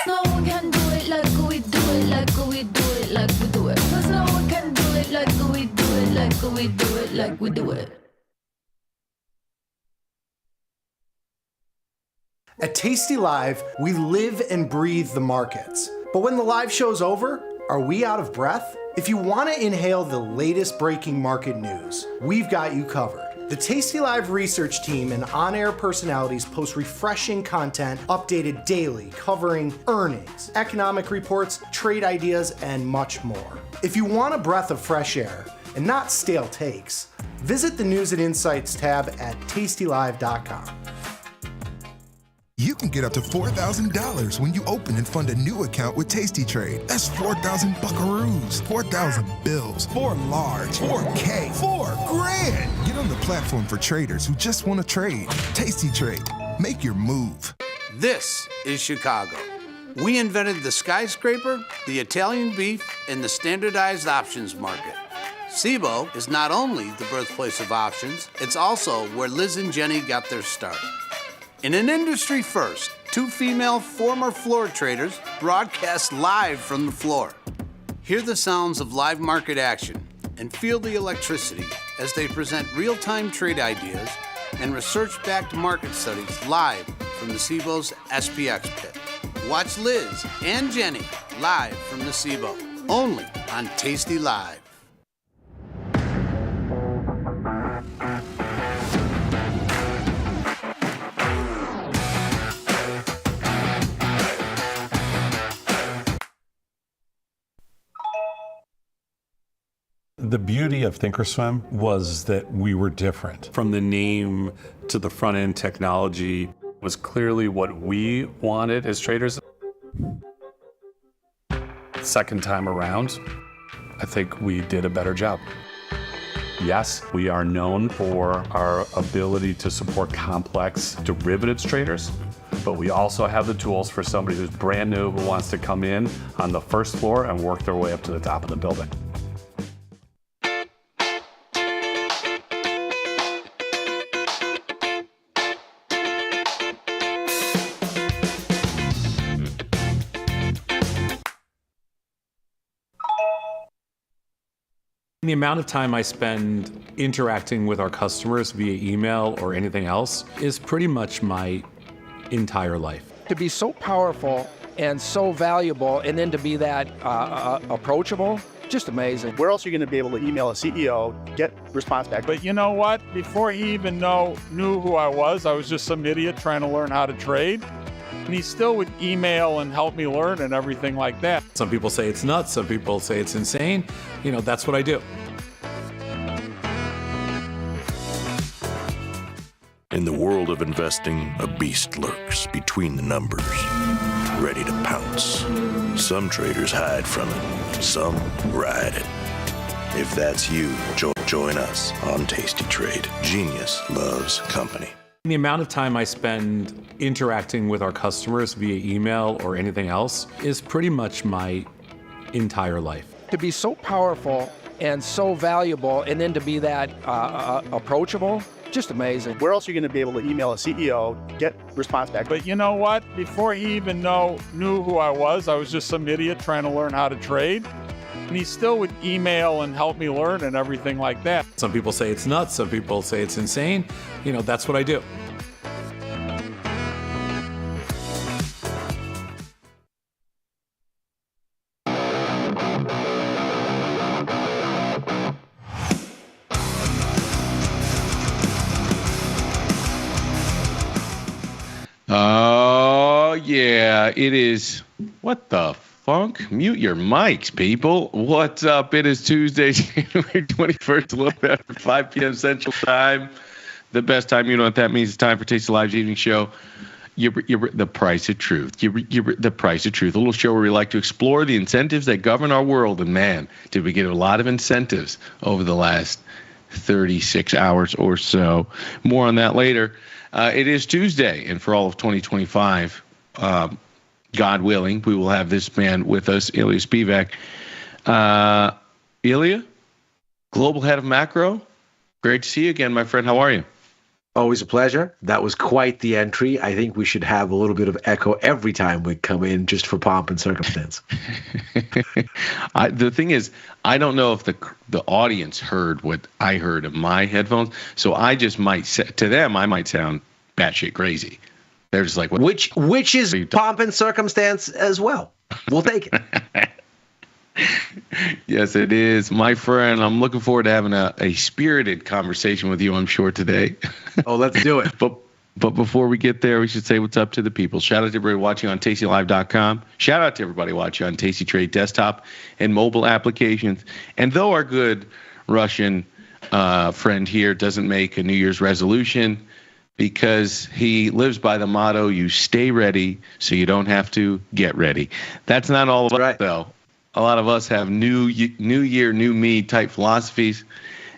no one can do it like we do it, like we do it, like we do it. Cause no one can do it like we do it, like we do it, like we do it. At Tasty Live, we live and breathe the markets. But when the live show's over, are we out of breath? If you want to inhale the latest breaking market news, we've got you covered. The Tasty Live research team and on-air personalities post refreshing content updated daily covering earnings, economic reports, trade ideas, and much more. If you want a breath of fresh air and not stale takes, visit the News and Insights tab at tastylive.com. You can get up to $4,000 when you open and fund a new account with Tasty Trade. That's 4,000 buckaroos, 4,000 bills, 4 large, 4K, 4 grand. Get on the platform for traders who just want to trade. Tasty Trade. Make your move. This is Chicago. We invented the skyscraper, the Italian beef, and the standardized options market. SIBO is not only the birthplace of options, it's also where Liz and Jenny got their start. In an industry first, 2 female former floor traders broadcast live from the floor. Hear the sounds of live market action and feel the electricity as they present real-time trade ideas and research-backed market studies live from the SIBO's SPX pit. Watch Liz and Jenny live from the SIBO, only on Tasty Live. The beauty of Thinkorswim was that we were different. From the name to the front end technology was clearly what we wanted as traders. Second time around, I think we did a better job. Yes, we are known for our ability to support complex derivatives traders, but we also have the tools for somebody who's brand new who wants to come in on the first floor and work their way up to the top of the building. The amount of time I spend interacting with our customers via email or anything else is pretty much my entire life. To be so powerful and so valuable, and then to be that approachable, just amazing. Where else are you going to be able to email a CEO, get response back? But you know what? Before he even knew who I was just some idiot trying to learn how to trade. And he still would email and help me learn and everything like that. Some people say it's nuts, some people say it's insane. You know, that's what I do. In the world of investing, a beast lurks between the numbers, ready to pounce. Some traders hide from it, some ride it. If that's you, join us on Tasty Trade. Genius loves company. The amount of time I spend interacting with our customers via email or anything else is pretty much my entire life. To be so powerful and so valuable, and then to be that approachable, just amazing. Where else are you going to be able to email a CEO, get response back? But you know what? Before he even knew who I was just some idiot trying to learn how to trade. And he still would email and help me learn and everything like that. Some people say it's nuts, some people say it's insane. You know, that's what I do. Oh, yeah, it is. What the funk? Mute your mics, people. What's up? It is Tuesday, January 21st, a little after 5 p.m. Central Time. The best time. You know what that means. It's time for Tasty Live's evening show. The Price of Truth. The Price of Truth. A little show where we like to explore the incentives that govern our world. And man, did we get a lot of incentives over the last 36 hours or so. More on that later. It is Tuesday, and for all of 2025, God willing, we will have this man with us, Ilya Spivak. Ilya, Global Head of Macro, great to see you again, my friend. How are you? Always a pleasure. That was quite the entry. I think we should have a little bit of echo every time we come in, just for pomp and circumstance. The thing is, I don't know if the audience heard what I heard in my headphones, so I just might say, to them, I might sound batshit crazy. They're just like, what? Which is pomp and circumstance as well. We'll take it. Yes, it is, my friend. I'm looking forward to having a spirited conversation with you, I'm sure, today. Oh, let's do it. But before we get there, we should say what's up to the people. Shout out to everybody watching on tastylive.com. Shout out to everybody watching on Tasty Trade desktop and mobile applications. And though our good Russian friend here doesn't make a New Year's resolution, because he lives by the motto, you stay ready so you don't have to get ready. That's not all of us, though. A lot of us have new year, new me type philosophies.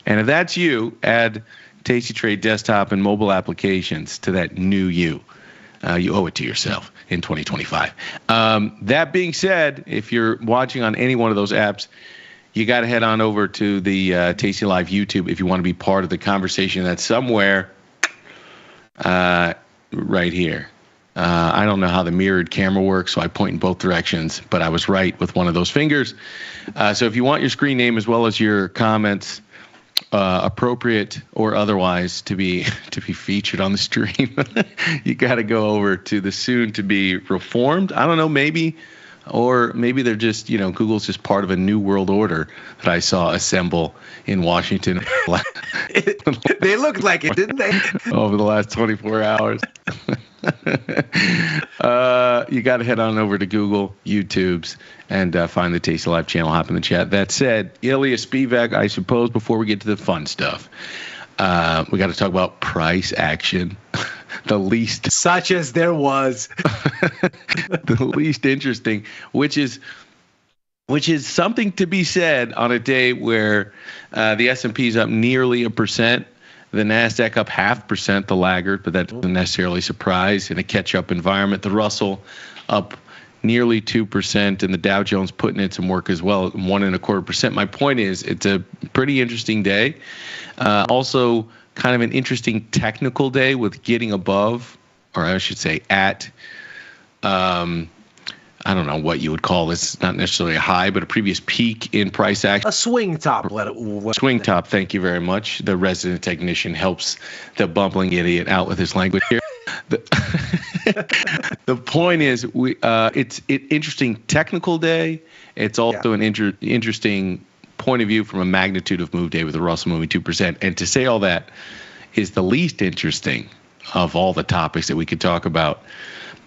And if that's you, add Tasty Trade desktop and mobile applications to that new you. You owe it to yourself in 2025. That being said, if you're watching on any one of those apps, you got to head on over to the Tasty Live YouTube if you want to be part of the conversation that's somewhere right here. I don't know how the mirrored camera works, so I point in both directions, but I was right with one of those fingers. So if you want your screen name as well as your comments, appropriate or otherwise, to be featured on the stream, you got to go over to the soon to be reformed. I don't know, maybe they're just, Google's just part of a new world order that I saw assemble in Washington. They looked like it, didn't they? Over the last 24 hours. You got to head on over to Google, YouTube's, and find the Tasty Live channel. Hop in the chat. That said, Ilya Spivak, I suppose before we get to the fun stuff, we got to talk about price action. The least, such as there was, the least interesting, which is something to be said on a day where the S&P is up nearly 1%. The NASDAQ up 0.5%, the laggard, but that doesn't necessarily surprise in a catch-up environment. The Russell up nearly 2%, and the Dow Jones putting in some work as well, 1.25%. My point is, it's a pretty interesting day. Also, kind of an interesting technical day with getting above, or I should say at, I don't know what you would call this, not necessarily a high, but a previous peak in price action. A swing top. Swing top, thank you very much. The resident technician helps the bumbling idiot out with his language here. The point is, it's an interesting technical day. It's also an interesting point of view from a magnitude of move day with the Russell moving 2%. And to say all that is the least interesting of all the topics that we could talk about.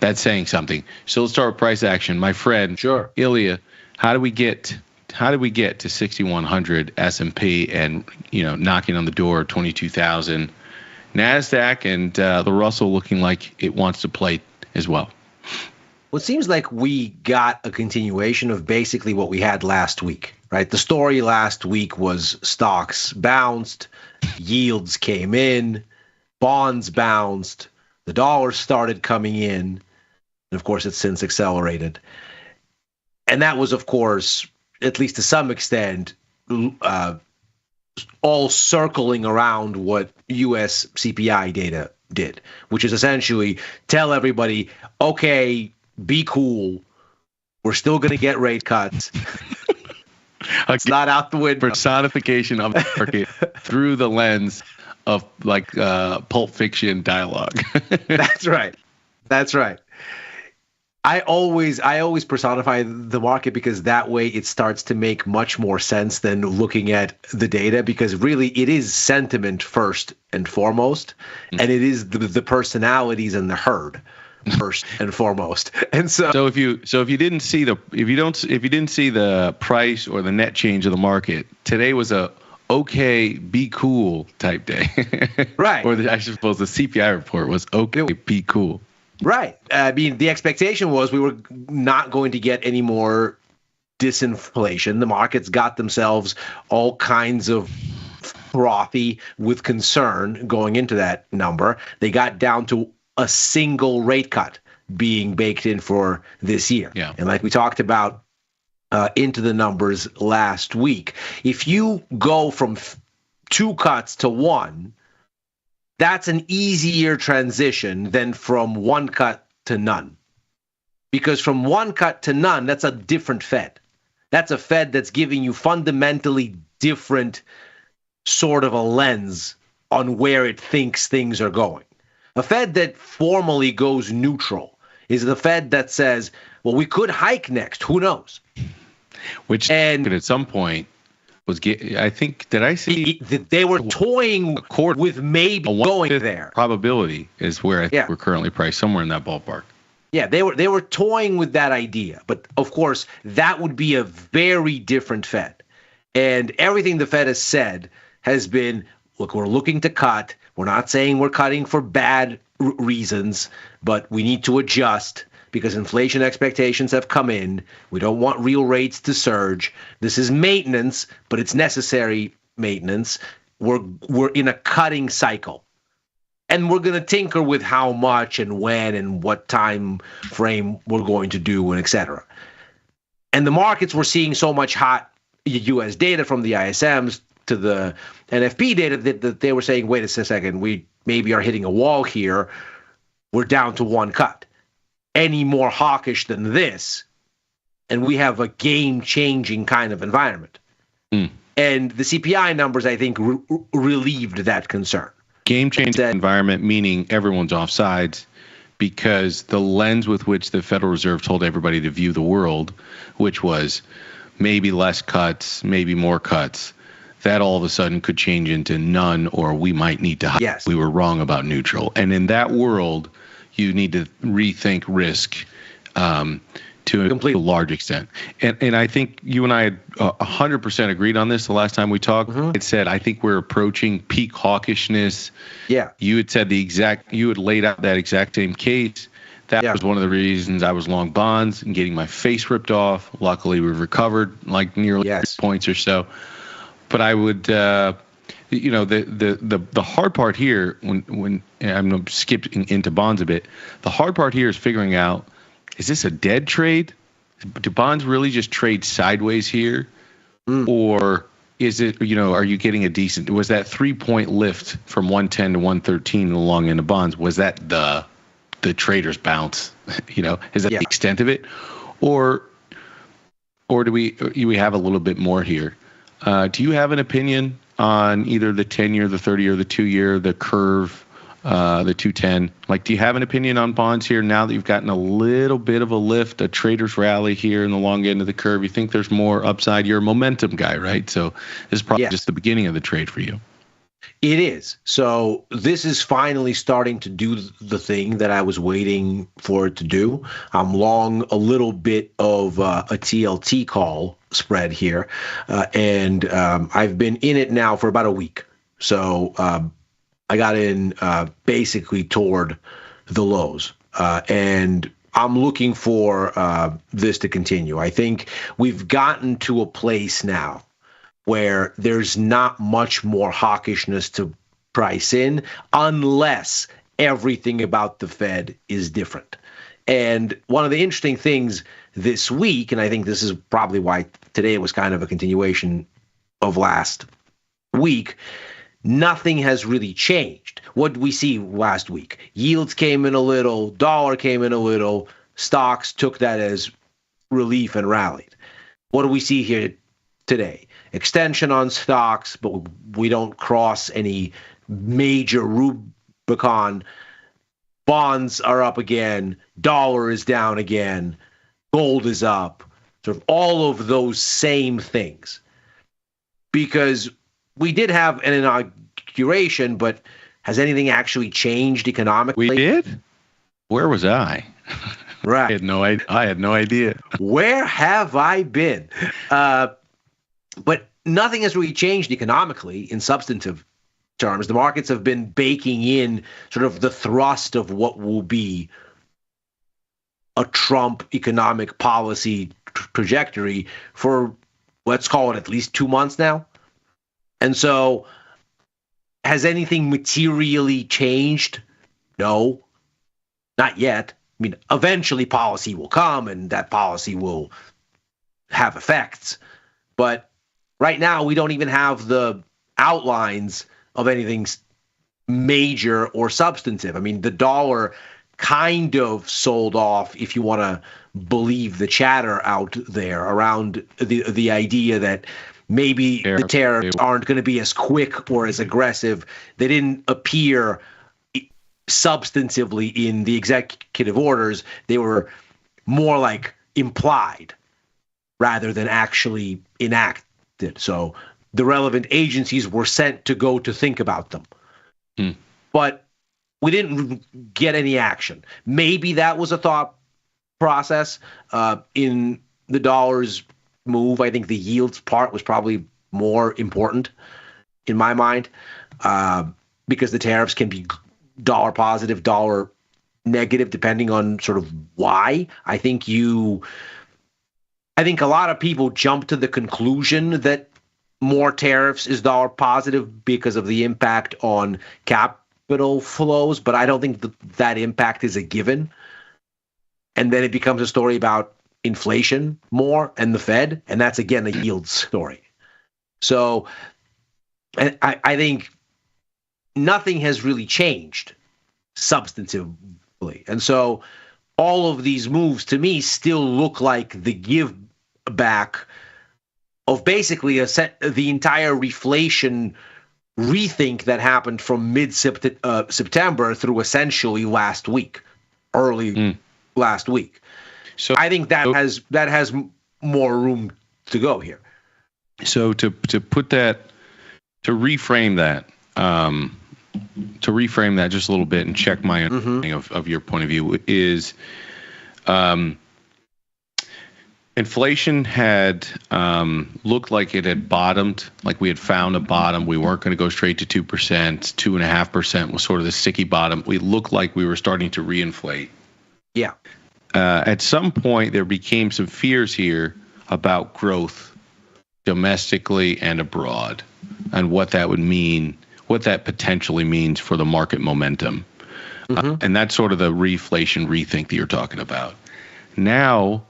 That's saying something. So let's start with price action. My friend, Ilya, how do we get to 6,100 S&P and knocking on the door 22,000 NASDAQ and the Russell looking like it wants to play as well? Well, it seems like we got a continuation of basically what we had last week, right? The story last week was stocks bounced, yields came in, bonds bounced, the dollar started coming in. And of course, it's since accelerated. And that was, of course, at least to some extent, all circling around what U.S. CPI data did, which is essentially tell everybody, okay, be cool. We're still going to get rate cuts. It's not out the window. Personification of the market through the lens of Pulp Fiction dialogue. That's right. That's right. I always personify the market because that way it starts to make much more sense than looking at the data, because really it is sentiment first and foremost, and it is the personalities and the herd first and foremost. And so if you didn't see the price or the net change of the market, today was a okay, be cool type day. Right. Or I suppose the CPI report was okay, be cool. Right. I mean, the expectation was we were not going to get any more disinflation. The markets got themselves all kinds of frothy with concern going into that number. They got down to a single rate cut being baked in for this year. Yeah. And like we talked about into the numbers last week, if you go from 2 cuts to 1, that's an easier transition than from 1 cut to none. Because from 1 cut to none, that's a different Fed. That's a Fed that's giving you fundamentally different sort of a lens on where it thinks things are going. A Fed that formally goes neutral is the Fed that says, well, we could hike next. Who knows? Which at some point was I think, did I see they were toying with maybe going there? Probability is where I think we're currently priced, somewhere in that ballpark. Yeah, they were toying with that idea, but of course that would be a very different Fed. And everything the Fed has said has been, look, we're looking to cut. We're not saying we're cutting for bad reasons, but we need to adjust because inflation expectations have come in. We don't want real rates to surge. This is maintenance, but it's necessary maintenance. We're in a cutting cycle. And we're going to tinker with how much and when and what time frame we're going to do and et cetera. And the markets were seeing so much hot U.S. data from the ISMs to the NFP data that they were saying, wait a second, we maybe are hitting a wall here. We're down to 1 cut. Any more hawkish than this, and we have a game-changing kind of environment. And the CPI numbers, I think, relieved that concern. Game-changing environment, meaning everyone's off sides, because the lens with which the Federal Reserve told everybody to view the world, which was maybe less cuts, maybe more cuts, that all of a sudden could change into none, or we might need to hike. Yes. We were wrong about neutral. And in that world, you need to rethink risk to a large extent. And I think you and I had 100% agreed on this the last time we talked. It said, I think we're approaching peak hawkishness. Yeah. You had said you had laid out that exact same case. That was one of the reasons I was long bonds and getting my face ripped off. Luckily, we've recovered like nearly 3 points or so. But I would, the hard part here, when I'm skipping into bonds a bit, the hard part here is figuring out, is this a dead trade? Do bonds really just trade sideways here? Or is it, are you getting a decent, was that 3-point lift from 110 to 113 in the long end of bonds, was that the trader's bounce? Is that the extent of it? Or do we have a little bit more here? Do you have an opinion on either the 10-year, the 30-year, the 2-year, the curve, the 210? Like, do you have an opinion on bonds here now that you've gotten a little bit of a lift, a trader's rally here in the long end of the curve? You think there's more upside? You're a momentum guy, right? So this is probably just the beginning of the trade for you. It is. So this is finally starting to do the thing that I was waiting for it to do. I'm long a little bit of a TLT call spread here, and I've been in it now for about a week. So I got in basically toward the lows, and I'm looking for this to continue. I think we've gotten to a place now where there's not much more hawkishness to price in unless everything about the Fed is different. And one of the interesting things this week, and I think this is probably why today was kind of a continuation of last week, nothing has really changed. What did we see last week? Yields came in a little, dollar came in a little, stocks took that as relief and rallied. What do we see here today? Extension on stocks, but we don't cross any major Rubicon. Bonds are up again. Dollar is down again. Gold is up. Sort of all of those same things. Because we did have an inauguration, but has anything actually changed economically? We did? Where was I? Right. I had no idea. Where have I been? But nothing has really changed economically in substantive terms. The markets have been baking in sort of the thrust of what will be a Trump economic policy trajectory for, let's call it, at least 2 months now. And so has anything materially changed? No, not yet. I mean, eventually policy will come and that policy will have effects. But right now, we don't even have the outlines of anything major or substantive. I mean, the dollar kind of sold off, if you want to believe the chatter out there around the idea that maybe the tariffs aren't going to be as quick or as aggressive. They didn't appear substantively in the executive orders. They were more like implied rather than actually enacted. So the relevant agencies were sent to go to think about them. But we didn't get any action. Maybe that was a thought process in the dollar's move. I think the yields part was probably more important in my mind because the tariffs can be dollar positive, dollar negative, depending on sort of why. I think a lot of people jump to the conclusion that more tariffs is dollar positive because of the impact on capital flows, but I don't think that impact is a given. And then it becomes a story about inflation more and the Fed, and that's again a yield story. So and I think nothing has really changed substantively. And so all of these moves to me still look like the give back of basically the entire reflation rethink that happened from mid-September through essentially last week, early last week. So I think that has more room to go here. So to put that, to reframe that, reframe that just a little bit and check my understanding of your point of view is, inflation had looked like it had bottomed, like we had found a bottom. We weren't going to go straight to 2%. 2.5% was sort of the sticky bottom. We looked like we were starting to reinflate. Yeah. At some point, there became some fears here about growth domestically and abroad, and what that would mean, what that potentially means for the market momentum. And that's sort of the reflation rethink that you're talking about. Now,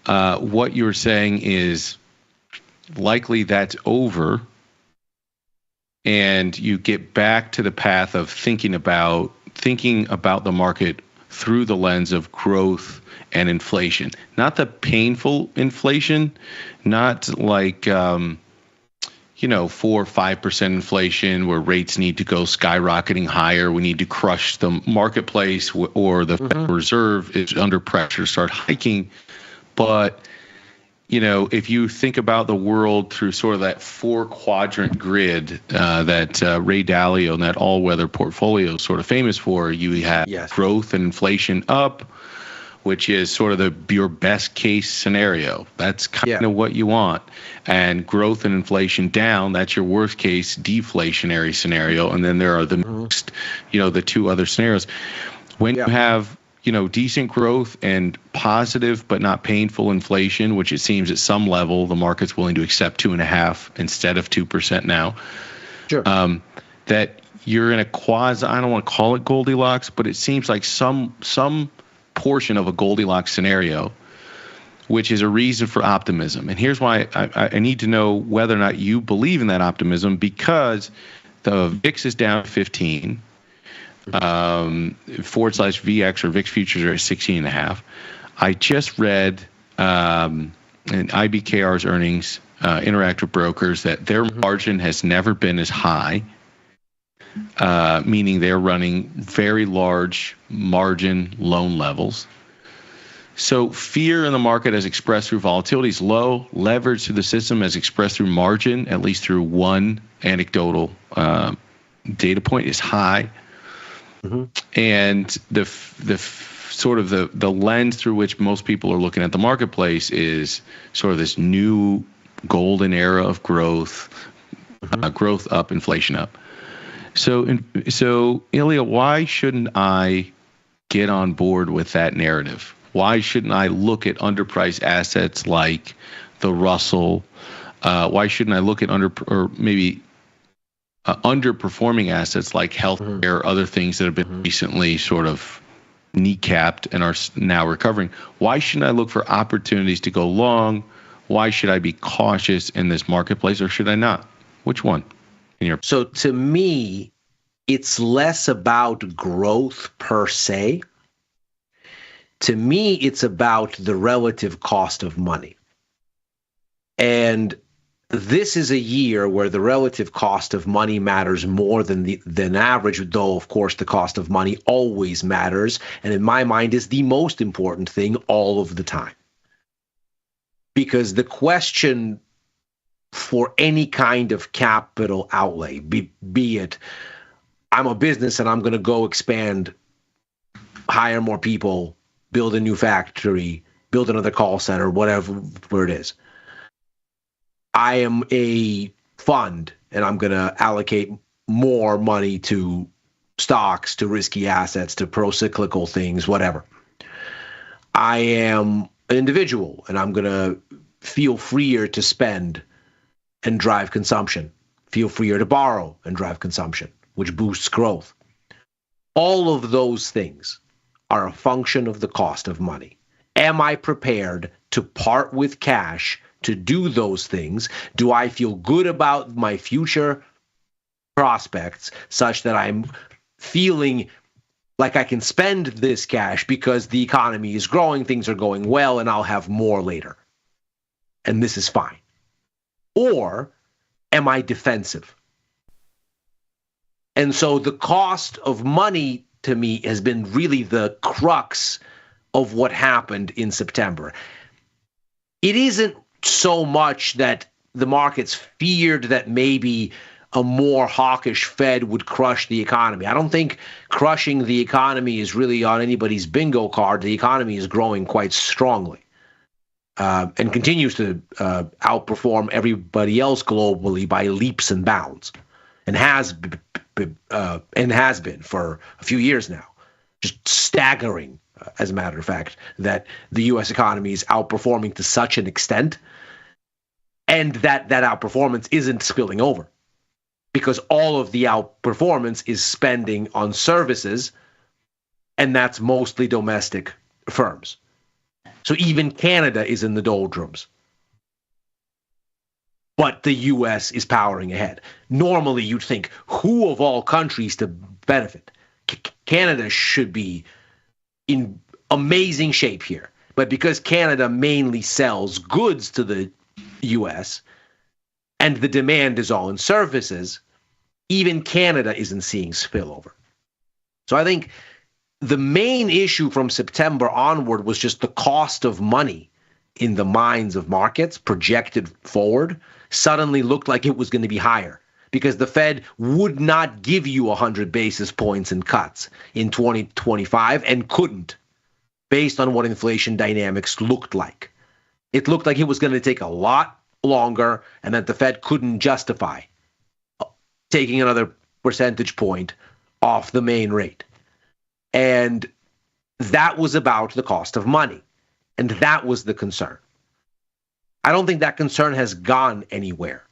what you're saying is likely that's over, and you get back to the path of thinking about the market through the lens of growth and inflation, not the painful inflation, not like 4 or 5% inflation where rates need to go skyrocketing higher. We need to crush the marketplace, or the Federal Reserve is under pressure to start hiking. But if you think about the world through sort of that 4-quadrant grid that Ray Dalio and that all-weather portfolio is sort of famous for, you have growth and inflation up, which is sort of your best case scenario. That's kind of what you want. And growth and inflation down, that's your worst case deflationary scenario. And then there are the mixed, the two other scenarios. When you have decent growth and positive but not painful inflation, which it seems at some level the market's willing to accept 2.5% instead of 2% now. Sure. That you're in a quasi, I don't want to call it Goldilocks, but it seems like some portion of a Goldilocks scenario, which is a reason for optimism. And here's why I need to know whether or not you believe in that optimism, because the VIX is down 15. /VX or VIX futures are at 16.5. I just read in IBKR's earnings, Interactive Brokers, that their margin has never been as high, meaning they're running very large margin loan levels. So fear in the market as expressed through volatility is low. Leverage through the system as expressed through margin, at least through one anecdotal data point, is high. And the sort of the lens through which most people are looking at the marketplace is sort of this new golden era of growth, growth up, inflation up. So Ilya, why shouldn't I get on board with that narrative? Why shouldn't I look at underpriced assets like the Russell? Why shouldn't I look at underperforming assets like healthcare, or other things that have been recently sort of kneecapped and are now recovering? Why shouldn't I look for opportunities to go long? Why should I be cautious in this marketplace, or should I not? Which one? So to me, it's less about growth per se. To me, it's about the relative cost of money. And this is a year where the relative cost of money matters more than average, though, of course, the cost of money always matters, and in my mind is the most important thing all of the time. Because the question for any kind of capital outlay, be it I'm a business and I'm going to go expand, hire more people, build a new factory, build another call center, whatever it is. I am a fund and I'm going to allocate more money to stocks, to risky assets, to pro-cyclical things, whatever. I am an individual and I'm going to feel freer to spend and drive consumption, feel freer to borrow and drive consumption, which boosts growth. All of those things are a function of the cost of money. Am I prepared to part with cash to do those things? Do I feel good about my future prospects such that I'm feeling like I can spend this cash because the economy is growing, things are going well, and I'll have more later, and this is fine? Or am I defensive? And so the cost of money to me has been really the crux of what happened in September. It isn't so much that the markets feared that maybe a more hawkish Fed would crush the economy. I don't think crushing the economy is really on anybody's bingo card. The economy is growing quite strongly and continues to outperform everybody else globally by leaps and bounds, and has been for a few years now. Just staggering, as a matter of fact, that the U.S. economy is outperforming to such an extent, and that outperformance isn't spilling over, because all of the outperformance is spending on services, and that's mostly domestic firms. So even Canada is in the doldrums, but the U.S. is powering ahead. Normally, you'd think, who of all countries to benefit? Canada should be in amazing shape here. But because Canada mainly sells goods to the U.S. and the demand is all in services, even Canada isn't seeing spillover. So I think the main issue from September onward was just the cost of money in the minds of markets projected forward suddenly looked like it was going to be higher, because the Fed would not give you 100 basis points in cuts in 2025 and couldn't, based on what inflation dynamics looked like. It looked like it was going to take a lot longer and that the Fed couldn't justify taking another percentage point off the main rate. And that was about the cost of money. And that was the concern. I don't think that concern has gone anywhere.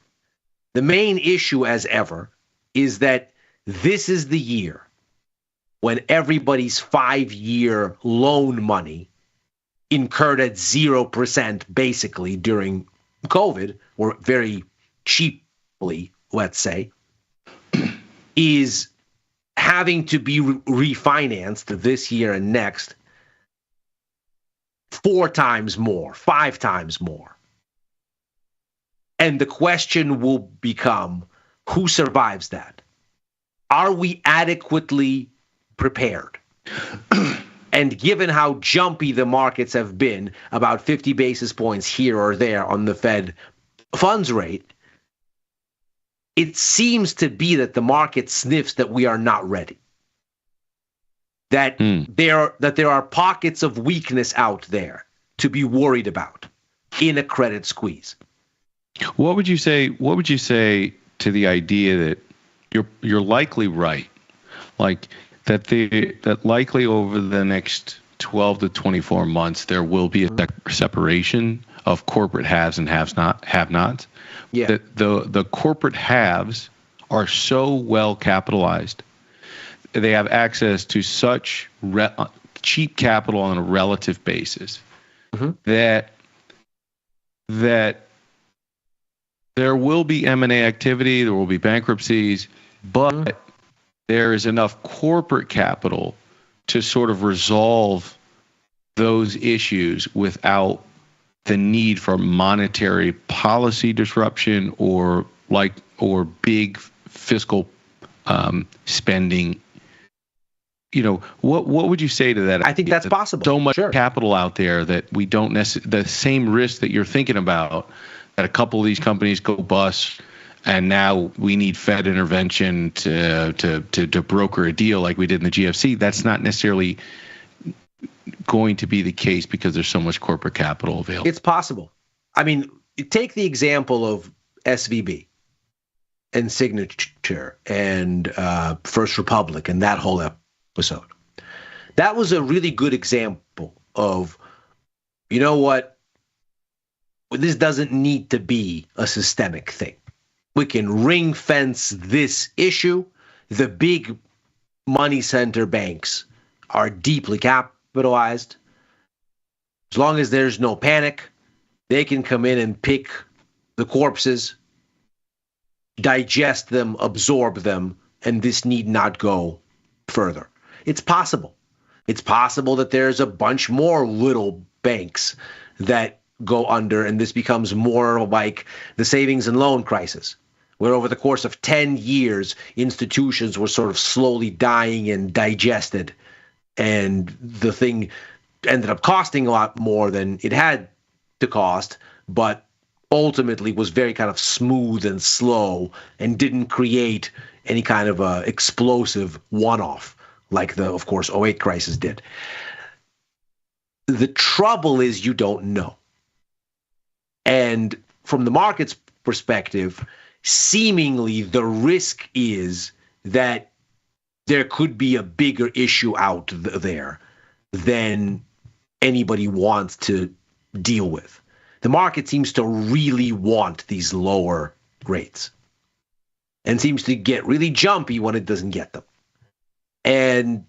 The main issue, as ever, is that this is the year when everybody's 5-year loan money incurred at 0% basically during COVID, or very cheaply, let's say, is having to be refinanced this year and next 4 times more, 5 times more. And the question will become, who survives that? Are we adequately prepared? And given how jumpy the markets have been, about 50 basis points here or there on the Fed funds rate, it seems to be that the market sniffs that we are not ready. That there are pockets of weakness out there to be worried about in a credit squeeze. What would you say to the idea that you're likely right, like that likely over the next 12 to 24 months there will be a separation of corporate haves and have-nots? Yeah. That the corporate haves are so well capitalized, they have access to such cheap capital on a relative basis, that there will be M&A activity, there will be bankruptcies, but there is enough corporate capital to sort of resolve those issues without the need for monetary policy disruption or big fiscal spending. You know, what would you say to that? I think that's possible. So much capital out there that we don't the same risk that you're thinking about, that a couple of these companies go bust and now we need Fed intervention to broker a deal like we did in the GFC. That's not necessarily going to be the case because there's so much corporate capital available. It's possible. I mean, take the example of SVB and Signature and First Republic and that whole episode. That was a really good example of, you know what, this doesn't need to be a systemic thing. We can ring fence this issue. The big money center banks are deeply capitalized. As long as there's no panic, they can come in and pick the corpses, digest them, absorb them, and this need not go further. It's possible. It's possible that there's a bunch more little banks that go under, and this becomes more like the savings and loan crisis, where over the course of 10 years, institutions were sort of slowly dying and digested, and the thing ended up costing a lot more than it had to cost, but ultimately was very kind of smooth and slow and didn't create any kind of a explosive one-off like the, of course, 08 crisis did. The trouble is you don't know. And from the market's perspective, seemingly the risk is that there could be a bigger issue out there than anybody wants to deal with. The market seems to really want these lower rates and seems to get really jumpy when it doesn't get them. And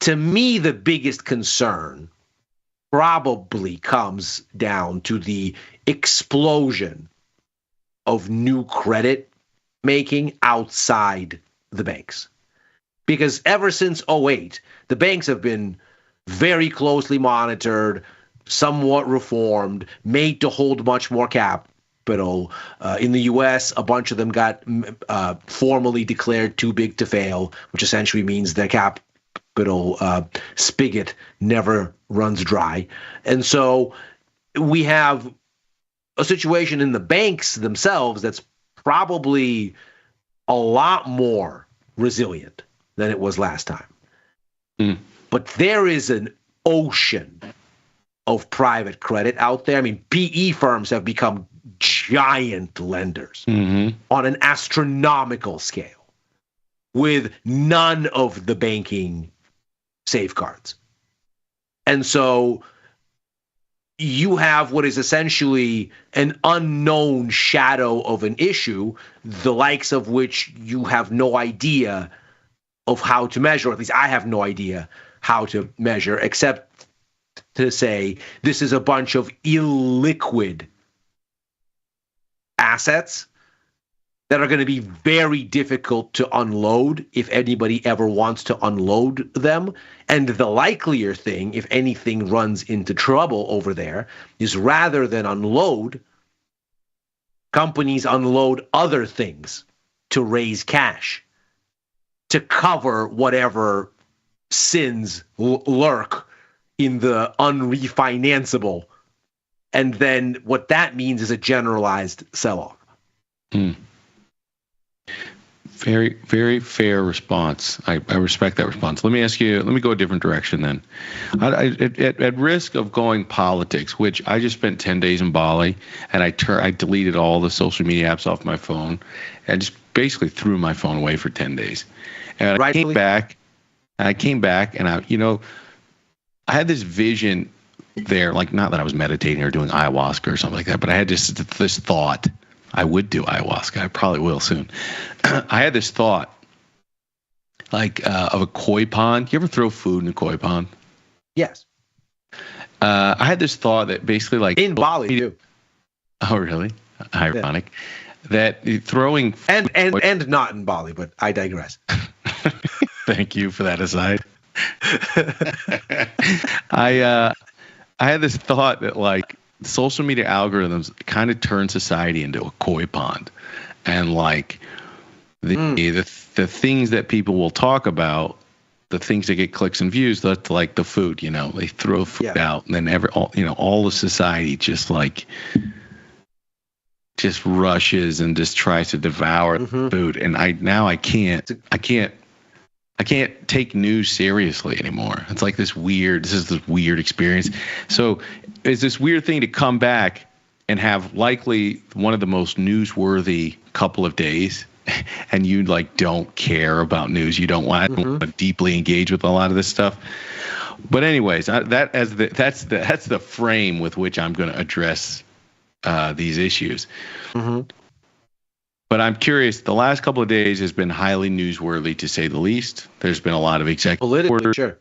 to me, the biggest concern probably comes down to the explosion of new credit making outside the banks. Because ever since 08, the banks have been very closely monitored, somewhat reformed, made to hold much more capital. In the U.S., a bunch of them got formally declared too big to fail, which essentially means their capital spigot never runs dry. And so we have a situation in the banks themselves that's probably a lot more resilient than it was last time. But there is an ocean of private credit out there. I mean, PE firms have become giant lenders on an astronomical scale with none of the banking safeguards. And so you have what is essentially an unknown shadow of an issue, the likes of which you have no idea of how to measure, or at least I have no idea how to measure, except to say this is a bunch of illiquid assets that are going to be very difficult to unload if anybody ever wants to unload them. And the likelier thing, if anything runs into trouble over there, is rather than unload, companies unload other things to raise cash, to cover whatever sins lurk in the unrefinanceable. And then what that means is a generalized sell-off. Very, very fair response. I respect that response. Let me ask you, let me go a different direction then. At risk of going politics, which I just spent 10 days in Bali, and I deleted all the social media apps off my phone and just basically threw my phone away for 10 days. And I came back and I had this vision there, like not that I was meditating or doing ayahuasca or something like that, but I had this thought. I would do ayahuasca. I probably will soon. I had this thought, like of a koi pond. You ever throw food in a koi pond? Yes. I had this thought that basically, like in Bali, too. Oh, really? Ironic. Yeah. That throwing and not in Bali, but I digress. Thank you for that aside. I had this thought that like social media algorithms kind of turn society into a koi pond, and like the things that people will talk about, the things that get clicks and views, that's like the food. They throw food out, and then all of society just rushes and just tries to devour the food. And I can't take news seriously anymore. It's like this weird experience. So it's this weird thing to come back and have likely one of the most newsworthy couple of days, and you like don't care about news. You don't want to deeply engage with a lot of this stuff. But anyways, that's the frame with which I'm going to address these issues. But I'm curious, the last couple of days has been highly newsworthy, to say the least. There's been a lot of executive orders. Sure.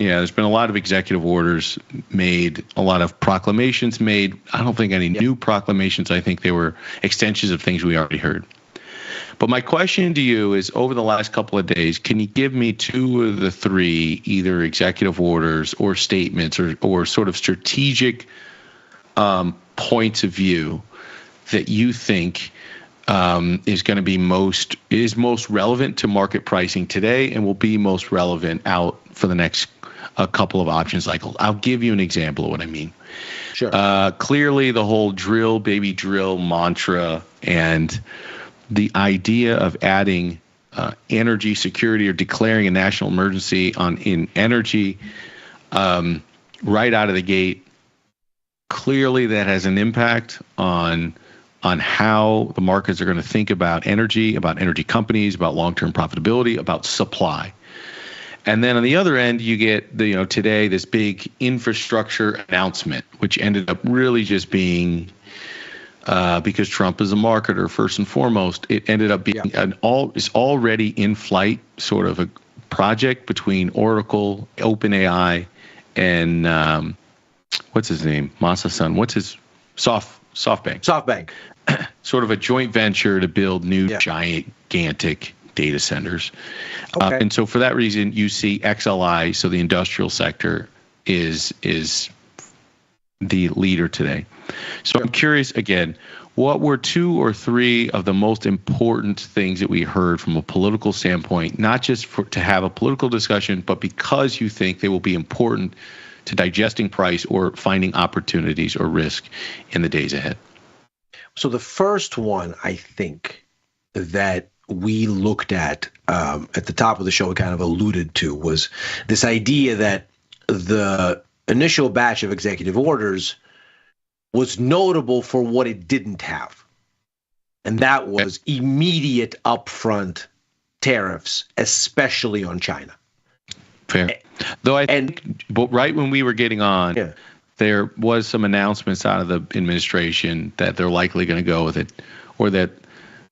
Yeah, there's been a lot of executive orders made, a lot of proclamations made. I don't think any new proclamations. I think they were extensions of things we already heard. But my question to you is, over the last couple of days, can you give me two of the three, either executive orders or statements or sort of strategic points of view that you think is going to be most relevant to market pricing today and will be most relevant out for the next a couple of option cycles. I'll give you an example of what I mean. Sure. Clearly, the whole drill, baby, drill mantra and the idea of adding energy security or declaring a national emergency in energy right out of the gate, clearly that has an impact on how the markets are going to think about energy companies, about long-term profitability, about supply. And then on the other end, you get today this big infrastructure announcement, which ended up really just being because Trump is a marketer first and foremost. It ended up being it's already in flight sort of a project between Oracle, OpenAI, and what's his name, Masa-san. What's his SoftBank? SoftBank. Sort of a joint venture to build new gigantic data centers. Okay. And so for that reason, you see XLI, so the industrial sector, is the leader today. So I'm curious, again, what were 2 or 3 of the most important things that we heard from a political standpoint, not just to have a political discussion, but because you think they will be important to digesting price or finding opportunities or risk in the days ahead? So the first one, I think, that we looked at the top of the show, we kind of alluded to, was this idea that the initial batch of executive orders was notable for what it didn't have. And that was immediate upfront tariffs, especially on China. Fair. Though I think right when we were getting on, there was some announcements out of the administration that they're likely going to go with it, or that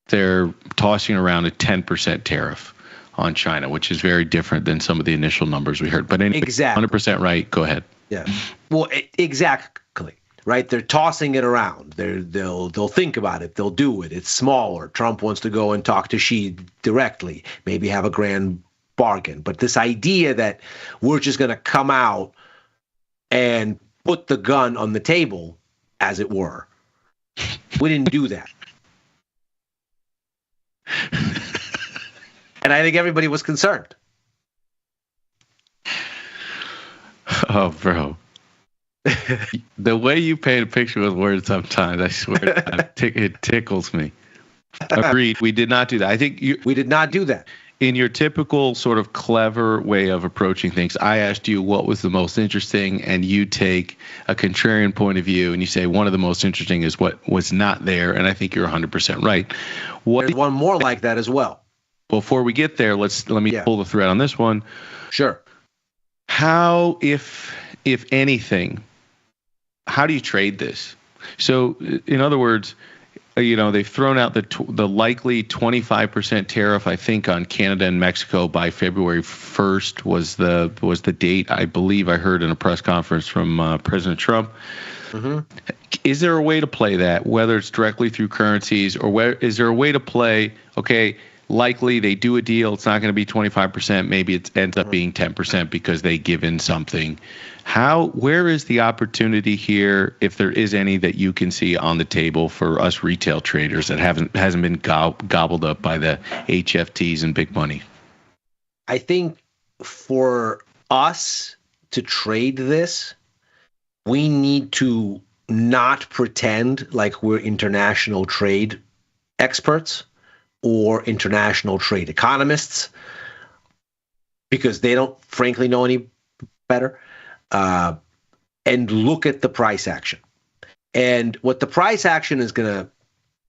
they're tossing around a 10% tariff on China, which is very different than some of the initial numbers we heard. But anyway, exactly. 100% right. Go ahead. Yeah. Well, exactly. Right. They're tossing it around. They'll think about it. They'll do it. It's smaller. Trump wants to go and talk to Xi directly, maybe have a grand bargain. But this idea that we're just going to come out and put the gun on the table, as it were, we didn't do that. And I think everybody was concerned. Oh, bro. The way you paint a picture with words sometimes, I swear, it tickles me. Agreed. We did not do that. I think we did not do that. In your typical sort of clever way of approaching things, I asked you what was the most interesting, and you take a contrarian point of view and you say one of the most interesting is what was not there, and I think you're 100% right. There's one more like that as well. Before we get there, let me pull the thread on this one. Sure. How, if anything, how do you trade this? So, in other words, they've thrown out the likely 25% tariff, I think, on Canada and Mexico by February 1st was the date, I believe I heard in a press conference from President Trump. Mm-hmm. Is there a way to play that, whether it's directly through currencies, or is there a way to play, okay, likely they do a deal, it's not going to be 25%, maybe it ends up being 10% because they give in something. Where is the opportunity here, if there is any, that you can see on the table for us retail traders that hasn't been gobbled up by the HFTs and big money? I think for us to trade this, we need to not pretend like we're international trade experts or international trade economists, because they don't frankly know any better, and look at the price action. And what the price action is going to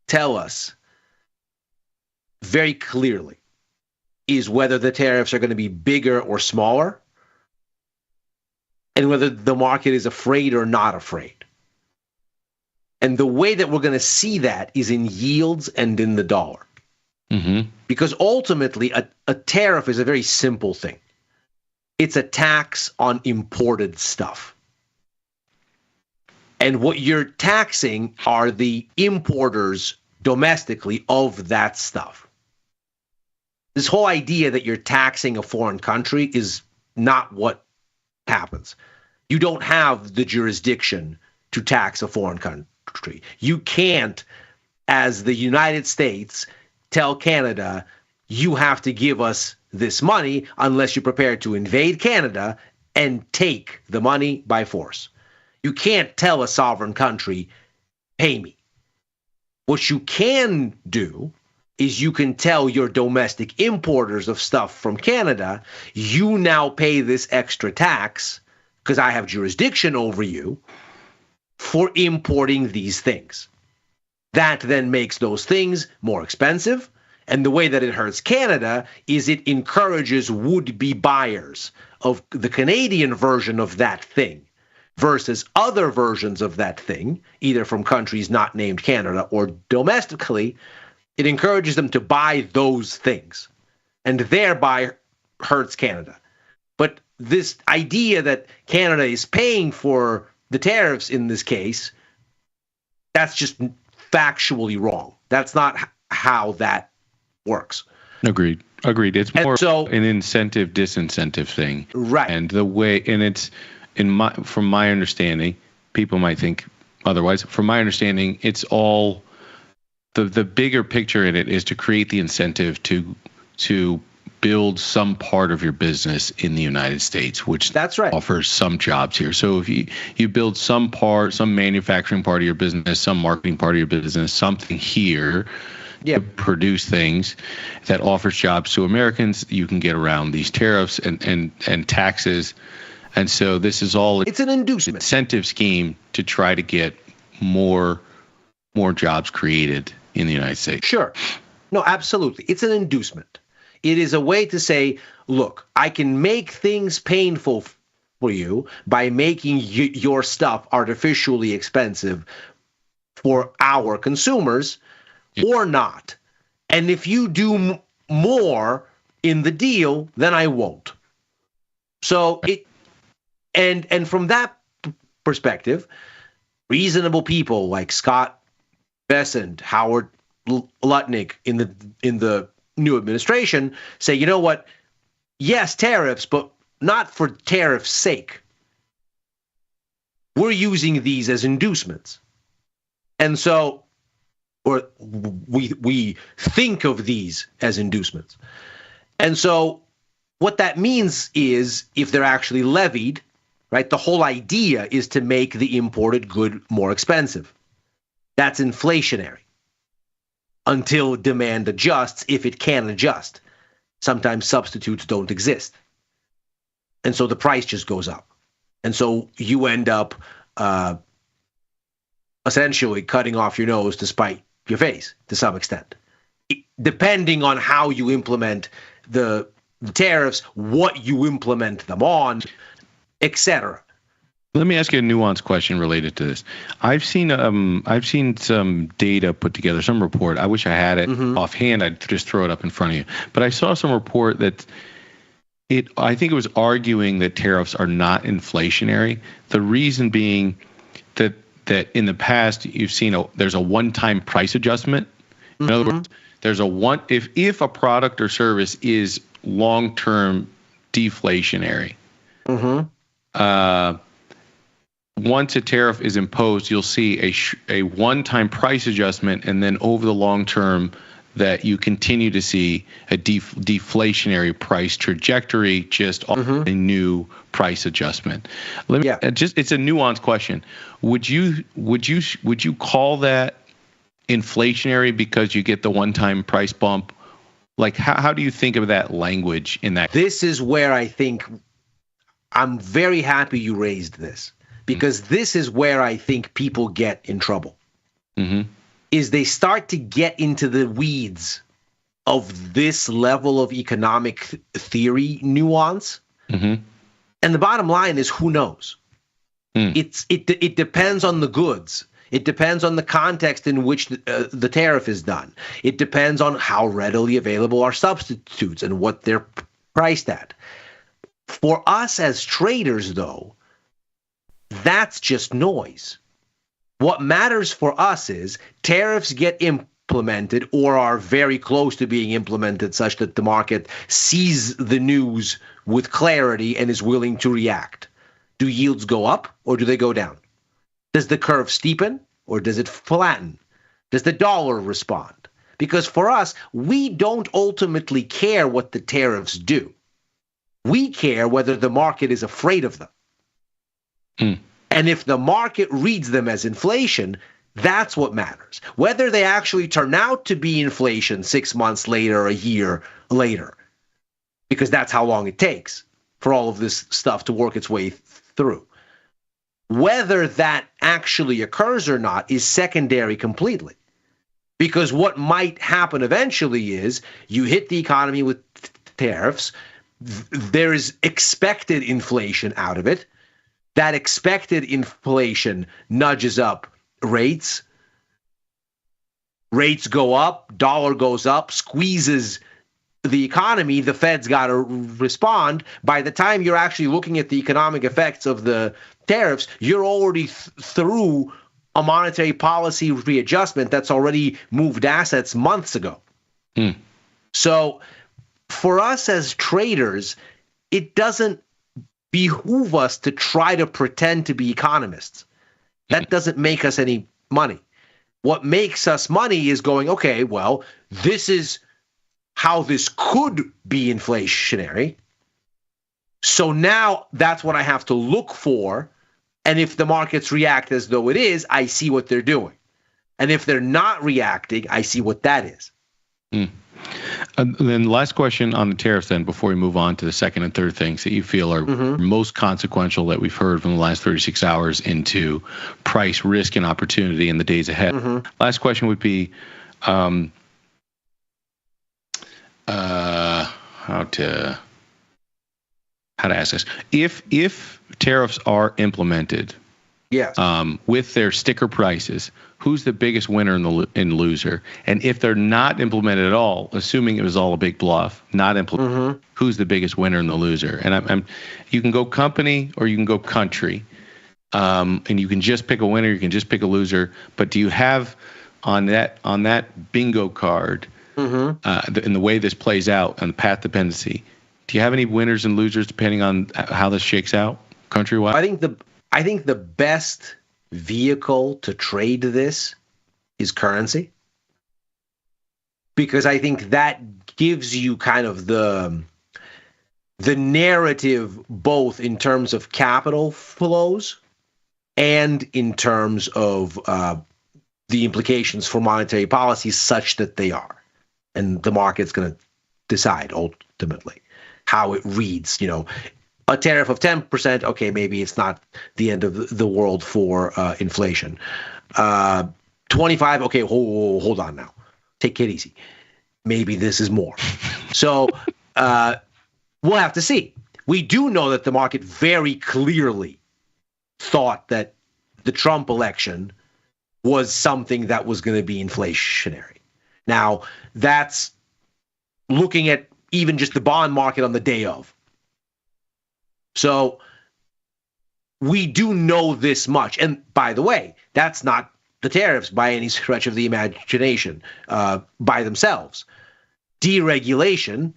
tell us very clearly is whether the tariffs are going to be bigger or smaller, and whether the market is afraid or not afraid. And the way that we're going to see that is in yields and in the dollar. Mm-hmm. Because ultimately, a tariff is a very simple thing. It's a tax on imported stuff. And what you're taxing are the importers domestically of that stuff. This whole idea that you're taxing a foreign country is not what happens. You don't have the jurisdiction to tax a foreign country. You can't, as the United States, tell Canada, you have to give us this money unless you're prepared to invade Canada and take the money by force. You can't tell a sovereign country, pay me. What you can do is you can tell your domestic importers of stuff from Canada, you now pay this extra tax because I have jurisdiction over you for importing these things. That then makes those things more expensive. And the way that it hurts Canada is it encourages would-be buyers of the Canadian version of that thing versus other versions of that thing, either from countries not named Canada or domestically. It encourages them to buy those things and thereby hurts Canada. But this idea that Canada is paying for the tariffs in this case, that's just factually wrong. That's not how that works. Agreed. It's more an incentive disincentive thing. Right. And the way, and it's from my understanding, people might think otherwise. From my understanding, it's all the bigger picture in it is to create the incentive to build some part of your business in the United States, which that's right. offers some jobs here. So if you build some manufacturing part of your business, some marketing part of your business, something here to produce things that offers jobs to Americans, you can get around these tariffs and taxes. And so this is all it's an inducement incentive scheme to try to get more jobs created in the United States. Sure. No, absolutely. It's an inducement. It is a way to say, look, I can make things painful for you by making your stuff artificially expensive for our consumers or not. And if you do more in the deal, then I won't. So and from that perspective, reasonable people like Scott Bessent, Howard Lutnick in the new administration say, you know what? Yes, tariffs, but not for tariff's sake. We're using these as inducements. And so, or we think of these as inducements. And so what that means is if they're actually levied, right, the whole idea is to make the imported good more expensive. That's inflationary until demand adjusts, if it can adjust. Sometimes substitutes don't exist. And so the price just goes up. And so you end up essentially cutting off your nose to spite your face to some extent. Depending on how you implement the tariffs, what you implement them on, etc. Let me ask you a nuanced question related to this. I've seen some data put together, some report. I wish I had it offhand. I'd just throw it up in front of you. But I saw some report that I think it was arguing that tariffs are not inflationary. The reason being that in the past you've seen there's a one-time price adjustment. In other words, there's if a product or service is long-term deflationary. Once a tariff is imposed, you'll see a one-time price adjustment, and then over the long term, that you continue to see a deflationary price trajectory just on a new price adjustment. It's a nuanced question. Would you call that inflationary because you get the one-time price bump? Like how do you think of that language in that? This is where I think I'm very happy you raised this. Because this is where I think people get in trouble, is they start to get into the weeds of this level of economic theory nuance. And the bottom line is, who knows? It depends on the goods. It depends on the context in which the tariff is done. It depends on how readily available are substitutes and what they're priced at. For us as traders, though, that's just noise. What matters for us is tariffs get implemented or are very close to being implemented such that the market sees the news with clarity and is willing to react. Do yields go up or do they go down? Does the curve steepen or does it flatten? Does the dollar respond? Because for us, we don't ultimately care what the tariffs do. We care whether the market is afraid of them. And if the market reads them as inflation, that's what matters. Whether they actually turn out to be inflation 6 months later or a year later, because that's how long it takes for all of this stuff to work its way through. Whether that actually occurs or not is secondary completely. Because what might happen eventually is you hit the economy with tariffs, there is expected inflation out of it. That expected inflation nudges up rates. Rates go up, dollar goes up, squeezes the economy. The Fed's got to respond. By the time you're actually looking at the economic effects of the tariffs, you're already through a monetary policy readjustment that's already moved assets months ago. So for us as traders, it doesn't behoove us to try to pretend to be economists. That doesn't make us any money. What makes us money is going, okay, well, this is how this could be inflationary. So now that's what I have to look for. And if the markets react as though it is, I see what they're doing. And if they're not reacting, I see what that is. Then last question on the tariffs then, before we move on to the second and third things that you feel are most consequential that we've heard from the last 36 hours into price, risk, and opportunity in the days ahead. Last question would be how to ask this. If tariffs are implemented, with their sticker prices, who's the biggest winner and loser? And if they're not implemented at all, assuming it was all a big bluff, not implemented, who's the biggest winner and the loser? And you can go company or you can go country, and you can just pick a winner, you can just pick a loser. But do you have on that bingo card, in the way this plays out on the path dependency, do you have any winners and losers depending on how this shakes out countrywide? I think the best vehicle to trade this is currency, because I think that gives you kind of the narrative both in terms of capital flows and in terms of the implications for monetary policy such that they are. And the market's going to decide ultimately how it reads, a tariff of 10%, okay, maybe it's not the end of the world for inflation. 25, okay, hold on now. Take it easy. Maybe this is more. So we'll have to see. We do know that the market very clearly thought that the Trump election was something that was going to be inflationary. Now, that's looking at even just the bond market on the day of. So we do know this much. And by the way, that's not the tariffs by any stretch of the imagination by themselves. Deregulation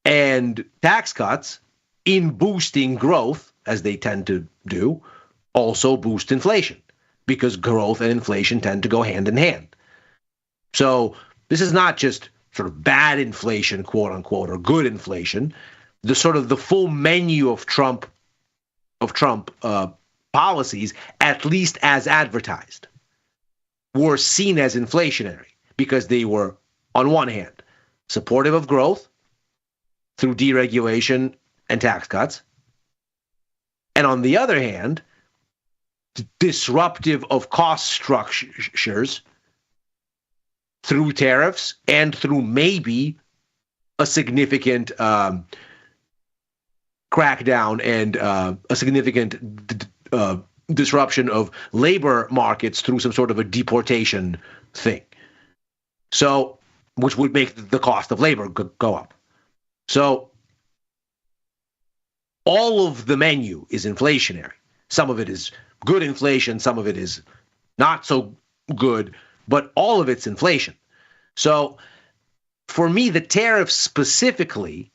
and tax cuts in boosting growth, as they tend to do, also boost inflation, because growth and inflation tend to go hand in hand. So this is not just sort of bad inflation, quote unquote, or good inflation. The sort of the full menu of Trump policies, at least as advertised, were seen as inflationary because they were, on one hand, supportive of growth through deregulation and tax cuts, and on the other hand, disruptive of cost structures through tariffs and through maybe a significant crackdown and a significant disruption of labor markets through some sort of a deportation thing. So, which would make the cost of labor go up. So, all of the menu is inflationary. Some of it is good inflation, some of it is not so good, but all of it's inflation. So, for me, the tariffs specifically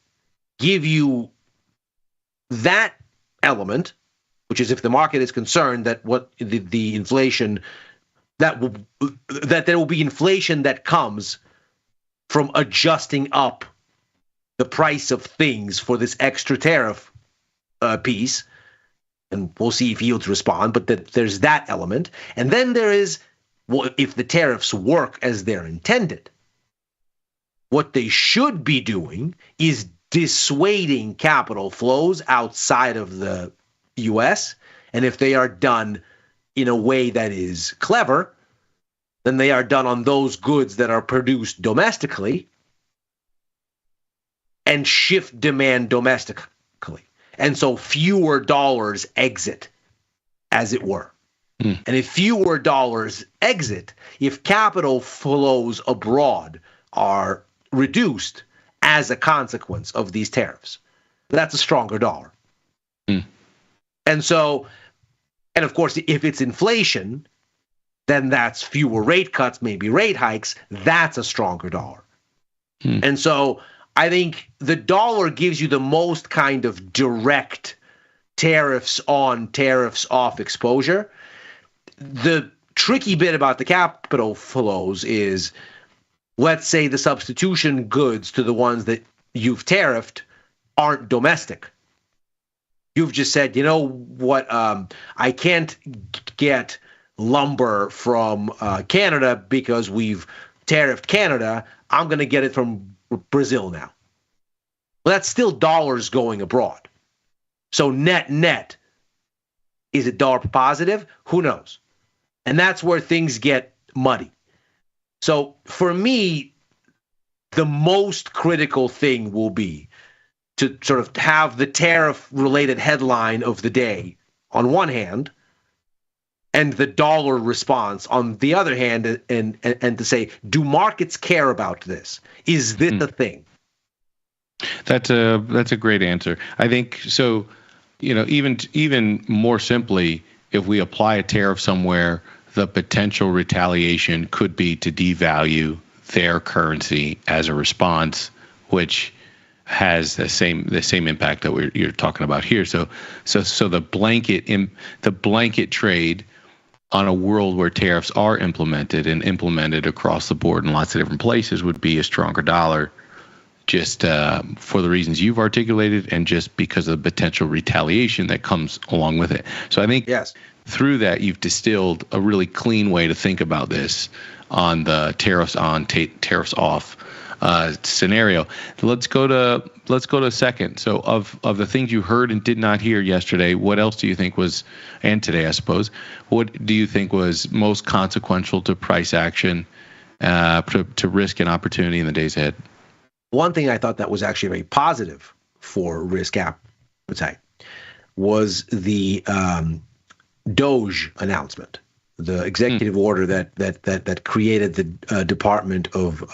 give you that element, which is if the market is concerned that what the inflation that there will be inflation that comes from adjusting up the price of things for this extra tariff piece, and we'll see if yields respond, but there's that element. And then there is, well, if the tariffs work as they're intended, what they should be doing is dissuading capital flows outside of the U.S., and if they are done in a way that is clever, then they are done on those goods that are produced domestically and shift demand domestically. And so fewer dollars exit, as it were. And if fewer dollars exit, if capital flows abroad are reduced as a consequence of these tariffs, that's a stronger dollar. And so, and of course, if it's inflation, then that's fewer rate cuts, maybe rate hikes. That's a stronger dollar. And so I think the dollar gives you the most kind of direct tariffs on, tariffs off exposure. The tricky bit about the capital flows is, let's say the substitution goods to the ones that you've tariffed aren't domestic. You've just said, you know what, I can't get lumber from Canada because we've tariffed Canada. I'm going to get it from Brazil now. Well, that's still dollars going abroad. So net, is it dollar positive? Who knows? And that's where things get muddy. So for me, the most critical thing will be to sort of have the tariff-related headline of the day on one hand, and the dollar response on the other hand, and to say, do markets care about this? Is this a thing? That's a great answer. I think so. You know, even more simply, if we apply a tariff somewhere, the potential retaliation could be to devalue their currency as a response, which has the same impact that you're talking about here. So the blanket trade on a world where tariffs are implemented across the board in lots of different places would be a stronger dollar, just for the reasons you've articulated and just because of the potential retaliation that comes along with it. So I think through that you've distilled a really clean way to think about this on the tariffs on, tariffs off scenario. Let's go to second. So of the things you heard and did not hear yesterday, what else do you think was, and today I suppose, what do you think was most consequential to price action, to risk and opportunity in the days ahead? One thing I thought that was actually very positive for risk appetite was the DOGE announcement, the executive order that created the Department of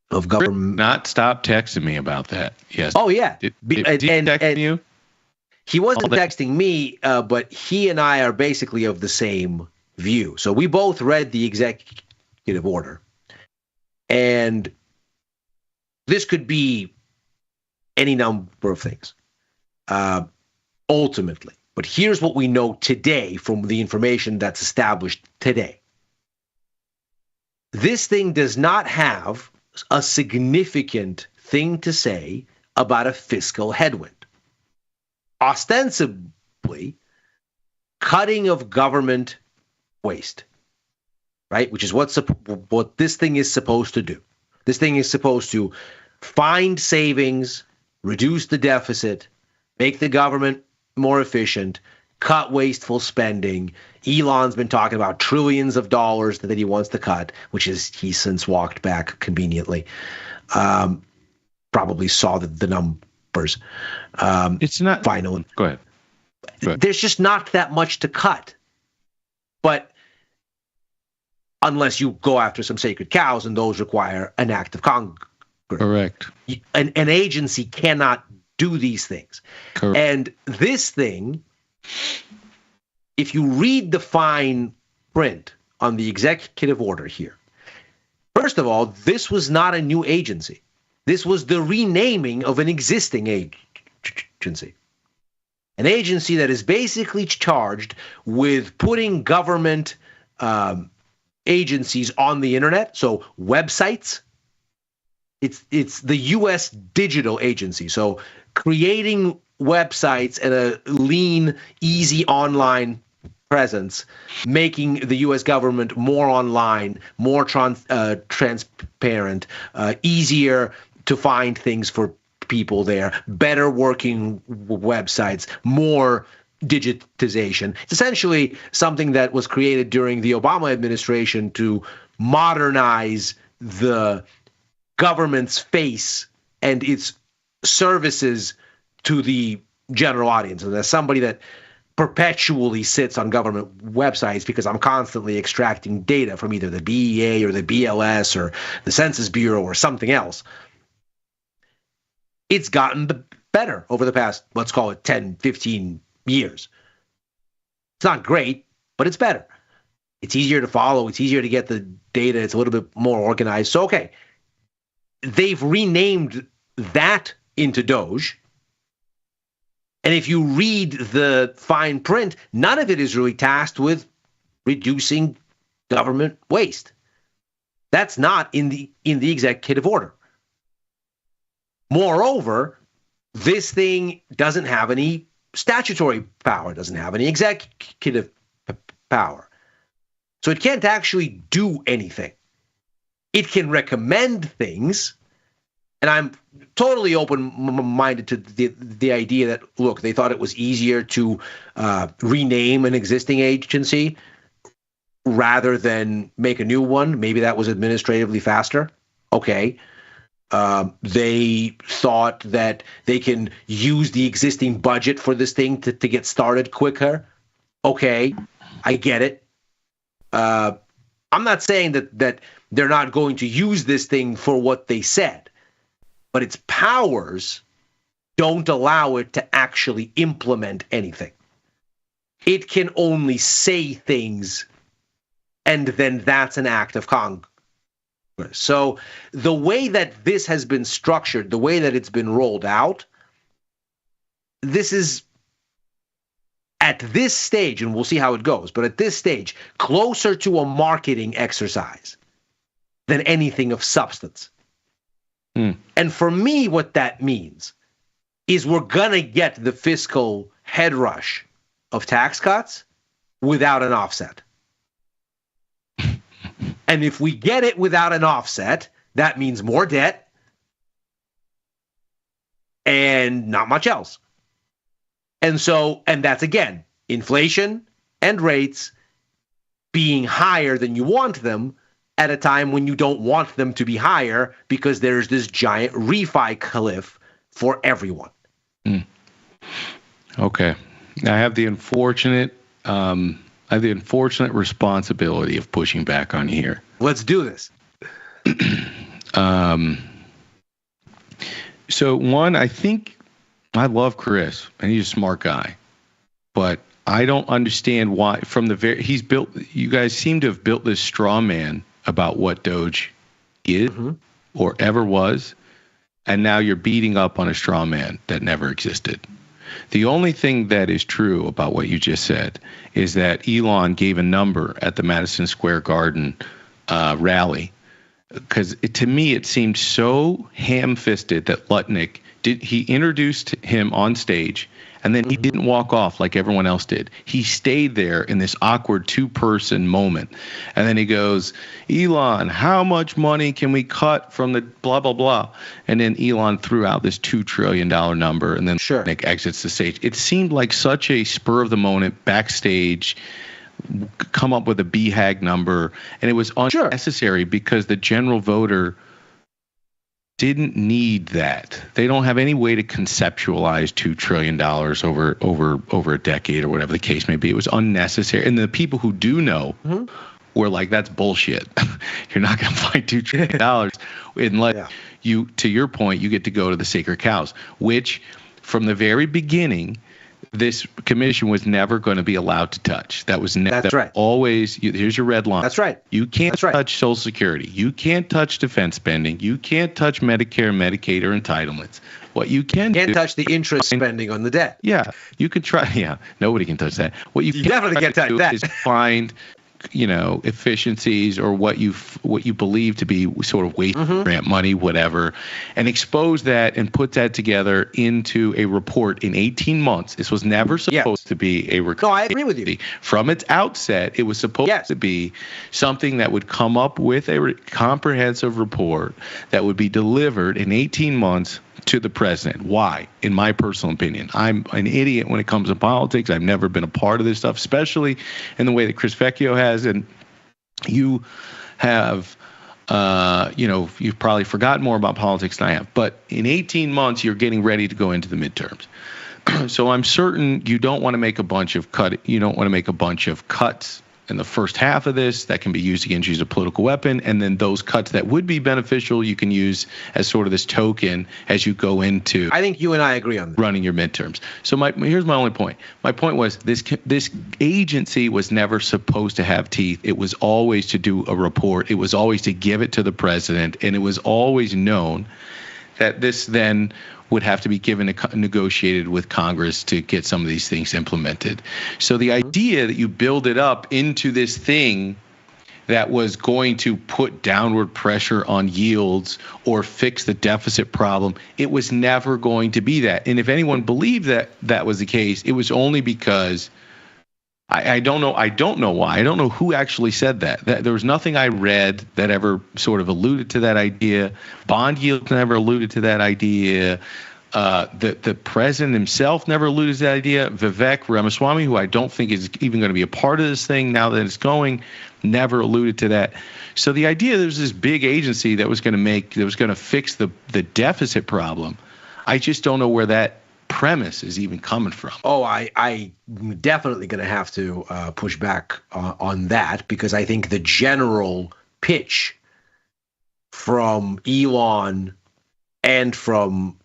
Government. Not stop texting me about that. Yes. Oh yeah. Did he text you? He wasn't texting me, but he and I are basically of the same view. So we both read the executive order, and this could be any number of things, ultimately. But here's what we know today from the information that's established today. This thing does not have a significant thing to say about a fiscal headwind. Ostensibly, cutting of government waste, right? Which is what this thing is supposed to do. This thing is supposed to find savings, reduce the deficit, make the government more efficient, cut wasteful spending. Elon's been talking about trillions of dollars that he wants to cut, which is he's since walked back conveniently. Probably saw the numbers. It's not final. Go ahead. There's just not that much to cut. But unless you go after some sacred cows, and those require an act of Congress. Correct. An agency cannot do these things. Correct. And this thing, if you read the fine print on the executive order here, first of all, this was not a new agency. This was the renaming of an existing agency. An agency that is basically charged with putting government agencies on the internet, so websites, It's the U.S. Digital Agency. So creating websites and a lean, easy online presence, making the U.S. government more online, more transparent, easier to find things for people there, better working websites, more digitization. It's essentially something that was created during the Obama administration to modernize the government's face and its services to the general audience. And as somebody that perpetually sits on government websites because I'm constantly extracting data from either the BEA or the BLS or the Census Bureau or something else, it's gotten better over the past, let's call it 10, 15 years. It's not great, but it's better. It's easier to follow. It's easier to get the data. It's a little bit more organized. So, okay, they've renamed that into DOGE. And if you read the fine print, none of it is really tasked with reducing government waste. That's not in the executive order. Moreover, this thing doesn't have any statutory power, doesn't have any executive power. So it can't actually do anything. It can recommend things, and I'm totally open-minded to the idea that, look, they thought it was easier to rename an existing agency rather than make a new one. Maybe that was administratively faster. Okay. They thought that they can use the existing budget for this thing to get started quicker. Okay, I get it. I'm not saying that they're not going to use this thing for what they said, but its powers don't allow it to actually implement anything. It can only say things, and then that's an act of Congress. So the way that this has been structured, the way that it's been rolled out, this is, at this stage, and we'll see how it goes, but at this stage, closer to a marketing exercise than anything of substance. And for me, what that means is we're going to get the fiscal head rush of tax cuts without an offset. And if we get it without an offset, that means more debt and not much else. And that's again, inflation and rates being higher than you want them at a time when you don't want them to be higher because there's this giant refi cliff for everyone. Okay. I have the unfortunate responsibility of pushing back on you here. Let's do this. So one, I think I love Chris and he's a smart guy, but I don't understand why you guys seem to have built this straw man about what DOGE is or ever was. And now you're beating up on a straw man that never existed. The only thing that is true about what you just said is that Elon gave a number at the Madison Square Garden rally, because to me it seemed so ham-fisted that Lutnick he introduced him on stage, and then he didn't walk off like everyone else did. He stayed there in this awkward two-person moment, and then he goes, "Elon, how much money can we cut from the blah blah blah?" And then Elon threw out this $2 trillion number, and then Lutnick exits the stage. It seemed like such a spur of the moment backstage, come up with a BHAG number, and it was unnecessary because the general voter didn't need that. They don't have any way to conceptualize $2 trillion over a decade or whatever the case may be. It was unnecessary. And the people who do know were like, that's bullshit. You're not going to find $2 trillion unless you, to your point, you get to go to the sacred cows, which from the very beginning, this commission was never going to be allowed to touch. That was never. That's right. Always, here's your red line. That's right. You can't touch Social Security. You can't touch defense spending. You can't touch Medicare, Medicaid, or entitlements. What you can't touch the interest spending on the debt. Yeah, you could try. Yeah, nobody can touch that. What you definitely can't touch that. Is find efficiencies or what you believe to be sort of waste grant money, whatever, and expose that and put that together into a report in 18 months. This was never supposed to be a recurring. No, I agree with you. From its outset, it was supposed to be something that would come up with a comprehensive report that would be delivered in 18 months to the president. Why? In my personal opinion, I'm an idiot when it comes to politics. I've never been a part of this stuff, especially in the way that Chris Vecchio has, and you have, you've probably forgotten more about politics than I have. But in 18 months, you're getting ready to go into the midterms. So I'm certain you don't want to make a bunch of cuts in the first half of this that can be used against you as a political weapon, and then those cuts that would be beneficial you can use as sort of this token as you go into. I think you and I agree on that. Running your midterms. So here's my only point. My point was this agency was never supposed to have teeth. It was always to do a report. It was always to give it to the president, and it was always known that this then would have to be negotiated with Congress to get some of these things implemented. So the idea that you build it up into this thing that was going to put downward pressure on yields or fix the deficit problem, it was never going to be that. And if anyone believed that that was the case, it was only because I don't know why. I don't know who actually said that. There was nothing I read that ever sort of alluded to that idea. Bond yields never alluded to that idea. The president himself never alluded to that idea. Vivek Ramaswamy, who I don't think is even going to be a part of this thing now that it's going, never alluded to that. So the idea there's this big agency that was going to fix the deficit problem, I just don't know where that premise is even coming from. Oh, I'm definitely going to have to push back on that, because I think the general pitch from Elon and from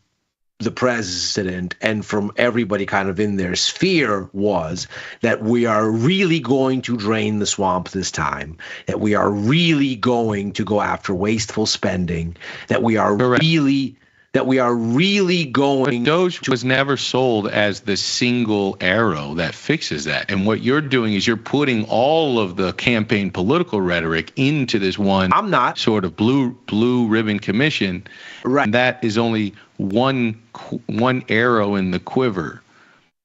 the president and from everybody kind of in their sphere was that we are really going to drain the swamp this time, that we are really going to go after wasteful spending, that we are really going. But DOGE was never sold as the single arrow that fixes that. And what you're doing is you're putting all of the campaign political rhetoric into this one. I'm not sort of blue ribbon commission. Right. And that is only one arrow in the quiver.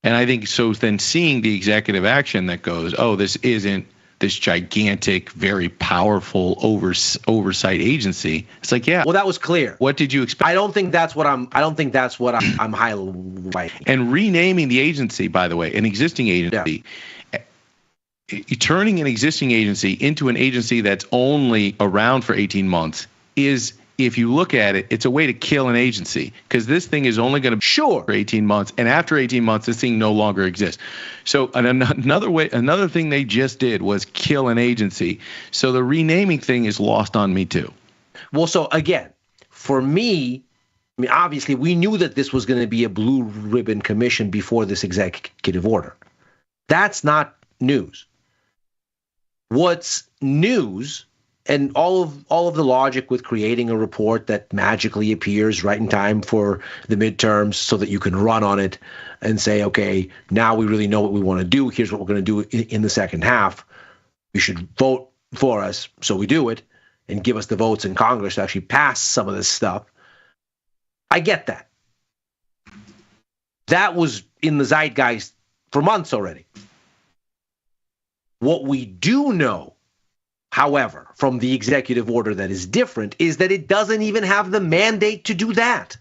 And I think so. Then seeing the executive action that goes, oh, this isn't this gigantic, very powerful oversight agency. It's like, yeah. Well, that was clear. What did you expect? I don't think that's what I'm highlighting. And renaming the agency, by the way, an existing agency, turning an existing agency into an agency that's only around for 18 months is, if you look at it, it's a way to kill an agency, because this thing is only going to be for 18 months, and after 18 months, this thing no longer exists. So another thing they just did was kill an agency. So the renaming thing is lost on me too. Well, so again, for me, I mean, obviously we knew that this was going to be a blue ribbon commission before this executive order. That's not news. What's news, and all of the logic with creating a report that magically appears right in time for the midterms so that you can run on it and say, okay, now we really know what we want to do. Here's what we're going to do in the second half. You should vote for us, so we do it, and give us the votes in Congress to actually pass some of this stuff. I get that. That was in the zeitgeist for months already. What we do know, however, from the executive order that is different, is that it doesn't even have the mandate to do that.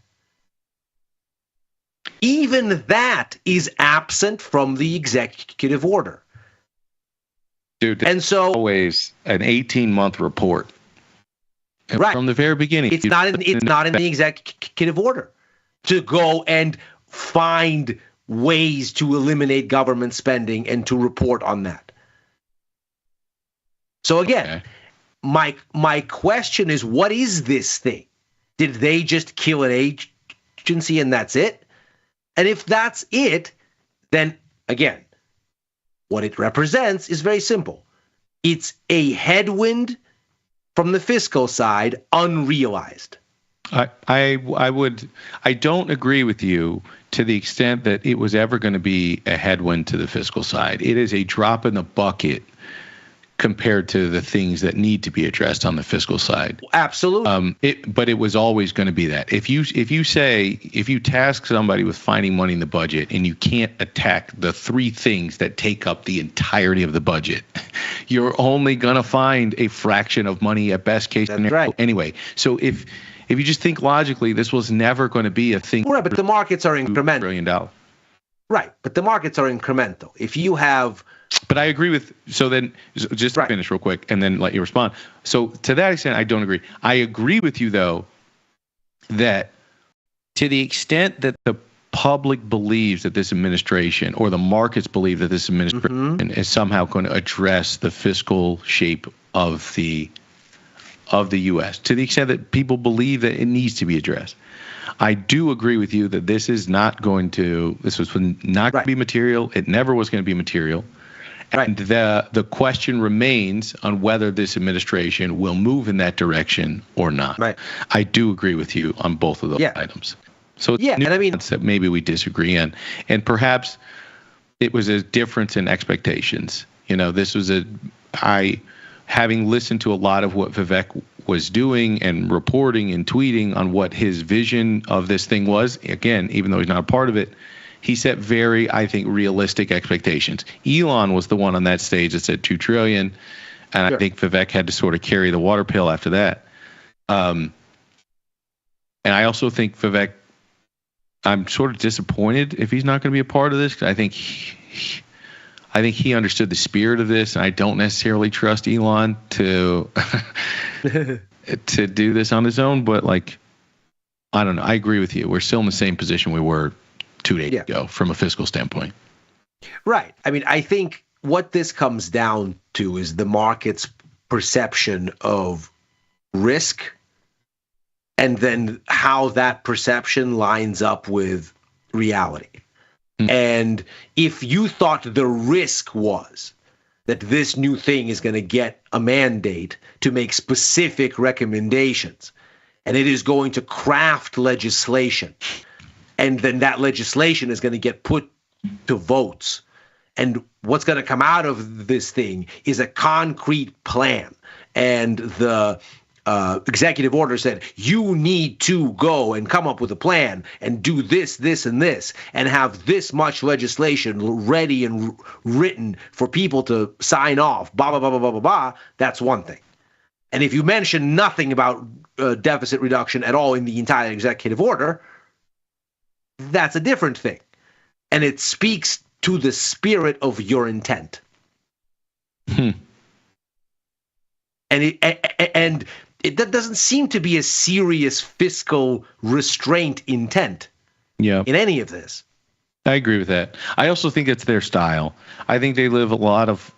Even that is absent from the executive order. Dude, and so always an 18-month report. Right. From the very beginning. It's not in the executive order to go and find ways to eliminate government spending and to report on that. So again, my question is, what is this thing? Did they just kill an agency and that's it? And if that's it, then again, what it represents is very simple. It's a headwind from the fiscal side, unrealized. I don't agree with you to the extent that it was ever going to be a headwind to the fiscal side. It is a drop in the bucket compared to the things that need to be addressed on the fiscal side. Absolutely. But it was always going to be that. If you task somebody with finding money in the budget and you can't attack the three things that take up the entirety of the budget, you're only going to find a fraction of money at best case scenario. Right. Anyway, so if you just think logically, this was never going to be a thing. Right, but the markets are incremental. $2 billion. Right, but the markets are incremental. If you have... But I agree with, so then, just to finish real quick and then let you respond. So to that extent, I don't agree. I agree with you, though, that to the extent that the public believes that this administration, or the markets believe that this administration is somehow going to address the fiscal shape of the U.S., to the extent that people believe that it needs to be addressed, I do agree with you that this was not going to be material. It never was going to be material. And the question remains on whether this administration will move in that direction or not. Right. I do agree with you on both of those items. So it's nuance that maybe we disagree on. And perhaps it was a difference in expectations. This was having listened to a lot of what Vivek was doing and reporting and tweeting on what his vision of this thing was, again, even though he's not a part of it, he set very, I think, realistic expectations. Elon was the one on that stage that said $2 trillion, and I think Vivek had to sort of carry the water pill after that. And I also think Vivek, I'm sort of disappointed if he's not going to be a part of this, because I think he understood the spirit of this, and I don't necessarily trust Elon to to do this on his own. But I don't know. I agree with you. We're still in the same position we were 2 days ago from a fiscal standpoint. Right. I mean, I think what this comes down to is the market's perception of risk, and then how that perception lines up with reality. And if you thought the risk was that this new thing is going to get a mandate to make specific recommendations, and it is going to craft legislation, and then that legislation is going to get put to votes, and what's going to come out of this thing is a concrete plan, and the executive order said, you need to go and come up with a plan and do this, this, and this, and have this much legislation ready and written for people to sign off, blah, blah, blah, blah, blah, blah, blah, that's one thing. And if you mention nothing about deficit reduction at all in the entire executive order, that's a different thing. And it speaks to the spirit of your intent. And that doesn't seem to be a serious fiscal restraint intent in any of this. I agree with that. I also think it's their style. I think they live a lot of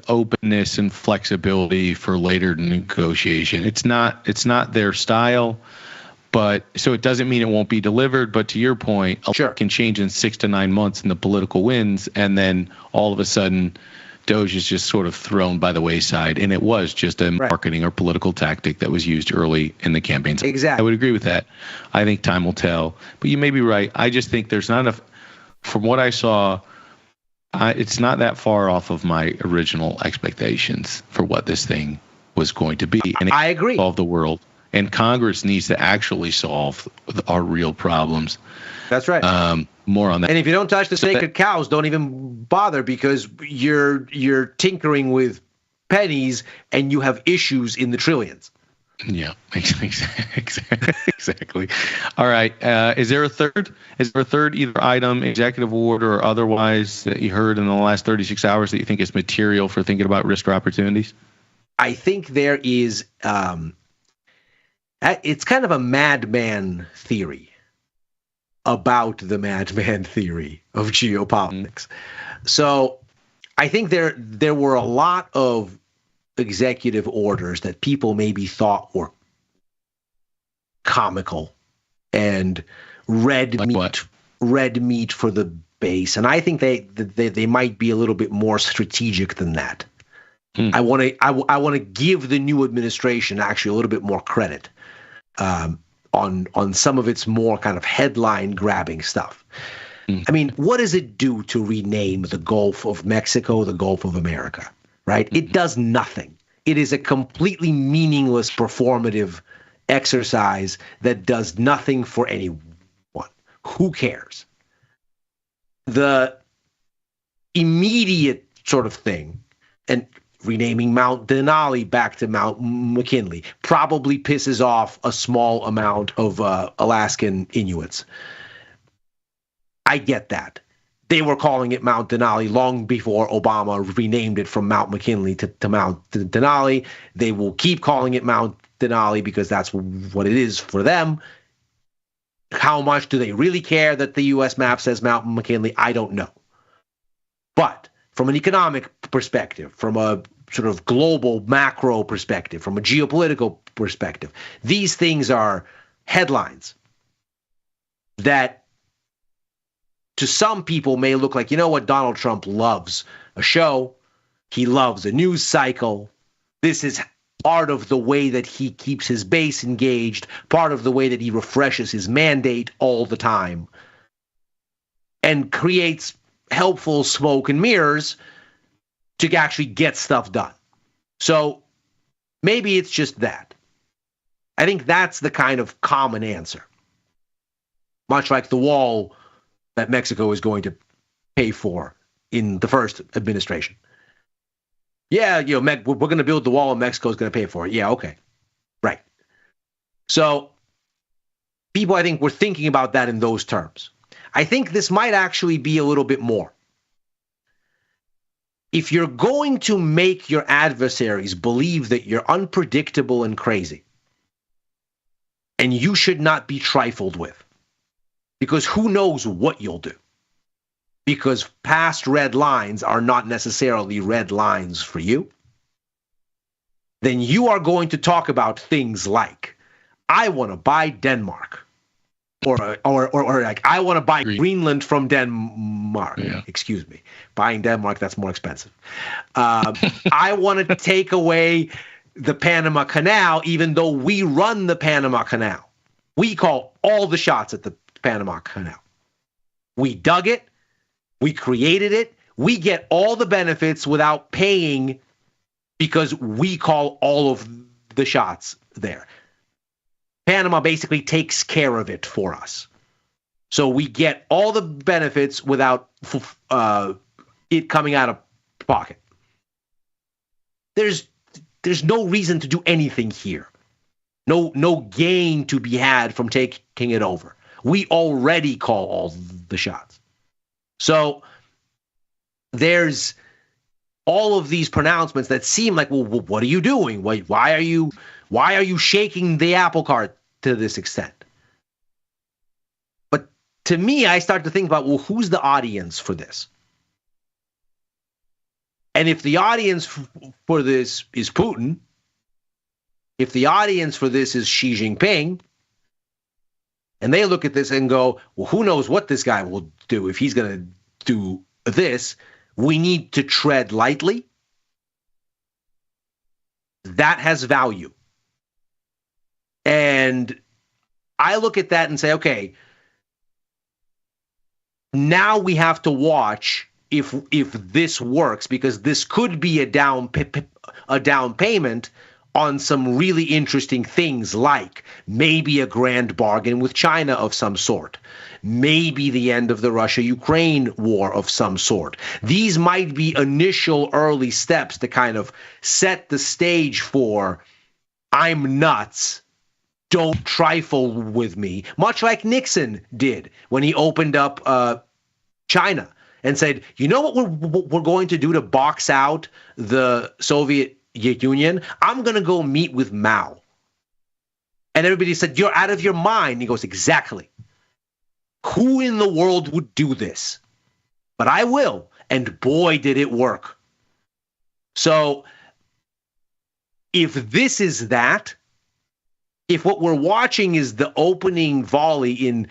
openness and flexibility for later negotiation. It's not their style, but so it doesn't mean it won't be delivered. But to your point, a lot can change in 6 to 9 months in the political winds, and then all of a sudden DOGE is just sort of thrown by the wayside, and it was just a marketing or political tactic that was used early in the campaign. Exactly. I would agree with that. I think time will tell. But you may be right. I just think there's not enough. From what I saw, it's not that far off of my original expectations for what this thing was going to be. And I agree. Solve the world. And Congress needs to actually solve our real problems. That's right. More on that. And if you don't touch the sacred cows, don't even bother, because you're tinkering with pennies and you have issues in the trillions. Yeah, exactly. All right. Is there a third? Is there a third either item, executive order or otherwise, that you heard in the last 36 hours that you think is material for thinking about risk or opportunities? I think there is. It's kind of a madman theory about the madman theory of geopolitics. So I think there were a lot of executive orders that people maybe thought were comical and red meat for the base, and I think they might be a little bit more strategic than that. I want to give the new administration actually a little bit more credit on some of its more kind of headline grabbing stuff. I mean, what does it do to rename the Gulf of Mexico the Gulf of America? right? It does nothing. It is a completely meaningless performative exercise that does nothing for anyone. Who cares? The immediate sort of thing, and renaming Mount Denali back to Mount McKinley, probably pisses off a small amount of Alaskan Inuits. I get that. They were calling it Mount Denali long before Obama renamed it from Mount McKinley to Mount Denali. They will keep calling it Mount Denali because that's what it is for them. How much do they really care that the U.S. map says Mount McKinley? I don't know. But from an economic perspective, from a sort of global macro perspective, from a geopolitical perspective, these things are headlines that to some people may look like, you know what, Donald Trump loves a show. He loves a news cycle. This is part of the way that he keeps his base engaged, part of the way that he refreshes his mandate all the time, and creates helpful smoke and mirrors to actually get stuff done. So maybe it's just that. I think that's the kind of common answer. Much like the wall that Mexico is going to pay for in the first administration. Yeah, you know, we're going to build the wall and Mexico is going to pay for it. Yeah, okay. Right. So people, I think, were thinking about that in those terms. I think this might actually be a little bit more. If you're going to make your adversaries believe that you're unpredictable and crazy, and you should not be trifled with, because who knows what you'll do? Because past red lines are not necessarily red lines for you. Then you are going to talk about things like, I want to buy Denmark. Or like, I want to buy Greenland from Denmark. Yeah. Excuse me. Buying Denmark, that's more expensive. I want to take away the Panama Canal, even though we run the Panama Canal. We call all the shots at the Panama Canal. We dug it. We created it. We get all the benefits without paying because we call all of the shots there. Panama basically takes care of it for us. So we get all the benefits without it coming out of pocket. There's no reason to do anything here. No gain to be had from taking it over. We already call all the shots. So there's all of these pronouncements that seem like, well, what are you doing? Why are you shaking the apple cart to this extent? But to me, I start to think about, well, who's the audience for this? And if the audience for this is Putin, if the audience for this is Xi Jinping, and they look at this and go, well, who knows what this guy will do if he's going to do this? We need to tread lightly. That has value. And I look at that and say, okay, now we have to watch if this works, because this could be a down payment on some really interesting things, like maybe a grand bargain with China of some sort, maybe the end of the Russia-Ukraine war of some sort. These might be initial early steps to kind of set the stage for, I'm nuts, don't trifle with me, much like Nixon did when he opened up China and said, you know what we're going to do to box out the Soviet Union? I'm going to go meet with Mao. And everybody said, you're out of your mind. He goes, exactly. Who in the world would do this? But I will. And boy, did it work. So if this is that, if what we're watching is the opening volley in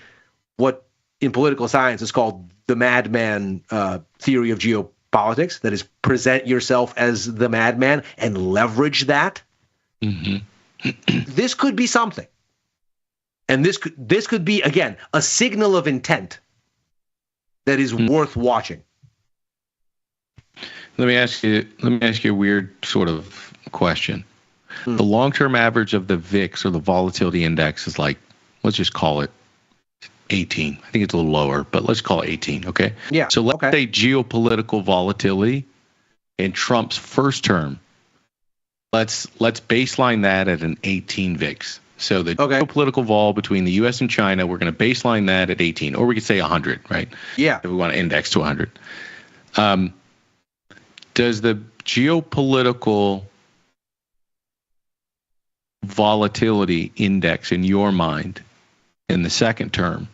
what in political science is called the madman theory of geopolitics, that is, present yourself as the madman and leverage that, this could be something. And this could be, again, a signal of intent that is worth watching. Let me ask you a weird sort of question. The long-term average of the VIX, or the volatility index, is like, let's just call it 18. I think it's a little lower, but let's call it 18, okay? Yeah. So let's say geopolitical volatility in Trump's first term. Let's baseline that at an 18 VIX. So the geopolitical vol between the U.S. and China, we're going to baseline that at 18, or we could say 100, right? Yeah. If we want to index to 100. Does the geopolitical volatility index in your mind in the second term,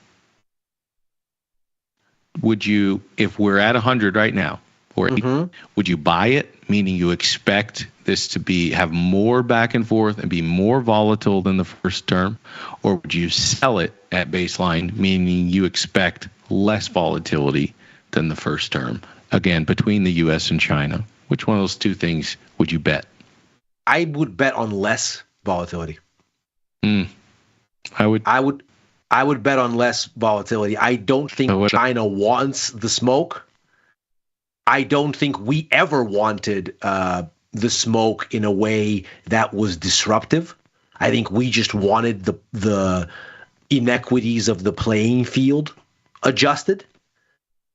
would you, if we're at 100 right now, or would you buy it, meaning you expect this to have more back and forth and be more volatile than the first term, or would you sell it at baseline, meaning you expect less volatility than the first term, again, between the U.S. and China? Which one of those two things would you bet? I would bet on less volatility. I would bet on less volatility. I don't think China wants the smoke. I don't think we ever wanted the smoke in a way that was disruptive. I think we just wanted the inequities of the playing field adjusted,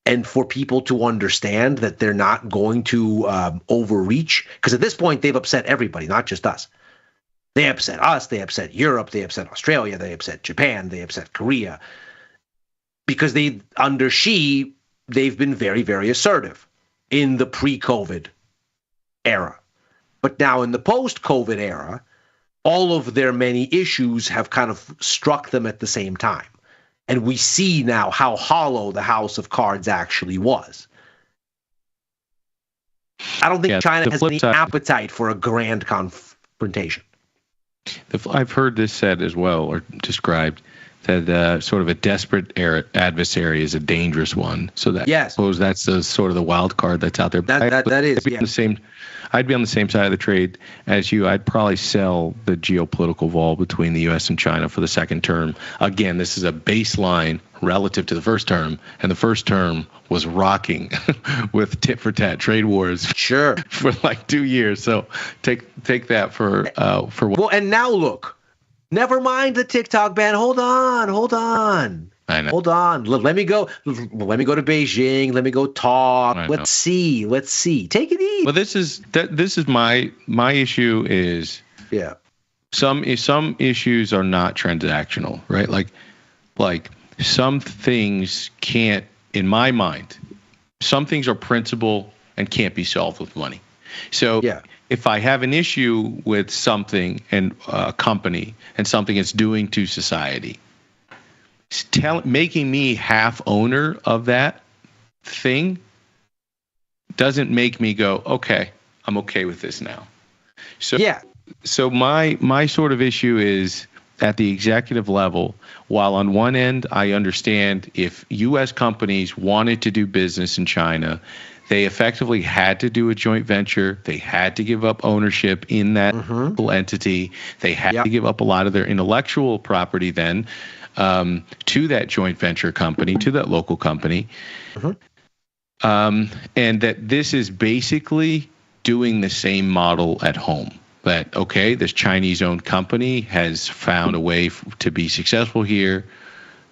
and for people to understand that they're not going to overreach. Because at this point, they've upset everybody, not just us. They upset us, they upset Europe, they upset Australia, they upset Japan, they upset Korea. Because under Xi, they've been very, very assertive in the pre-COVID era. But now in the post-COVID era, all of their many issues have kind of struck them at the same time. And we see now how hollow the house of cards actually was. I don't think China has any appetite for a grand confrontation. I've heard this said as well, or described, that sort of a desperate adversary is a dangerous one. So that, I suppose that's sort of the wild card that's out there. That is, I'd be on the same side of the trade as you. I'd probably sell the geopolitical vol between the U.S. and China for the second term. Again, this is a baseline relative to the first term, and the first term was rocking with tit-for-tat trade wars. Sure. For like 2 years. So take that for what. Well, and now look, never mind the TikTok ban. Hold on. I know. Hold on. Let me go to Beijing. Let me go talk. Let's see. Take it easy. Well, this is my issue is some issues are not transactional, right? Like some things can't, in my mind, some things are principle and can't be solved with money. So if I have an issue with something and a company and something it's doing to society, making me half owner of that thing doesn't make me go, okay, I'm okay with this now. So my sort of issue is at the executive level. While on one end I understand if U.S. companies wanted to do business in China, they effectively had to do a joint venture. They had to give up ownership in that entity. They had to give up a lot of their intellectual property then to that joint venture company, to that local company. And that this is basically doing the same model at home. That, okay, this Chinese-owned company has found a way to be successful here,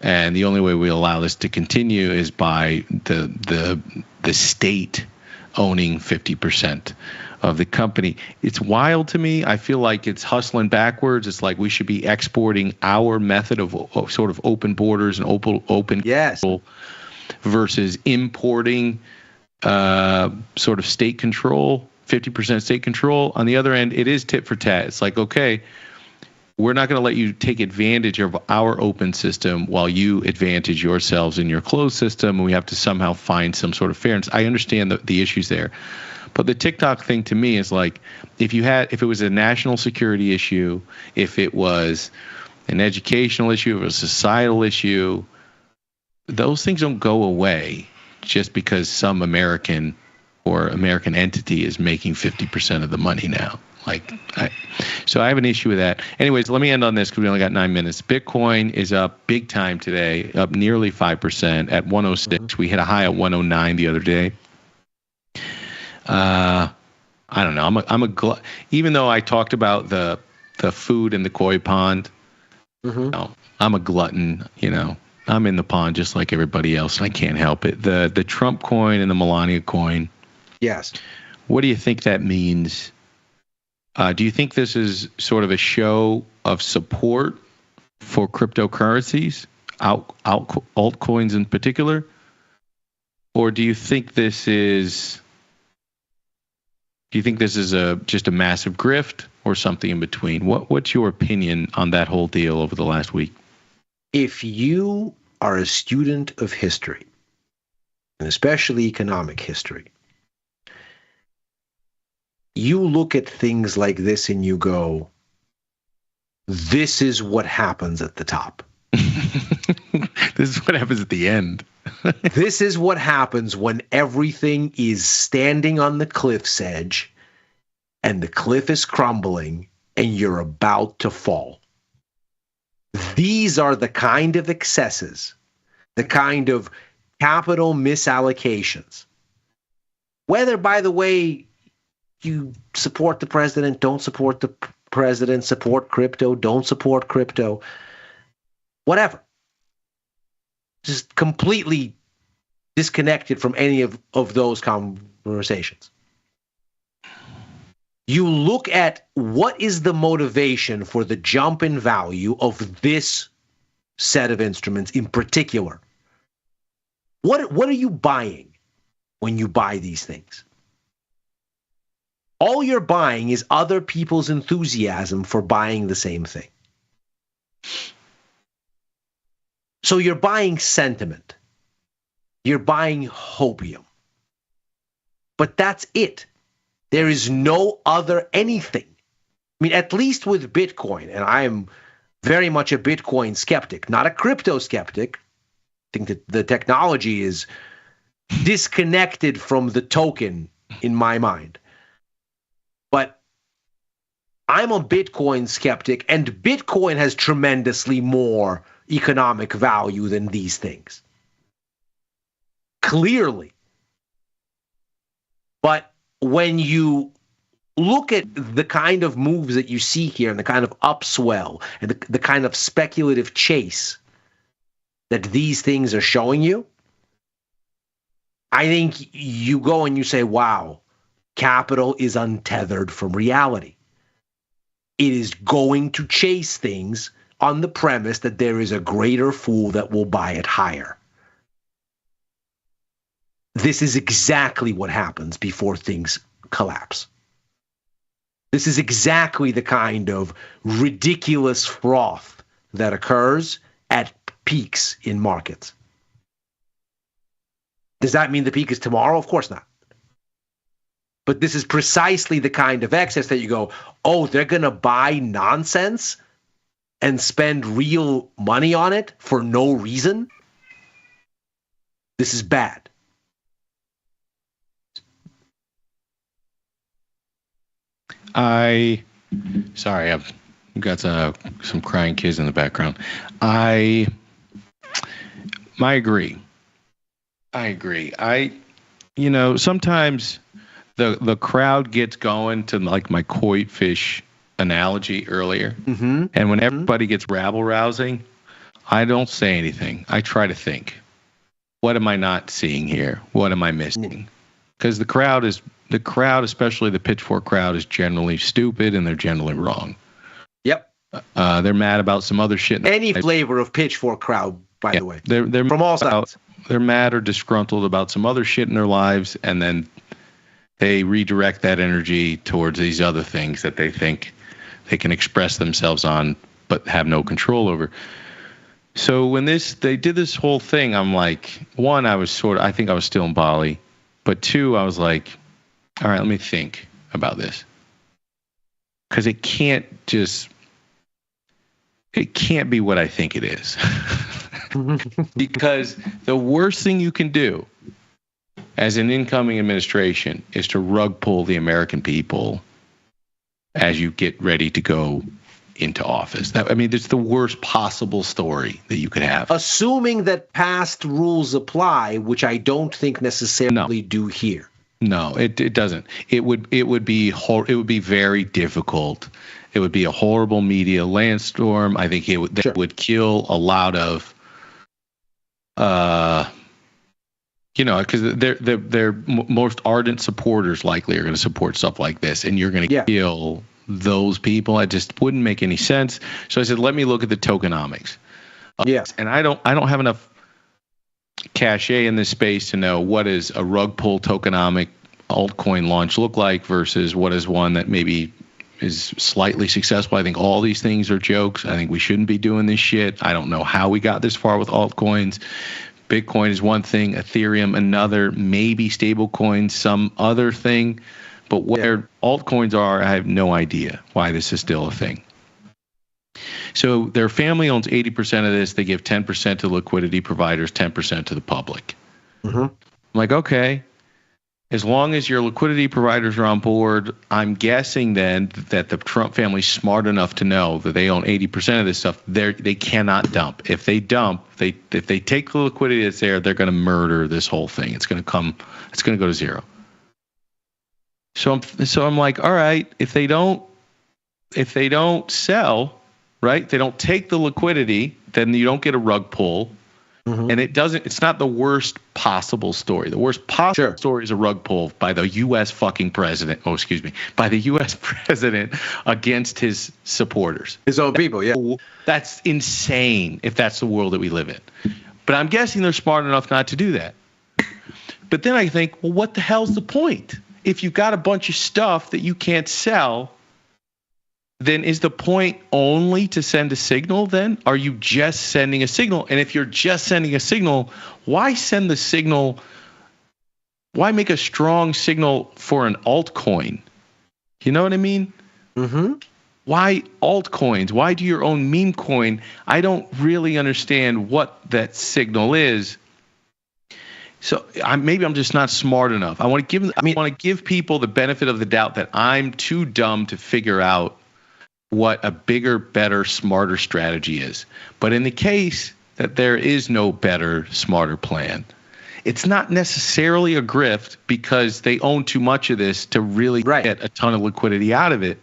and the only way we allow this to continue is by the state owning 50% of the company. It's wild to me. I feel like it's hustling backwards. It's like we should be exporting our method of sort of open borders and open control versus importing sort of state control, 50% state control. On the other end, it is tit for tat. It's like, okay, we're not going to let you take advantage of our open system while you advantage yourselves in your closed system, and we have to somehow find some sort of fairness. I understand the issues there. But the TikTok thing to me is like, if it was a national security issue, if it was an educational issue, if it was a societal issue, those things don't go away just because some American or American entity is making 50% of the money now. So I have an issue with that. Anyways, let me end on this because we only got 9 minutes. Bitcoin is up big time today, up nearly 5% at 106. We hit a high at 109 the other day. I don't know. Even though I talked about the food in the koi pond, no, I'm a glutton. I'm in the pond just like everybody else, and I can't help it. The Trump coin and the Melania coin. Yes. What do you think that means? Do you think this is sort of a show of support for cryptocurrencies, altcoins in particular? Or do you think this is just a massive grift or something in between? What's your opinion on that whole deal over the last week? If you are a student of history, and especially economic history, you look at things like this and you go, this is what happens at the top. This is what happens at the end. This is what happens when everything is standing on the cliff's edge and the cliff is crumbling and you're about to fall. These are the kind of excesses, the kind of capital misallocations. Whether, by the way, you support the president, don't support the president, support crypto, don't support crypto, whatever. Just completely disconnected from any of those conversations. You look at what is the motivation for the jump in value of this set of instruments in particular. What are you buying when you buy these things? All you're buying is other people's enthusiasm for buying the same thing. So you're buying sentiment. You're buying hopium. But that's it. There is no other anything. I mean, at least with Bitcoin, and I am very much a Bitcoin skeptic, not a crypto skeptic. I think that the technology is disconnected from the token in my mind. But I'm a Bitcoin skeptic, and Bitcoin has tremendously more economic value than these things. Clearly. But when you look at the kind of moves that you see here and the kind of upswell and the kind of speculative chase that these things are showing you, I think you go and you say, wow, capital is untethered from reality. It is going to chase things on the premise that there is a greater fool that will buy it higher. This is exactly what happens before things collapse. This is exactly the kind of ridiculous froth that occurs at peaks in markets. Does that mean the peak is tomorrow? Of course not. But this is precisely the kind of excess that you go, oh, they're going to buy nonsense and spend real money on it for no reason? This is bad. Sorry, I've got some crying kids in the background. I agree. Sometimes the crowd gets going to like my koi fish analogy earlier. Mm-hmm. And when everybody gets rabble-rousing, I don't say anything. I try to think, what am I not seeing here? What am I missing? Because the crowd, especially the pitchfork crowd, is generally stupid and they're generally wrong. Yep. They're mad about some other shit. Any flavor of pitchfork crowd, by the way. They're from all sides. They're mad or disgruntled about some other shit in their lives, and then they redirect that energy towards these other things that they think they can express themselves on but have no control over. So when they did this whole thing, I'm like, one, I think I was still in Bali, but two, I was like, all right, let me think about this. Because it can't be what I think it is. Because the worst thing you can do as an incoming administration is to rug pull the American people as you get ready to go into office. It's the worst possible story that you could have. Assuming that past rules apply, which I don't think necessarily do here. No, it doesn't. It would be very difficult. It would be a horrible media landstorm. I think that would kill a lot of, because their most ardent supporters likely are going to support stuff like this, and you're going to kill those people. It just wouldn't make any sense. So I said, let me look at the tokenomics. Yes, and I don't have enough cachet in this space to know what is a rug pull tokenomic altcoin launch look like versus what is one that maybe is slightly successful. I think all these things are jokes. I think we shouldn't be doing this shit. I don't know how we got this far with altcoins. Bitcoin is one thing, Ethereum another, maybe stable coins some other thing, but where altcoins are, I have no idea why this is still a thing. So their family owns 80% of this. They give 10% to liquidity providers, 10% to the public. I'm like, okay, as long as your liquidity providers are on board, I'm guessing then that the Trump family's smart enough to know that they own 80% of this stuff. They cannot dump. If they dump, if they take the liquidity that's there, they're going to murder this whole thing. It's going to go to zero. So I'm like, all right, if they don't sell, right? They don't take the liquidity, then you don't get a rug pull. And it's not the worst possible story. The worst possible story is a rug pull by the U.S. fucking president. Oh, excuse me. By the U.S. president against his supporters. His own people, yeah. That's insane if that's the world that we live in. But I'm guessing they're smart enough not to do that. But then I think, well, what the hell's the point? If you've got a bunch of stuff that you can't sell, then is the point only to send a signal then? Are you just sending a signal? And if you're just sending a signal, why send the signal? Why make a strong signal for an altcoin? You know what I mean? Why altcoins? Why do your own meme coin? I don't really understand what that signal is. So maybe I'm just not smart enough. I want to give people the benefit of the doubt that I'm too dumb to figure out what a bigger, better, smarter strategy is. But in the case that there is no better, smarter plan, it's not necessarily a grift because they own too much of this to really get a ton of liquidity out of it.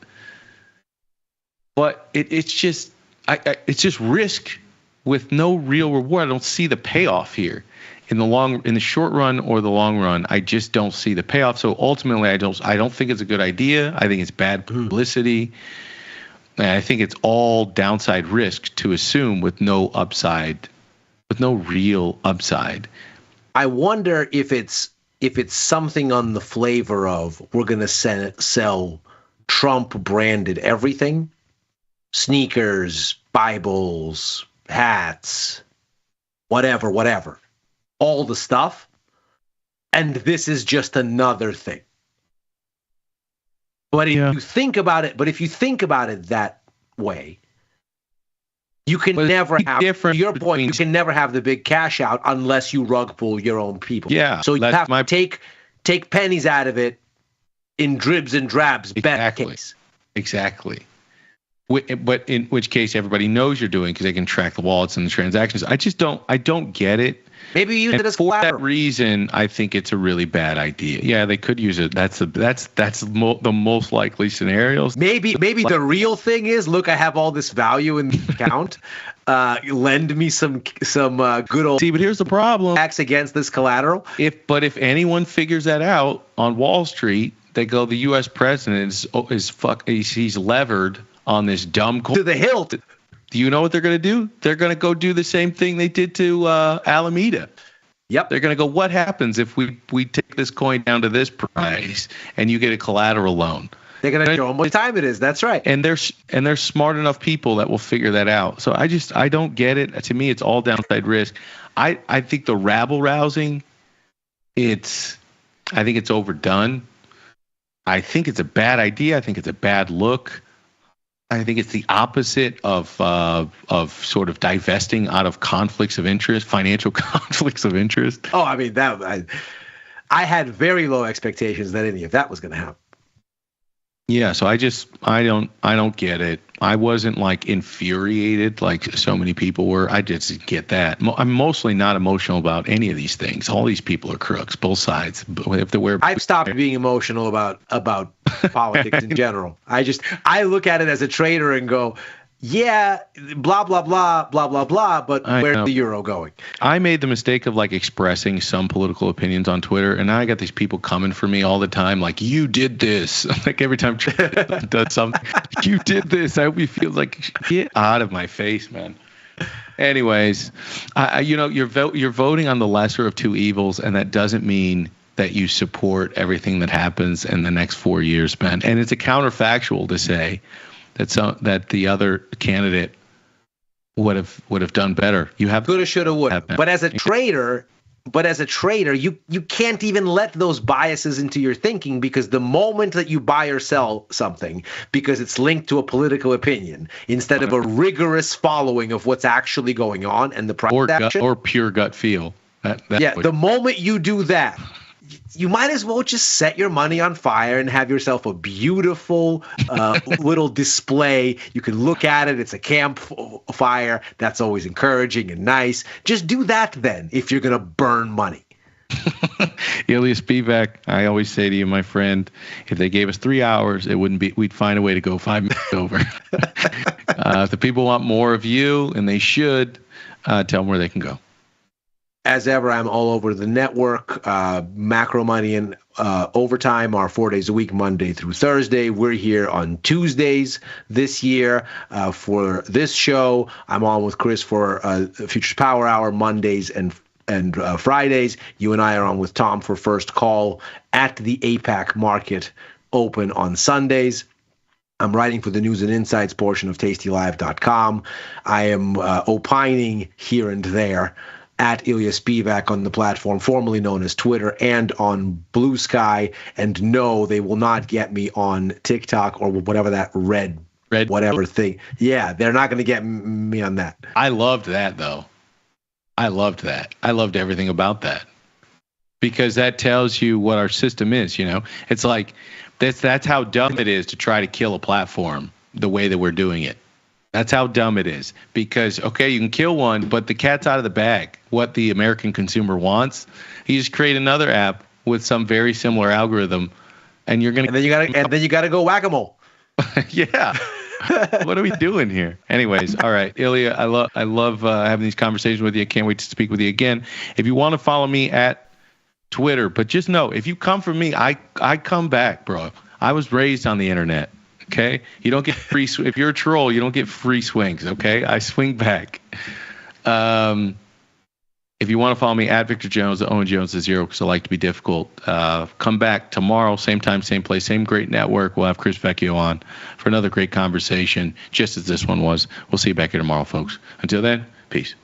But it's just risk with no real reward. I don't see the payoff here. In the short run or the long run, I just don't see the payoff. So ultimately, I don't think it's a good idea. I think it's bad publicity. And I think it's all downside risk to assume with no upside, with no real upside. I wonder if it's something on the flavor of we're going to sell Trump branded everything, sneakers, Bibles, hats, whatever, all the stuff, and this is just another thing. But if you think about it, that way, you can never have you can never have the big cash out unless you rug pull your own people. Yeah. So you have to take pennies out of it in dribs and drabs. Best case. Exactly. But in which case everybody knows you're doing because they can track the wallets and the transactions. I don't get it. Maybe use it as for collateral. that reason, I think it's a really bad idea. Yeah, they could use it. That's the most likely scenarios. Maybe the real thing is, look, I have all this value in the account. Lend me some good old. See, but here's the problem. Tax against this collateral. If anyone figures that out on Wall Street, they go, the U.S. president he's levered on this dumb coin to the hilt. Do you know what they're going to do? They're going to go do the same thing they did to Alameda. Yep. They're going to go, what happens if we take this coin down to this price and you get a collateral loan? They're going to show them what time it is. That's right. And they're smart enough people that will figure that out. So I don't get it. To me, it's all downside risk. I think the rabble rousing, I think it's overdone. I think it's a bad idea. I think it's a bad look. I think it's the opposite of sort of divesting out of conflicts of interest, financial conflicts of interest. Oh, I mean, I had very low expectations that any of that was going to happen. Yeah, so I don't get it. I wasn't like infuriated like so many people were. I just didn't get that. I'm mostly not emotional about any of these things. All these people are crooks, both sides. If they wear, I've stopped being emotional about politics in general. I look at it as a trader and go, yeah, blah blah blah blah blah blah. But where's the euro going? I made the mistake of like expressing some political opinions on Twitter, and now I got these people coming for me all the time, like you did this. Like every time Trump does something, you did this. I hope you feel like get out of my face, man. Anyways, you're voting on the lesser of two evils, and that doesn't mean that you support everything that happens in the next 4 years, man. And it's a counterfactual to say that the other candidate would have done better. You have coulda, shoulda, woulda. But as a trader, you can't even let those biases into your thinking, because the moment that you buy or sell something because it's linked to a political opinion instead of a rigorous following of what's actually going on and the price action, or pure gut feel. The moment you do that, you might as well just set your money on fire and have yourself a beautiful little display. You can look at it. It's a campfire. That's always encouraging and nice. Just do that then if you're going to burn money. Ilya Spivak, I always say to you, my friend, if they gave us 3 hours, we'd find a way to go 5 minutes over. If the people want more of you, and they should, tell them where they can go. As ever, I'm all over the network. Macro Money and Overtime are 4 days a week, Monday through Thursday. We're here on Tuesdays this year for this show. I'm on with Chris for Futures Power Hour, Mondays and Fridays. You and I are on with Tom for First Call at the APAC Market Open on Sundays. I'm writing for the News and Insights portion of tastylive.com. I am opining here and there at Ilya Spivak on the platform formerly known as Twitter and on Blue Sky. And no, they will not get me on TikTok or whatever that red whatever thing. Yeah, they're not going to get me on that. I loved that, though. I loved that. I loved everything about that, because that tells you what our system is. It's like that's how dumb it is to try to kill a platform the way that we're doing it. That's how dumb it is, because, okay, you can kill one, but the cat's out of the bag. What the American consumer wants, you just create another app with some very similar algorithm, and you're gonna. And then you gotta go whack-a-mole. Yeah. What are we doing here? Anyways, all right, Ilya, I love having these conversations with you. Can't wait to speak with you again. If you want to follow me at Twitter, but just know, if you come for me, I come back, bro. I was raised on the internet. Okay, you don't get free. If you're a troll, you don't get free swings. Okay, I swing back. If you want to follow me at Victor Jones, Owen Jones is 0, because I like to be difficult. Come back tomorrow, same time, same place, same great network. We'll have Chris Vecchio on for another great conversation, just as this one was. We'll see you back here tomorrow, folks. Until then, peace.